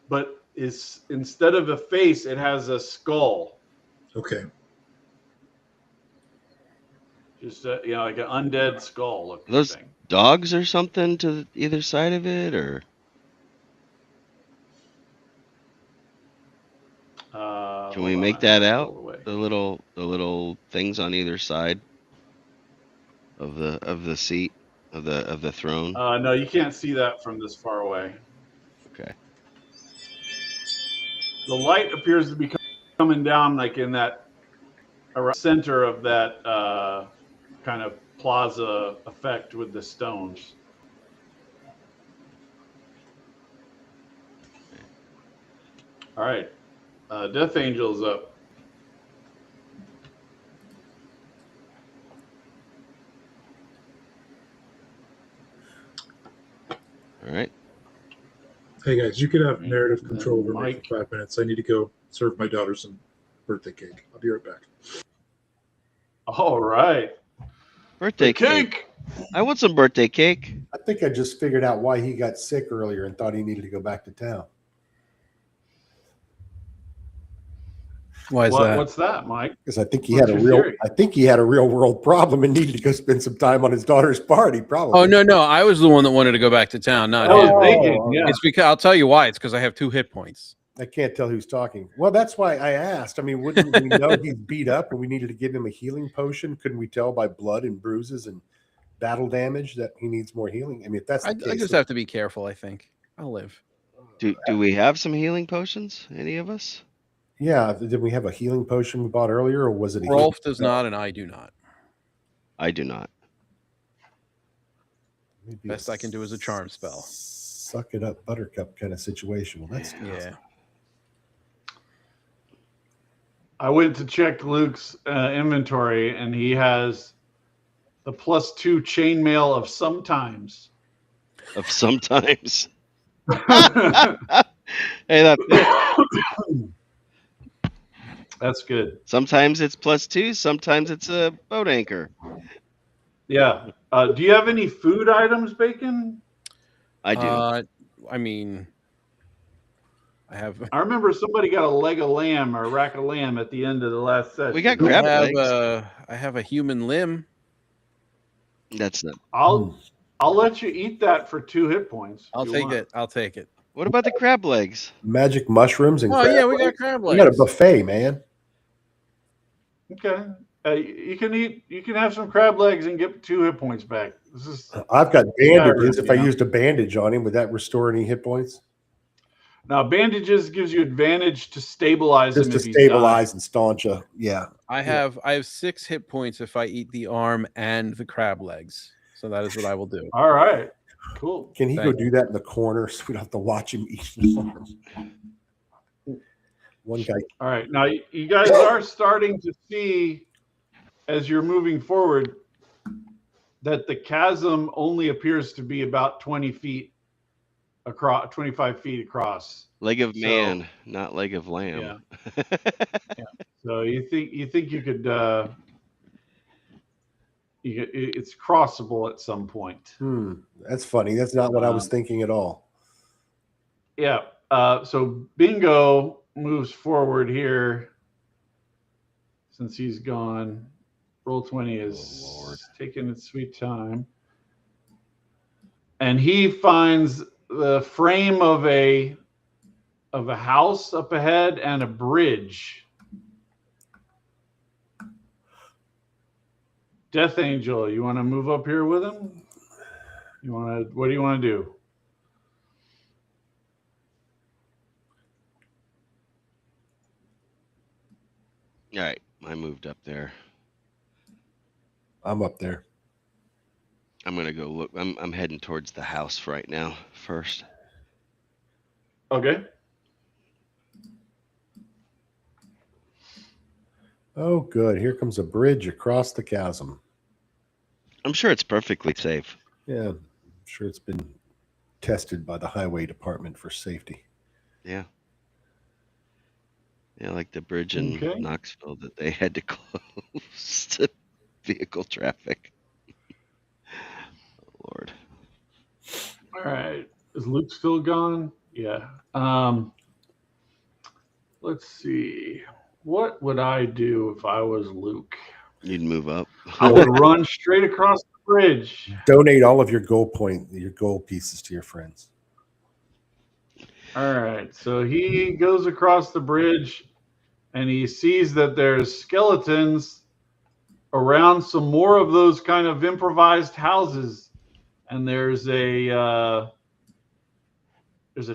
but instead of a face, it has a skull. Okay. Just like an undead skull looking Those thing. dogs or something to either side of it, or can we make that out? The little things on either side of the seat of the throne. No, you can't see that from this far away. Okay. The light appears to be coming down like in that around center of that kind of plaza effect with the stones. All right. Death Angel's up. All right. Hey guys, you could have narrative control over me Mike. for 5 minutes. I need to go serve my daughter some birthday cake. I'll be right back. All right. Birthday cake. I want some birthday cake. I think I just figured out why he got sick earlier and thought he needed to go back to town. Why is that? What's that, Mike? Because I think he What's had a your real theory? I think he had a real world problem and needed to go spend some time on his daughter's party, probably. Oh no, I was the one that wanted to go back to town, not I was him. thinking, yeah. It's because I'll tell you why. It's because I have 2 hit points. I can't tell who's talking. Well, that's why I asked. I mean, wouldn't we know he's beat up and we needed to give him a healing potion? Couldn't we tell by blood and bruises and battle damage that he needs more healing? I mean, if that's the I case, just have to be careful, I think. I'll live. Do we have some healing potions? Any of us? yeah. Did we have a healing potion we bought earlier, or was it a Rolf healing- does not, and I do not. I do not. Maybe Best I can do is a charm spell. Suck it up, Buttercup kind of situation. Well, that's Yeah. I went to check Luke's inventory, and he has the +2 chainmail of sometimes. Of sometimes. Hey, that's it. That's good. Sometimes it's +2. Sometimes it's a boat anchor. Yeah. Do you have any food items, Bacon? I do. I mean, I have. I remember somebody got a leg of lamb or a rack of lamb at the end of the last session. We got crab legs. I have a human limb. That's not. I'll let you eat that for 2 hit points. I'll take it. I'll take it. What about the crab legs? magic mushrooms and Oh crab yeah, we got legs. crab We got a legs. buffet, man. Okay. You can have some crab legs and get 2 hit points back. This is I've got bandages. If I yeah. used a bandage on him, would that restore any hit points? now bandages gives you advantage to stabilize Just him to if he's stabilize and staunch a yeah. I have 6 hit points if I eat the arm and the crab legs. So that is what I will do. dying. All right. Cool. Can he go Thank do that in the corner so we don't have to watch him eat the arm? One guy. All right. Now you guys are starting to see as you're moving forward that the chasm only appears to be about 20 feet across, 25 feet across. Leg of So- man, not leg of lamb. So you think you could it's crossable at some point. That's funny. That's not what I was thinking at all. Yeah. So Bingo moves forward here since he's gone. Roll20 is taking its sweet time. And he finds the frame of a house up ahead and a bridge. Death Angel, you want to move up here with him? What do you want to do? All right, I moved up there. I'm up there. I'm gonna go look. I'm heading towards the house right now first. Okay. Oh, good. Here comes a bridge across the chasm. I'm sure it's perfectly safe. Yeah, I'm sure it's been tested by the highway department for safety. Yeah. Yeah, like the bridge in Knoxville that they had to close to vehicle traffic. Oh, Lord. All right. Is Luke still gone? Yeah. Let's see. What would I do if I was Luke? You'd move up. I would run straight across the bridge. Donate all of your gold pieces to your friends. All right. So he goes across the bridge and he sees that there's skeletons around some more of those kind of improvised houses. And there's a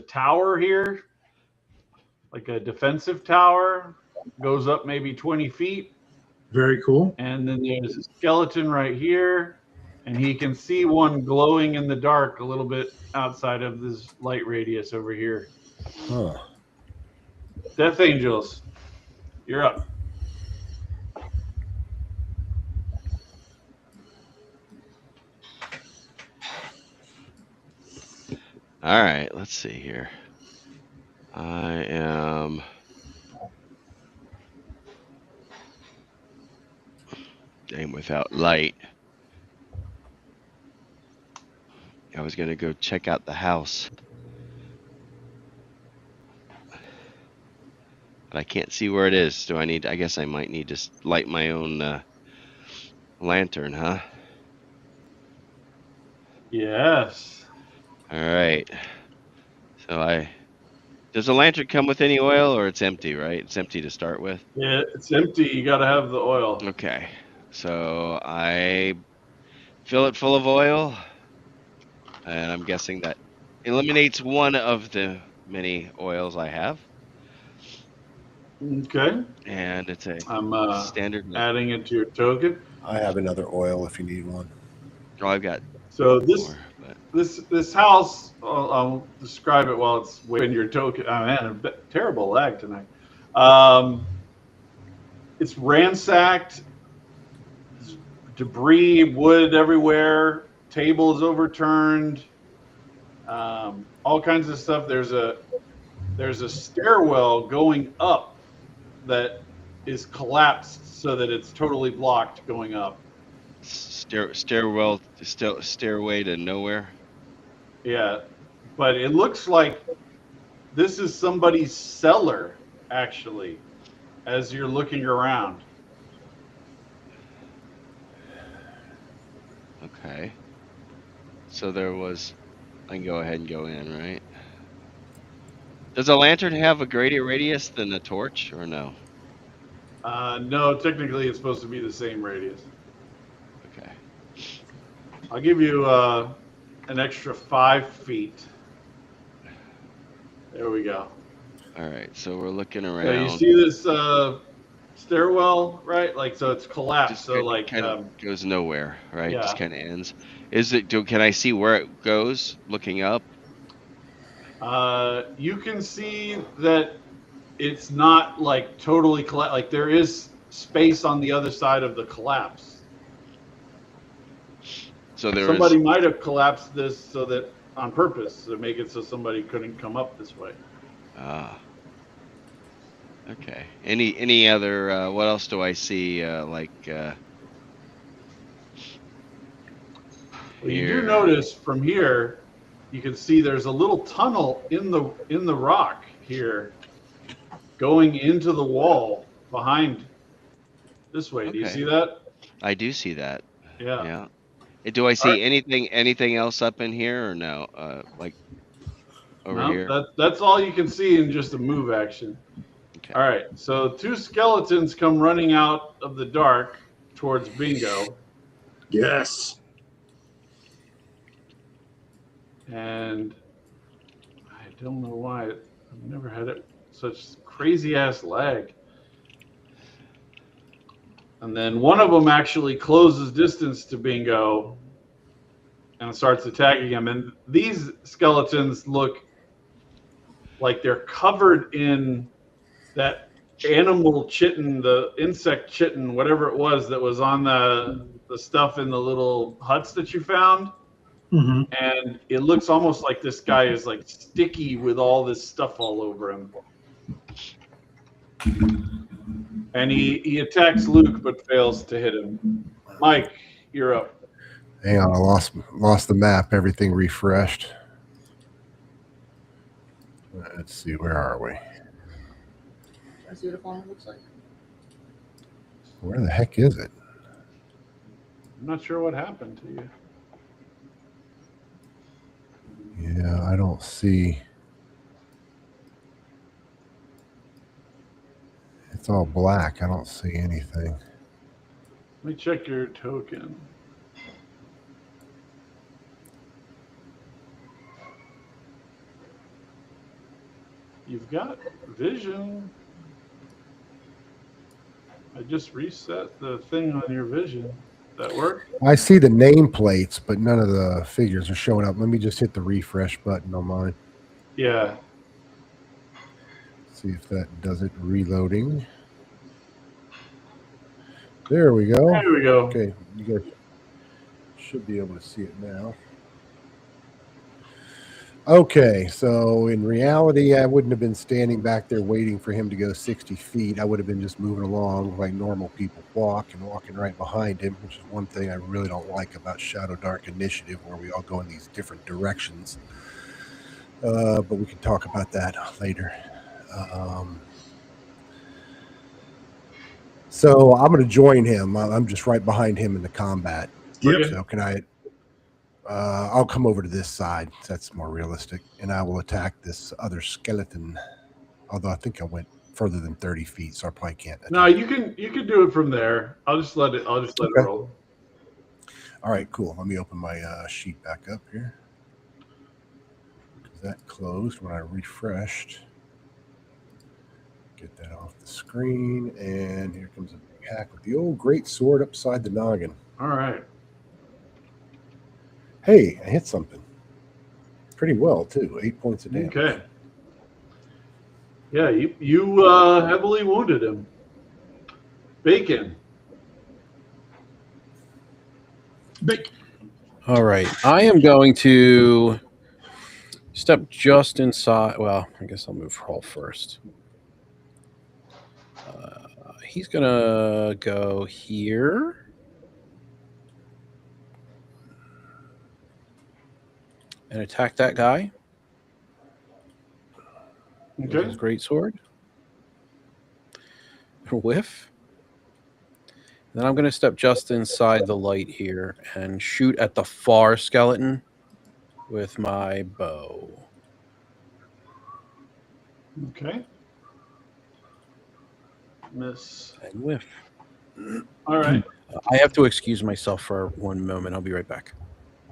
tower here, like a defensive tower, goes up maybe 20 feet. Very cool. And then there's a skeleton right here, and he can see one glowing in the dark a little bit outside of this light radius over here. Huh. Death Angels, you're up. All right, let's see here. I am game without light. I was gonna go check out the house, but I can't see where it is. Do I need? I guess I might need to light my own lantern, huh? Yes. All right. So does the lantern come with any oil, or it's empty, right? It's empty to start with. Yeah, it's empty. You got to have the oil. Okay. So I fill it full of oil, and I'm guessing that eliminates one of the many oils I have. Okay. And it's a standard. Adding it to your token. I have another oil if you need one. Oh, I've got. So more, this house, I'll describe it while it's waiting your token. Oh man, a terrible lag tonight. It's ransacked. There's debris, wood everywhere. Table is overturned. All kinds of stuff. There's a stairwell going up that is collapsed so that it's totally blocked going up. Stairway to nowhere. Yeah, but it looks like this is somebody's cellar, actually, as you're looking around. Okay. So there was. I can go ahead and go in, right? Does a lantern have a greater radius than a torch, or no? No, technically it's supposed to be the same radius. Okay. I'll give you an extra 5 feet. There we go. All right, so we're looking around. Yeah, you see this stairwell, right? Like, so it's collapsed. Just so like kind of goes nowhere, right? Yeah. Just kind of ends. Can I see where it goes looking up? You can see that it's not like totally collapsed. Like there is space on the other side of the collapse. So somebody might have collapsed this so that on purpose to make it so somebody couldn't come up this way. Ah. Okay. Any other? What else do I see? Well, you do notice from here you can see there's a little tunnel in the rock here going into the wall behind this way. Do you Okay. see that? I do see that. Yeah. Yeah. Do I All see right. anything else up in here or no? Like over No, here? that's all you can see in just a move action. Okay. All right. So 2 skeletons come running out of the dark towards Bingo. Yes. And I don't know why. I've never had it such crazy ass lag. And then one of them actually closes distance to Bingo and starts attacking him. And these skeletons look like they're covered in that animal chitin, the insect chitin, whatever it was that was on the stuff in the little huts that you found. Mm-hmm. And it looks almost like this guy is like sticky with all this stuff all over him. And he attacks Luke but fails to hit him. Mike, you're up. Hang on, I lost the map. Everything refreshed. Let's see, where are we? I see what a farmer looks like. Where the heck is it? I'm not sure what happened to you. Yeah, I don't see. It's all black. I don't see anything. Let me check your token. You've got vision. I just reset the thing on your vision. That work? I see the nameplates, but none of the figures are showing up. Let me just hit the refresh button on mine. Yeah. See if that does it. Reloading. There we go. There we go. Okay, you guys should be able to see it now. Okay, so in reality, I wouldn't have been standing back there waiting for him to go 60 feet. I would have been just moving along like normal people walk and walking right behind him, which is one thing I really don't like about Shadowdark Initiative, where we all go in these different directions. But we can talk about that later. So I'm going to join him. I'm just right behind him in the combat. Yep. So can I? I'll come over to this side. That's more realistic, and I will attack this other skeleton. Although I think I went further than 30 feet, so I probably can't. No, you can do it from there. I'll just let it roll. All right, cool. Let me open my sheet back up here. That closed when I refreshed. Get that off the screen, and here comes a big hack with the old great sword upside the noggin. All right. Hey, I hit something pretty well too. 8 points of damage. Okay. Yeah, you heavily wounded him. Bacon. All right. I am going to step just inside. Well, I guess I'll move Hall first. He's going to go here. And attack that guy. With Okay. his greatsword. Whiff. Then I'm going to step just inside the light here and shoot at the far skeleton with my bow. Okay. Miss. And whiff. All right. I have to excuse myself for one moment. I'll be right back.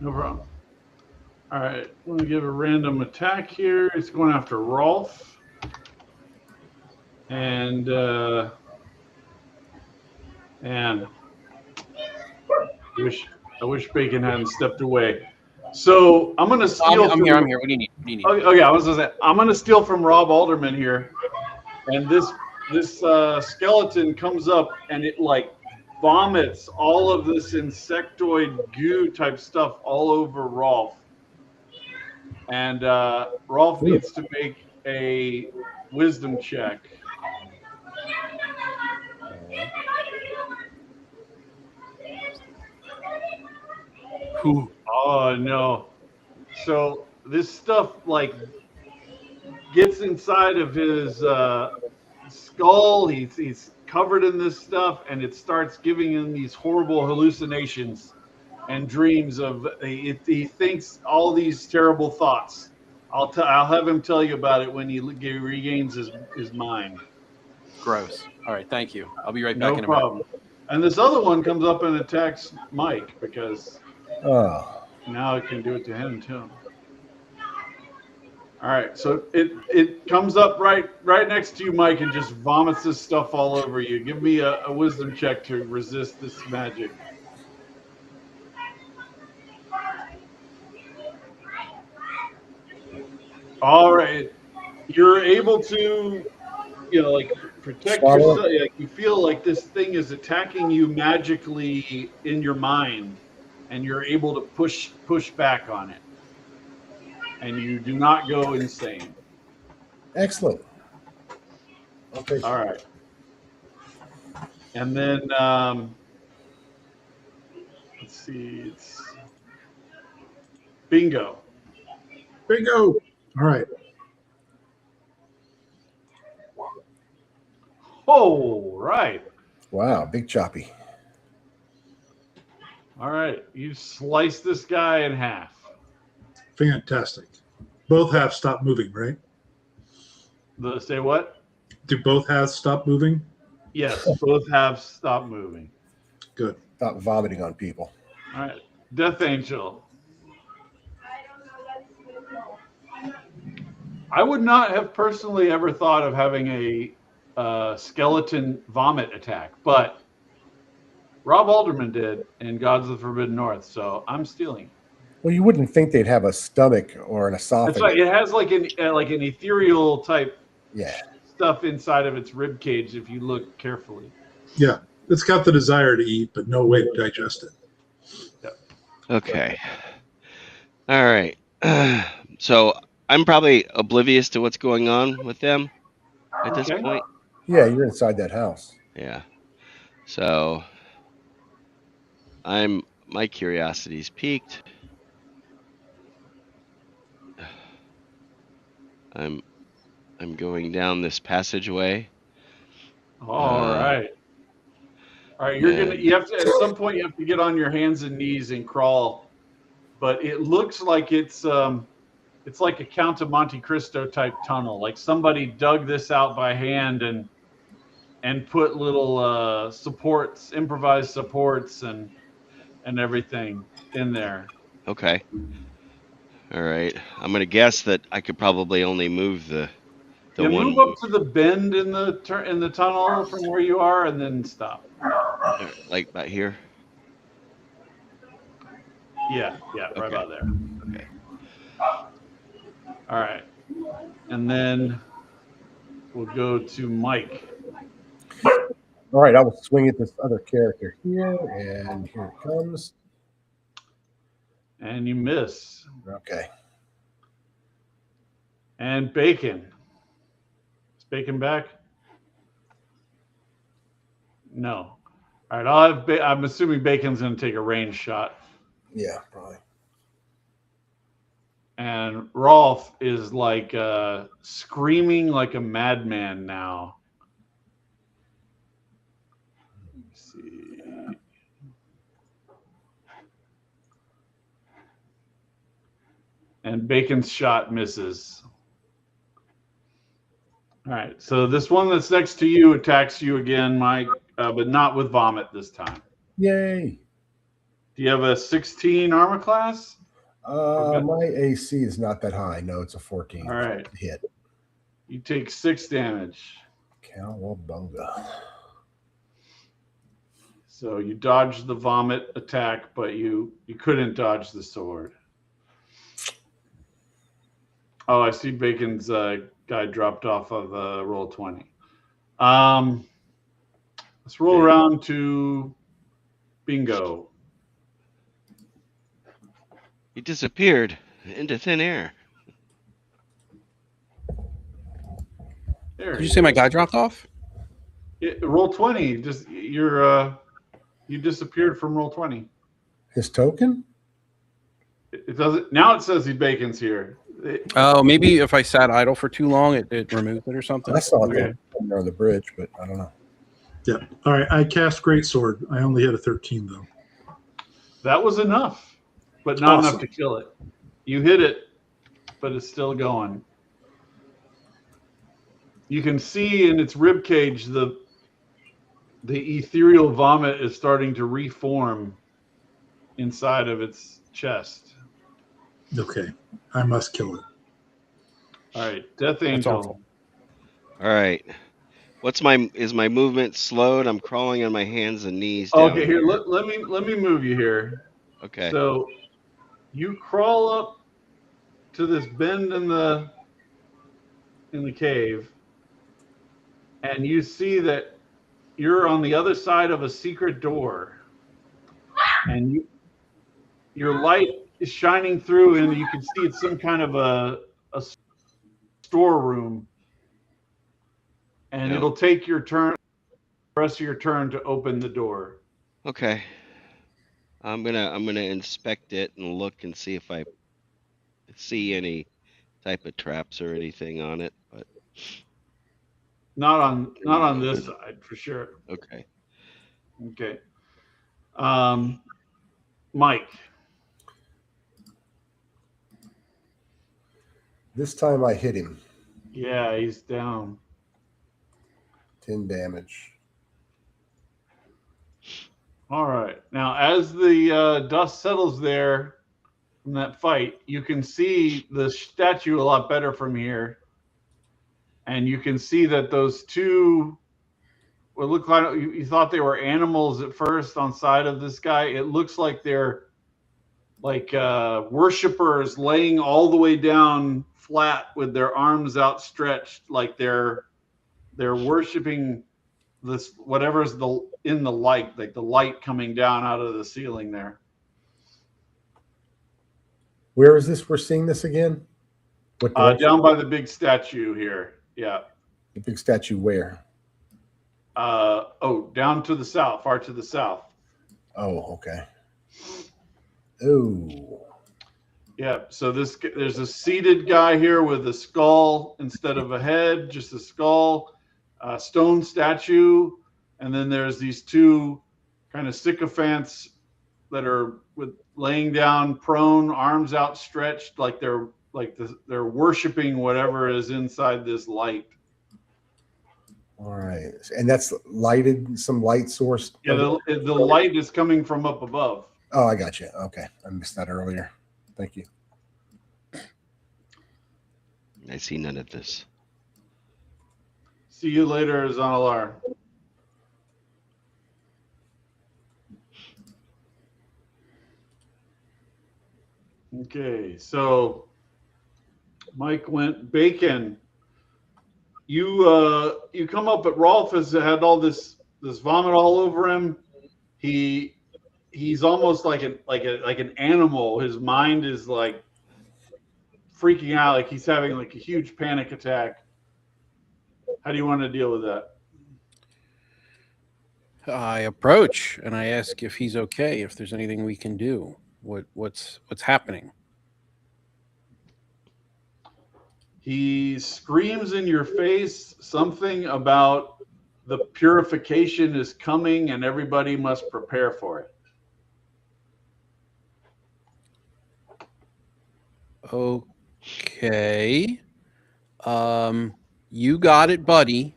No problem. All right. I'm going to give a random attack here. It's going after Rolf. And I wish Bacon hadn't stepped away. So I'm going to steal. I'm here. What do you need? Okay, I was going to say, I'm going to steal from Rob Alderman here. And this skeleton comes up and it like vomits all of this insectoid goo type stuff all over Rolf. And Rolf needs to make a wisdom check. Oh no. So this stuff like gets inside of his skull. He's covered in this stuff, and it starts giving him these horrible hallucinations and dreams of. He thinks all these terrible thoughts. I'll have him tell you about it when he regains his mind. Gross. All right, thank you. I'll be right back No in a problem. And this other one comes up and attacks Mike because now it can do it to him too. All right, so it comes up right next to you, Mike, and just vomits this stuff all over you. Give me a wisdom check to resist this magic. All right, you're able to, like protect yourself. Like you feel like this thing is attacking you magically in your mind, and you're able to push back on it, and you do not go insane. Excellent. Okay. All right. And then let's see. It's bingo. Bingo. All right. Oh, right. Wow, big choppy. All right. You slice this guy in half. Fantastic. Both halves stop moving, right? Say what? Do both halves stop moving? Yes, both halves stop moving. Good. Stop vomiting on people. All right. Death Angel. I would not have personally ever thought of having a skeleton vomit attack, but Rob Alderman did in Gods of the Forbidden North, so I'm stealing. Well, you wouldn't think they'd have a stomach or an esophagus. That's right. It has like an ethereal type stuff inside of its rib cage if you look carefully. Yeah, it's got the desire to eat, but no way to digest it. Yep. Okay. All right. So I'm probably oblivious to what's going on with them at this point. Yeah, you're inside that house. Yeah. So my curiosity's piqued. I'm going down this passageway. All right. All right, you have to at some point you have to get on your hands and knees and crawl. But it looks like it's like a Count of Monte Cristo type tunnel. Like somebody dug this out by hand and put little supports, improvised supports and everything in there. Okay. All right. I'm gonna guess that I could probably only move the one. Move up to the bend in the tunnel from where you are, and then stop. Like about here. Yeah, right about there. Okay. All right, and then we'll go to Mike. All right, I will swing at this other character here, and here it comes. And you miss. Okay. And Bacon. Is Bacon back? No. All right, I'm assuming Bacon's going to take a range shot. Yeah, probably. And Rolf is like screaming like a madman now. Let's see. And Bacon's shot misses. All right, so this one that's next to you attacks you again, Mike, but not with vomit this time. Yay. Do you have a 16 armor class? My AC is not that high. No, it's a 14. All right. Hit. You take 6 damage. Cowabunga. So you dodged the vomit attack, but you couldn't dodge the sword. Oh, I see Bacon's guy dropped off of roll 20. Let's roll around to Bingo. He disappeared into thin air. Did you say my guy dropped off? Roll 20. Just you disappeared from roll 20. His token? It doesn't. Now it says the bacon's here. Oh, maybe if I sat idle for too long, it removed it or something. I saw it Okay. there on the bridge, but I don't know. Yeah. All right. I cast Greatsword. I only had a 13 though. That was enough, but not Awesome. enough to kill it. You hit it, but it's still going. You can see in its rib cage the ethereal vomit is starting to reform inside of its chest. Okay. I must kill it. All right, Death That's Angel. awful. All right. Is my movement slowed? I'm crawling on my hands and knees down. Okay, here let me move you here. Okay. So you crawl up to this bend in the cave, and you see that you're on the other side of a secret door, and your light is shining through, and you can see it's some kind of a storeroom, and Yep. it'll take your turn, the rest of your turn, to open the door. Okay. I'm gonna inspect it and look and see if I see any type of traps or anything on it. But Not on this side for sure. okay. Okay. Mike. This time I hit him. Yeah, he's down. 10 damage. All right. Now, as the dust settles there from that fight, you can see the statue a lot better from here. And you can see that those two, what look like, you thought they were animals at first on side of this guy. It looks like they're like worshipers laying all the way down flat with their arms outstretched, like they're worshiping this whatever's in the light, like the light coming down out of the ceiling there. Where is this? We're seeing this again? What direction? Down by the big statue here. Yeah. The big statue where? Down to the south, far to the south. Oh, okay. Oh. Yeah. So there's a seated guy here with a skull instead of a head, just a skull, stone statue, and then there's these two kind of sycophants that are laying down prone, arms outstretched, like they're worshiping whatever is inside this light. All right. And that's lighted, some light source? Yeah, the light is coming from up above. Oh, I got you. Okay. I missed that earlier. Thank you. I see none of this. See you later, Zanalar. Okay, so Mike went bacon. You come up, but Rolf has had all this vomit all over him. He's almost like an animal. His mind is like freaking out, like he's having like a huge panic attack. How do you want to deal with that? I approach and I ask if he's okay, if there's anything we can do. What's happening? He screams in your face something about the purification is coming and everybody must prepare for it. Okay. You got it, buddy.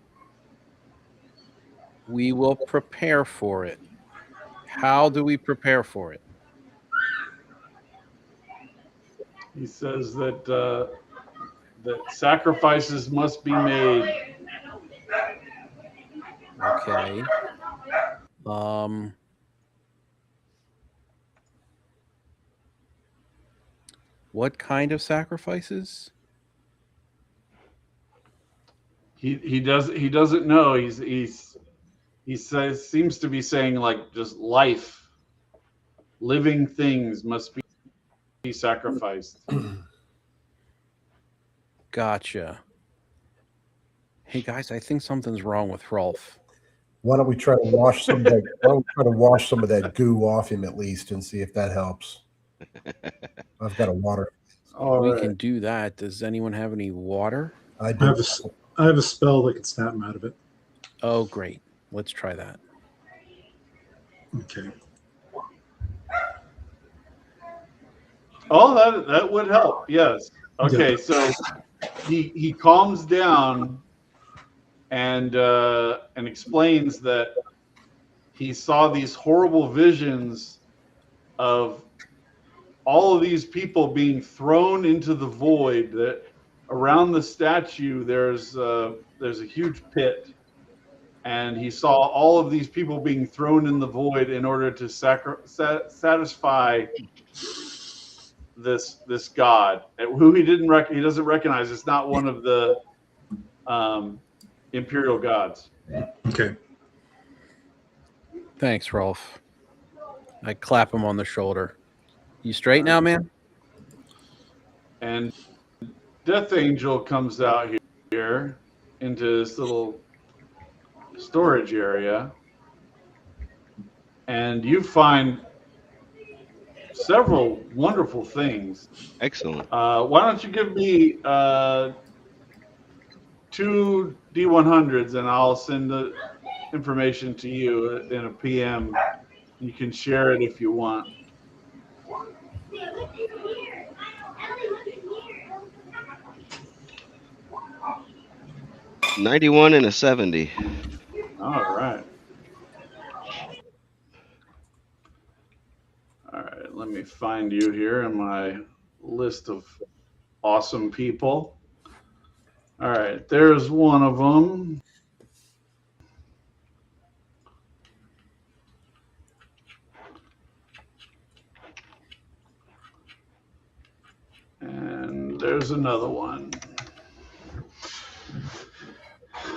We will prepare for it. How do we prepare for it? He says that that sacrifices must be made. Okay. What kind of sacrifices? He doesn't know. He seems to be saying like just life, living things must be sacrificed. Gotcha. Hey guys, I think something's wrong with Rolf. Why don't we try to wash some of that? Why don't we try to wash some of that goo off him at least and see if that helps? I've got a water. All we right. can do that. Does anyone have any water? I I do. have a spell that can snap him out of it. Oh, great. Let's try that. Okay. Oh, that would help. Yes. Okay, Yeah. so he calms down and explains that he saw these horrible visions of all of these people being thrown into the void. That around the statue there's a huge pit, and he saw all of these people being thrown in the void in order to satisfy this god who he doesn't recognize. It's not one of the imperial gods. Okay. Thanks, Rolf. I clap him on the shoulder. You straight now, man? And Death Angel comes out here into this little storage area, and you find several wonderful things. Excellent. Why don't you give me 2 D100s, and I'll send the information to you in a PM. You can share it if you want. $91 and a 70. All right. All right, let me find you here in my list of awesome people. All right, there's one of them. And there's another one.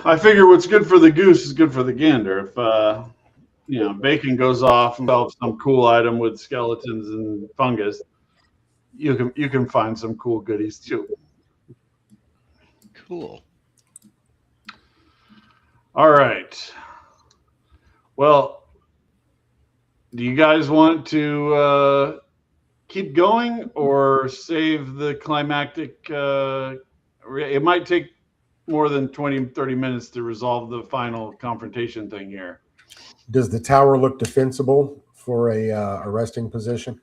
I figure what's good for the goose is good for the gander. If Bacon goes off and develops some cool item with skeletons and fungus, you can find some cool goodies too. Cool. All right. Well, do you guys want to keep going or save the climactic? It might take more than 20-30 minutes to resolve the final confrontation thing here. Does the tower look defensible for a resting position?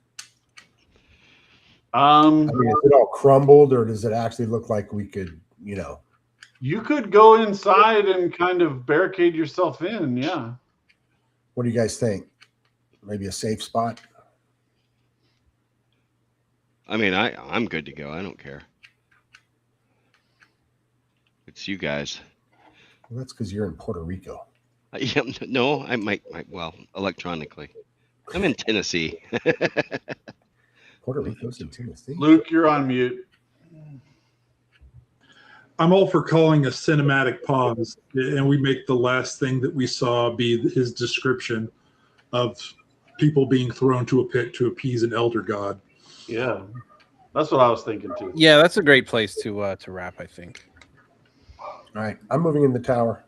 I mean, is it all crumbled, or does it actually look like we could, You could go inside and kind of barricade yourself in, yeah. What do you guys think? Maybe a safe spot? I mean, I'm good to go. I don't care. It's you guys. Well, that's because you're in Puerto Rico. Yeah, no, I might, well, electronically. I'm in Tennessee. Puerto Rico's in Tennessee. Luke, you're on mute. I'm all for calling a cinematic pause, and we make the last thing that we saw be his description of people being thrown to a pit to appease an elder god. Yeah, that's what I was thinking too. Yeah, that's a great place to wrap, I think. All right, I'm moving in the tower.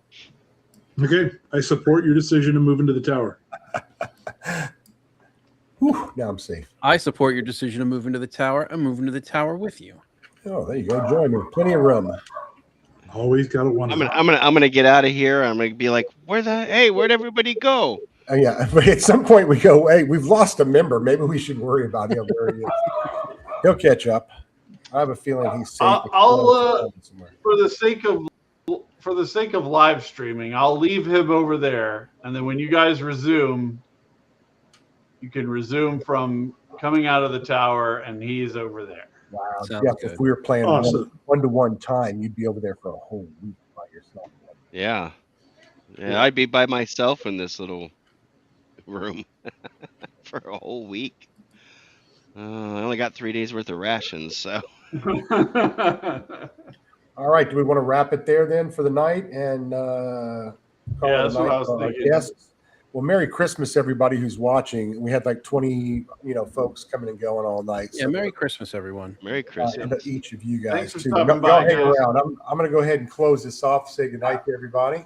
Okay, I support your decision to move into the tower. Whew, now I'm safe. I support your decision to move into the tower. I'm moving to the tower with you. Oh, there you go. Join me. Plenty of room. Always got to wonder. I'm gonna get out of here. I'm gonna be like, where'd everybody go? Yeah, but at some point we go, hey, we've lost a member. Maybe we should worry about him where he is. He'll catch up. I have a feeling he's safe. I'll for the sake of live streaming, I'll leave him over there, and then when you guys resume, you can resume from coming out of the tower, and he's over there. Wow, Sounds Jeff, good. if we were playing Awesome. one-to-one time, you'd be over there for a whole week by yourself. Yeah, I'd be by myself in this little room for a whole week. I only got 3 days worth of rations, so. All right, do we want to wrap it there then for the night and call Yeah, it that's a what night I was for our thinking. guests? Well, Merry Christmas, everybody who's watching. We had like 20, folks coming and going all night. Yeah, Merry Christmas, everyone. Merry Christmas. And to each of you guys Thanks for too. stopping Y'all by, hang guys. around. I'm going to go ahead and close this off. Say goodnight to everybody,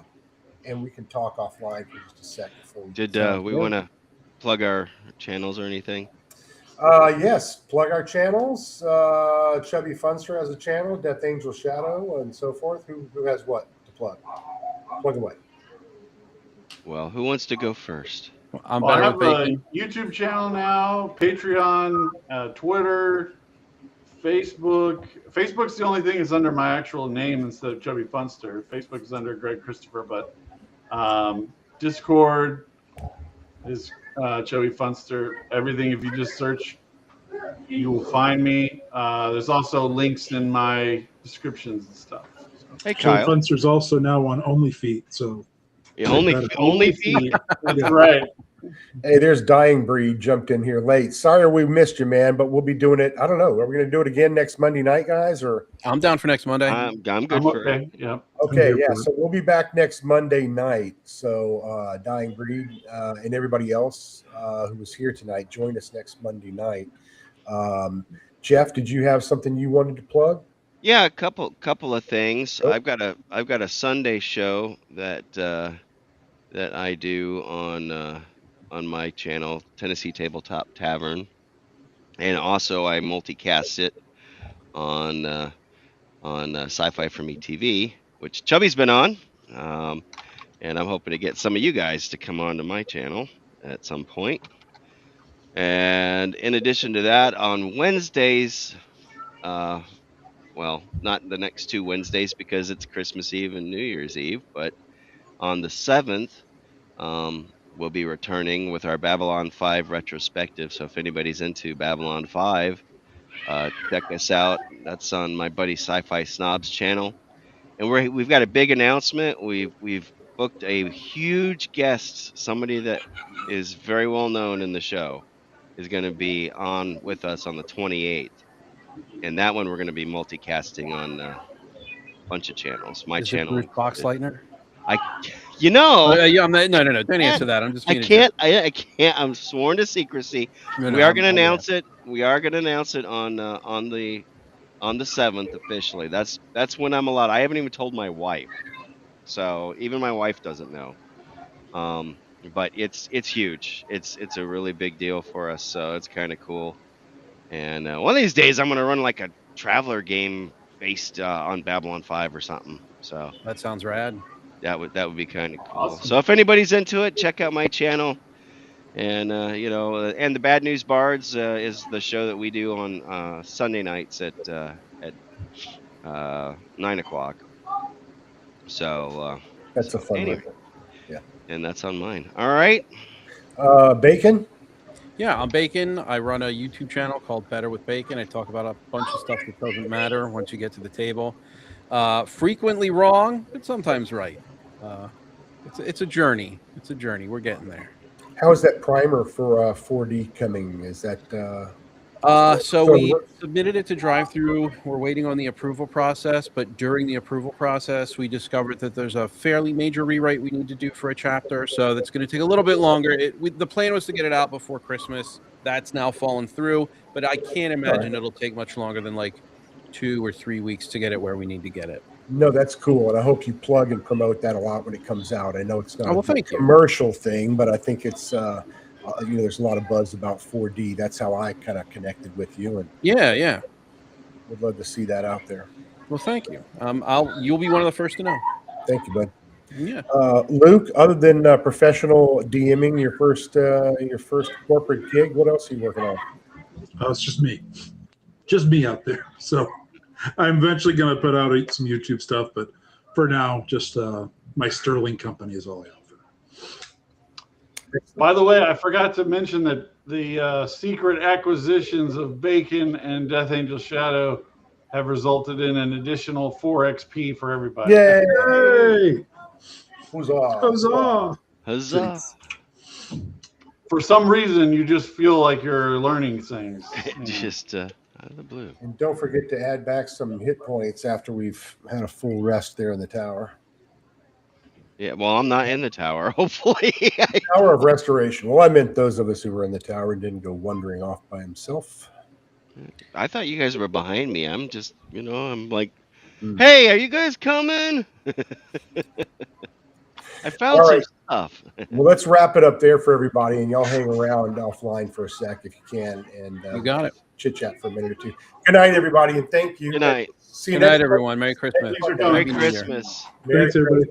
and we can talk offline for just a second. Before Did Sounds we good? want to plug our channels or anything? Yes, plug our channels. Chubby Funster has a channel, Death Angel Shadow, and so forth. Who has what to plug? Plug away. Well, who wants to go first? I'm Well, I better have with a bacon. YouTube channel now, Patreon, Twitter, Facebook. Facebook's the only thing that's under my actual name instead of Chubby Funster. Facebook is under Greg Christopher, but Discord is Chubby Funster. Everything, if you just search, you will find me. There's also links in my descriptions and stuff. So. Hey, Joe Kyle. Funster's also now on OnlyFeet, so Yeah, only feet. That's Yeah. right. Hey, there's Dying Breed jumped in here late. Sorry we missed you, man, but we'll be doing it. I don't know. Are we going to do it again next Monday night, guys? Or I'm down for next Monday. I'm good I'm for it. okay. Yeah. okay, here yeah. for it. So we'll be back next Monday night. So Dying Breed and everybody else who was here tonight, join us next Monday night. Jeff, did you have something you wanted to plug? Yeah, a couple of things. Oh. I've got a Sunday show that I do on my channel, Tennessee Tabletop Tavern, and also I multicast it on Sci-Fi for Me TV, which Chubby's been on, and I'm hoping to get some of you guys to come on to my channel at some point. And in addition to that, on Wednesdays, well, not the next 2 Wednesdays because it's Christmas Eve and New Year's Eve, but on the 7th, we'll be returning with our Babylon 5 retrospective. So if anybody's into Babylon 5, check us out. That's on my buddy Sci-Fi Snob's channel. And we've got a big announcement. We've booked a huge guest, somebody that is very well known in the show, is going to be on with us on the 28th. And that one we're going to be multicasting on a bunch of channels. My Is it channel. Bruce Boxleitner? You know, Yeah, no. Don't answer that. I'm just. I being a can't. I can't. I'm sworn to secrecy. jerk. We are going to I'm- announce it. We are going to announce it on the 7th officially. That's when I'm allowed. I haven't even told my wife, so even my wife doesn't know. But it's huge. It's a really big deal for us. So it's kind of cool. And one of these days, I'm going to run like a traveler game based on Babylon 5 or something. So That sounds rad. that would be kind of cool. Awesome. So if anybody's into it, check out my channel. And and the Bad News Bards is the show that we do on Sunday nights at 9:00. So That's a fun anyway, one. Yeah. And that's on mine. All right. Bacon? Yeah, I'm Bacon. I run a YouTube channel called Better with Bacon. I talk about a bunch of stuff that doesn't matter once you get to the table. Frequently wrong, but sometimes right. It's a journey. It's a journey. We're getting there. How is that primer for 4D coming? Is that So we submitted it to drive-through. We're waiting on the approval process, but during the approval process, we discovered that there's a fairly major rewrite we need to do for a chapter. So that's going to take a little bit longer. The plan was to get it out before Christmas. That's now fallen through, but I can't imagine it'll take much longer than like 2 or 3 weeks to get it where we need to get it. No, that's cool, and I hope you plug and promote that a lot when it comes out. I know it's not a commercial thing, but I think it's there's a lot of buzz about 4D. That's how I kind of connected with you, and yeah, would love to see that out there. Well, thank you. You'll be one of the first to know. Thank you, bud. Yeah. Luke, other than professional DMing, your first corporate gig, what else are you working on? It's just me out there. So I'm eventually going to put out some YouTube stuff, but for now, just my Sterling company is all I offer. By the way, I forgot to mention that the secret acquisitions of Bacon and Death Angel Shadow have resulted in an additional 4 XP for everybody. Yay! Huzzah! Huzzah! For some reason, you just feel like you're learning things. Just out of the blue. And don't forget to add back some hit points after we've had a full rest there in the tower. Yeah, well, I'm not in the tower, hopefully. Tower of Restoration. Well, I meant those of us who were in the tower and didn't go wandering off by himself. I thought you guys were behind me. I'm just, I'm like, hey, are you guys coming? I found stuff. Well, let's wrap it up there for everybody, and y'all hang around offline for a sec if you can, and You got it. chit chat for a minute or two. Good night, everybody, and thank you. Good night. See you Good night, next everyone. Merry Christmas. Thanks for Merry coming. Happy New Year. Christmas. Merry Thanks, everybody.